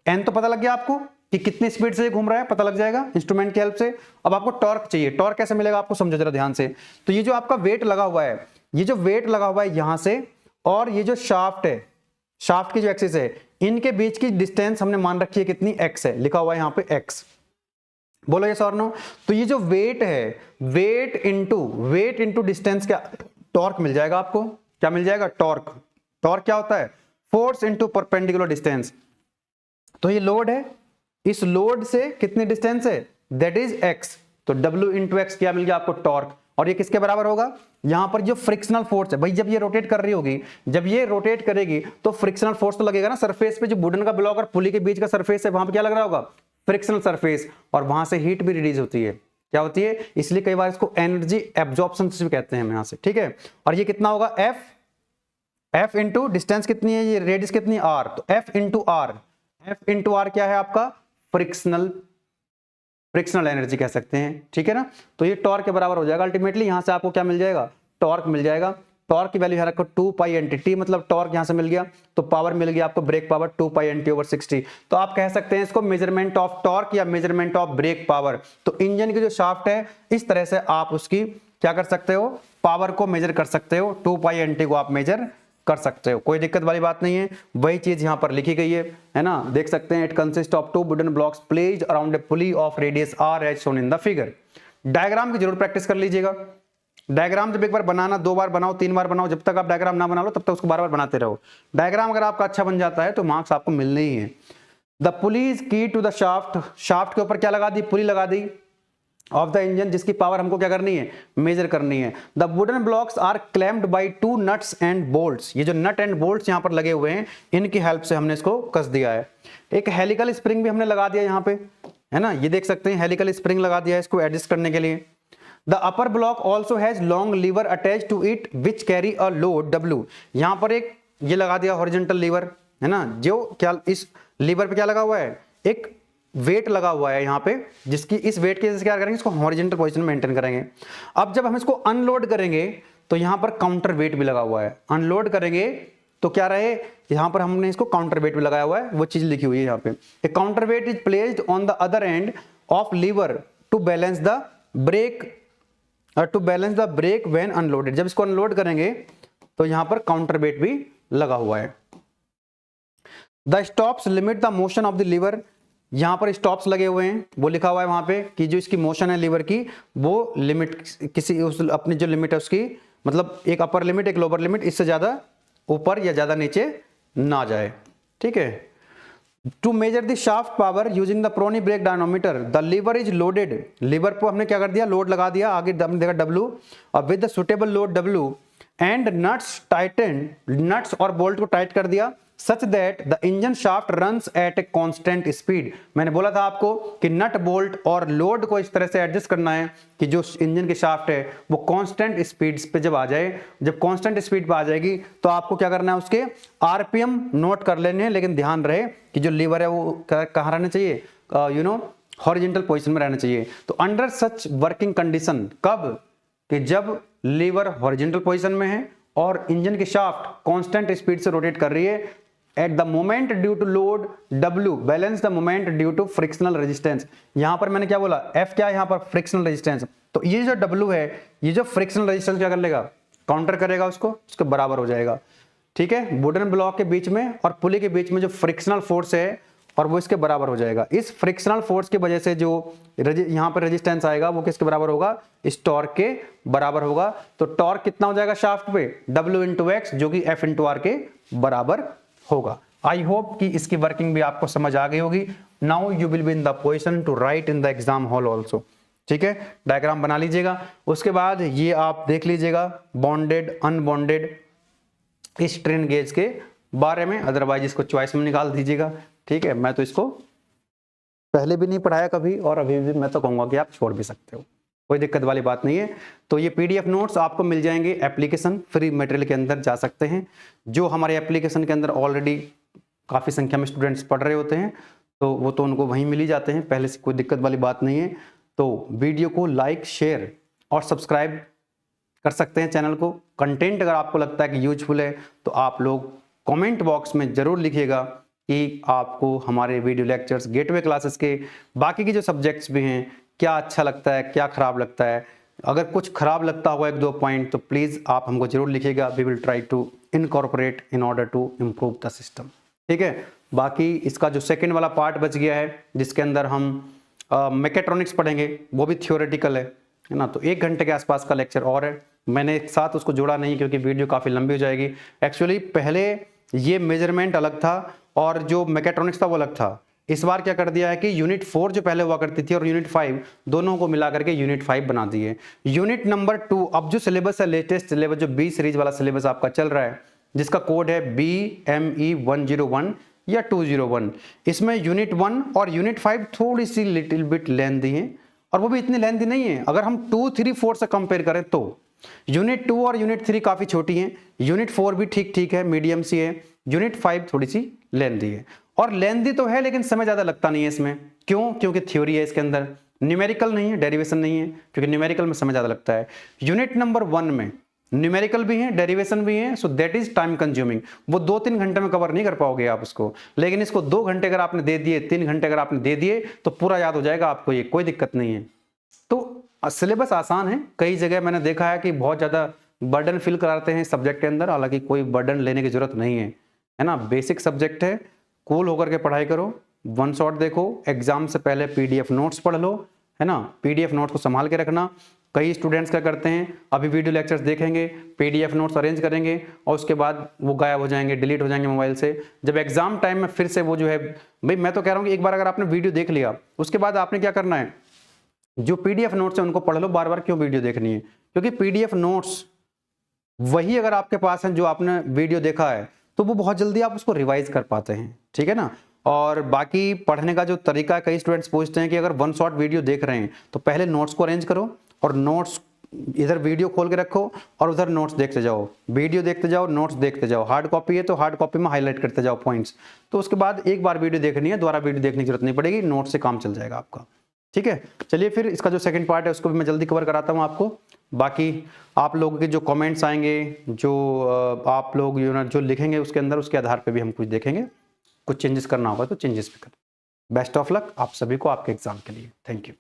S1: एन तो पता लग गया आपको कि कितनी स्पीड से घूम रहा है, पता लग जाएगा इंस्ट्रूमेंट की हेल्प से। अब आपको टॉर्क चाहिए, टॉर्क कैसे मिलेगा आपको, समझो जरा ध्यान से। तो ये जो आपका वेट लगा हुआ है, ये जो वेट लगा हुआ है यहां से, और ये जो शाफ्ट है, शाफ्ट की जो एक्सिस है, इनके बीच की डिस्टेंस हमने मान रखी है कितनी, एक्स है, लिखा हुआ है यहां पे एक्स, बोलो यस और नो। तो ये जो वेट है, वेट इंटू डिस्टेंस, क्या टॉर्क मिल जाएगा आपको, क्या मिल जाएगा, टॉर्क। टॉर्क क्या होता है, फोर्स इंटू परपेंडिकुलर डिस्टेंस। तो ये लोड है, इस लोड से कितनी डिस्टेंस है, दैट इज एक्स, तो W इंटू एक्स क्या मिल गया आपको, टॉर्क। और ये किसके बराबर होगा, यहां पर जो फ्रिक्शनल फोर्स है भाई, जब ये रोटेट कर रही होगी, जब ये रोटेट करेगी तो फ्रिक्शनल फोर्स तो लगेगा ना सरफेस पे, जो वुडन का ब्लॉक और पुली के बीच का सरफेस है, वहां पे क्या लग रहा होगा, फ्रिक्शनल सरफेस, और वहां से हीट भी रिलीज होती है, क्या होती है, इसलिए कई बार इसको एनर्जी एब्जॉर्प्शन भी कहते हैं हम यहां से, ठीक है। और ये कितना होगा, एफ इंटू डिस्टेंस कितनी है, ये रेडियस कितनी, आर, तो एफ इंटू आर क्या है आपका, फ्रिक्शनल एनर्जी कह सकते हैं, ठीक है ना। तो ये टॉर्क के बराबर हो जाएगा अल्टीमेटली, यहां से आपको क्या मिल जाएगा, टॉर्क मिल जाएगा। टॉर्क की वैल्यू यहां रखो 2 पाई एन टी, मतलब टॉर्क यहां से मिल गया, तो पावर मिल गया आपको ब्रेक पावर 2 पाई एन टी ओवर 60। तो आप कह सकते हैं इसको मेजरमेंट ऑफ टॉर्क या मेजरमेंट ऑफ ब्रेक पावर। तो इंजन की जो शाफ्ट है, इस तरह से आप उसकी क्या कर सकते हो, पावर को मेजर कर सकते हो, 2 पाई एन टी को आप मेजर कर सकते हो, कोई दिक्कत वाली बात नहीं है। वही चीज यहां पर लिखी गई है ना, देख सकते हैं, it consist of 2 wooden blocks placed around a pulley of radius R as shown in the figure. Diagram की जरूर प्रैक्टिस कर लीजिएगा। डायग्राम जब एक बार बनाना, 2 बार बनाओ, 3 बार बनाओ, जब तक आप डायग्राम ना बना लो तब तक उसको बार बार बनाते रहो। डायग्राम अगर आपका अच्छा बन जाता है तो मार्क्स आपको मिलने ही है। The pulley is key to the shaft, shaft के ऊपर क्या लगा दी, पुली लगा दी ऑफ द इंजन, जिसकी पावर हमको क्या करनी है, मेजर करनी है। The wooden blocks are clamped by 2 nuts and bolts, ये जो नट एंड बोल्ट्स यहां पर लगे हुए हैं, इनकी हेल्प से हमने इसको कस दिया है। एक हेलिकल स्प्रिंग भी हमने लगा दिया यहां पे, है ना, ये देख सकते हैं, हेलिकल स्प्रिंग लगा दिया है इसको एडजस्ट करने के लिए। The upper block also has long lever attached to it which carry a load W, यहां पर एक ये लगा दिया हॉरिजॉन्टल लीवर, है ना, जो क्या इस लीवर पे क्या लगा हुआ है, एक वेट लगा हुआ है यहां पे, जिसकी इस वेट की वजह से क्या करेंगे, इसको हॉरिजॉन्टल पोजीशन में मेंटेन करेंगे। अब जब हम इसको अनलोड करेंगे तो यहां पर काउंटर वेट भी लगा हुआ है, अनलोड करेंगे तो क्या रहे, यहां पर हमने इसको काउंटर वेट भी लगाया हुआ है, वो चीज लिखी हुई है यहां पे। A counterweight is placed on the other end of lever to balance the brake when unloaded, जब इसको अनलोड करेंगे तो यहां पर काउंटर वेट भी लगा हुआ है। The stops limit the motion of the lever, यहां पर स्टॉप्स लगे हुए हैं, वो लिखा हुआ है वहां पे कि जो इसकी मोशन है लीवर की, वो लिमिट किसी उस अपनी जो लिमिट है उसकी, मतलब एक अपर लिमिट एक लोअर लिमिट, इससे ज्यादा ऊपर या ज्यादा नीचे ना जाए, ठीक है। To measure the shaft power using the Prony brake dynamometer, the lever is loaded, lever पर हमने क्या कर दिया, लोड लगा दिया, आगे देखा W, और with the suitable load W and nuts Titan, nuts और बोल्ट को टाइट कर दिया, such that the engine shaft runs at a constant speed. मैंने बोला था आपको कि नट बोल्ट और लोड को इस तरह से एडजस्ट करना है कि जो इंजन की शाफ्ट है वो कांस्टेंट स्पीड पे जब आ जाए, जब कांस्टेंट स्पीड पे आ जाएगी तो आपको क्या करना है, उसके आरपीएम नोट कर लेने हैं, लेकिन ध्यान रहे कि जो लीवर है वो कहाँ रहना चाहिए, हॉरिजॉन्टल पोजीशन में रहना चाहिए। तो अंडर सच वर्किंग कंडीशन, कब, कि जब लीवर हॉरिजॉन्टल पोजीशन में है और इंजन की शाफ्ट कांस्टेंट स्पीड से रोटेट कर रही है at the moment due to load W balance the moment due to frictional resistance. यहां पर मैंने क्या बोला, F क्या है यहां पर, फ्रिक्शनल रेजिस्टेंस। तो ये जो W है, ये जो फ्रिक्शनल रेजिस्टेंस क्या कर लेगा, काउंटर करेगा उसको, उसके बराबर हो जाएगा। ठीक है, वुडन ब्लॉक के बीच में और पुली के बीच में जो फ्रिक्शनल फोर्स है और वो इसके बराबर हो जाएगा। इस फ्रिक्शनल फोर्स की वजह से जो यहां पर रेजिस्टेंस आएगा वो किसके बराबर होगा, इस टॉर्क के बराबर होगा। तो टॉर्क कितना हो जाएगा शाफ्ट पे, W इंटू एक्स, जो कि F इंटू आर के बराबर होगा। आई होप कि इसकी वर्किंग भी आपको समझ आ गई होगी। Now you will be in the position to write in the exam hall also. ठीक है, डायग्राम बना लीजिएगा। उसके बाद ये आप देख लीजिएगा बॉन्डेड अनबॉन्डेड इस स्ट्रेन गेज के बारे में, अदरवाइज इसको चॉइस में निकाल दीजिएगा। ठीक है, मैं तो इसको पहले भी नहीं पढ़ाया कभी और अभी भी मैं तो कहूंगा कि आप छोड़ भी सकते हो, कोई दिक्कत वाली बात नहीं है। तो ये PDF नोट्स आपको मिल जाएंगे एप्लीकेशन फ्री मटेरियल के अंदर, जा सकते हैं। जो हमारे एप्लीकेशन के अंदर ऑलरेडी काफ़ी संख्या में स्टूडेंट्स पढ़ रहे होते हैं तो वो तो उनको वहीं मिल ही जाते हैं पहले से, कोई दिक्कत वाली बात नहीं है। तो वीडियो को लाइक शेयर और सब्सक्राइब कर सकते हैं चैनल को। कंटेंट अगर आपको लगता है कि यूजफुल है तो आप लोग कमेंट बॉक्स में ज़रूर लिखिएगा कि आपको हमारे वीडियो लेक्चर्स गेटवे क्लासेस के बाकी के जो सब्जेक्ट्स भी हैं क्या अच्छा लगता है, क्या खराब लगता है। अगर कुछ खराब लगता होगा एक दो पॉइंट तो प्लीज़ आप हमको जरूर लिखिएगा। We will try to incorporate in order to improve the system. ठीक है, बाकी इसका जो सेकंड वाला पार्ट बच गया है जिसके अंदर हम मैकेट्रॉनिक्स पढ़ेंगे, वो भी थियोरेटिकल है ना। तो 1 घंटे के आसपास का लेक्चर और है, मैंने एक साथ उसको जोड़ा नहीं क्योंकि वीडियो काफ़ी लंबी हो जाएगी। एक्चुअली पहले ये मेजरमेंट अलग था और जो मैकेट्रॉनिक्स था वो अलग था। इस बार क्या कर दिया है कि यूनिट 4 जो पहले हुआ करती थी और यूनिट 5 दोनों को मिला करके यूनिट 5 बना दिए। यूनिट नंबर 2 अब जो सिलेबस है, लेटेस्ट सिलेबस जो B सीरीज वाला सिलेबस आपका चल रहा है जिसका कोड है BME 101 या 201, इसमें यूनिट 1 और यूनिट 5 थोड़ी सी लिटिल बिट लेंथी है और वो भी इतनी लेंथी नहीं है। अगर हम 2, 3, 4 से कंपेयर करें तो यूनिट 2 और यूनिट 3 काफी छोटी हैं, यूनिट 4 भी ठीक ठीक है, मीडियम सी है, यूनिट 5 थोड़ी सी लेंथी है। और लेंथी तो है लेकिन समय ज्यादा लगता नहीं है इसमें। क्यों? क्योंकि थ्योरी है इसके अंदर, न्यूमेरिकल नहीं है, डेरिवेशन नहीं है, क्योंकि न्यूमेरिकल में समय ज्यादा लगता है। यूनिट नंबर 1 में न्यूमेरिकल भी है, डेरिवेशन भी है, so that is time consuming. वो 2-3 घंटे में कवर नहीं कर पाओगे आप उसको, लेकिन इसको 2 घंटे अगर आपने दे दिए, 3 घंटे अगर आपने दे दिए तो पूरा याद हो जाएगा आपको, ये कोई दिक्कत नहीं है। तो सिलेबस आसान है। कई जगह मैंने देखा है कि बहुत ज्यादा बर्डन फील कराते हैं सब्जेक्ट के अंदर, हालांकि कोई बर्डन लेने की जरूरत नहीं है ना। बेसिक सब्जेक्ट है, कूल होकर के पढ़ाई करो, वन शॉट देखो, एग्जाम से पहले PDF नोट्स पढ़ लो, है ना। PDF नोट्स को संभाल के रखना। कई स्टूडेंट्स क्या करते हैं, अभी वीडियो लेक्चर्स देखेंगे, PDF नोट्स अरेंज करेंगे और उसके बाद वो गायब हो जाएंगे, डिलीट हो जाएंगे मोबाइल से। जब एग्जाम टाइम में फिर से वो जो है, भाई मैं तो कह रहा हूँ कि एक बार अगर आपने वीडियो देख लिया उसके बाद आपने क्या करना है, जो PDF नोट्स है उनको पढ़ लो। बार बार क्यों वीडियो देखनी है, क्योंकि PDF नोट्स वही अगर आपके पास है जो आपने वीडियो देखा है तो वो बहुत जल्दी आप उसको रिवाइज कर पाते हैं। ठीक है ना। और बाकी पढ़ने का जो तरीका है, कई स्टूडेंट्स पूछते हैं कि अगर वन शॉट वीडियो देख रहे हैं तो पहले नोट्स को अरेंज करो और नोट्स इधर वीडियो खोल के रखो और उधर नोट्स देखते जाओ, वीडियो देखते जाओ, नोट्स देखते जाओ। हार्ड कॉपी है तो हार्ड कॉपी में हाईलाइट करते जाओ पॉइंट्स। तो उसके बाद एक बार वीडियो देखनी है, दोबारा वीडियो देखने की जरूरत नहीं पड़ेगी, नोट से काम चल जाएगा आपका। ठीक है, चलिए फिर इसका जो सेकंड पार्ट है उसको भी मैं जल्दी कवर कराता हूँ आपको। बाकी आप लोगों के जो कमेंट्स आएंगे, जो आप लोग जो लिखेंगे उसके अंदर, उसके आधार पे भी हम कुछ देखेंगे, कुछ चेंजेस करना होगा तो चेंजेस भी करें। बेस्ट ऑफ लक आप सभी को आपके एग्जाम के लिए। Thank you.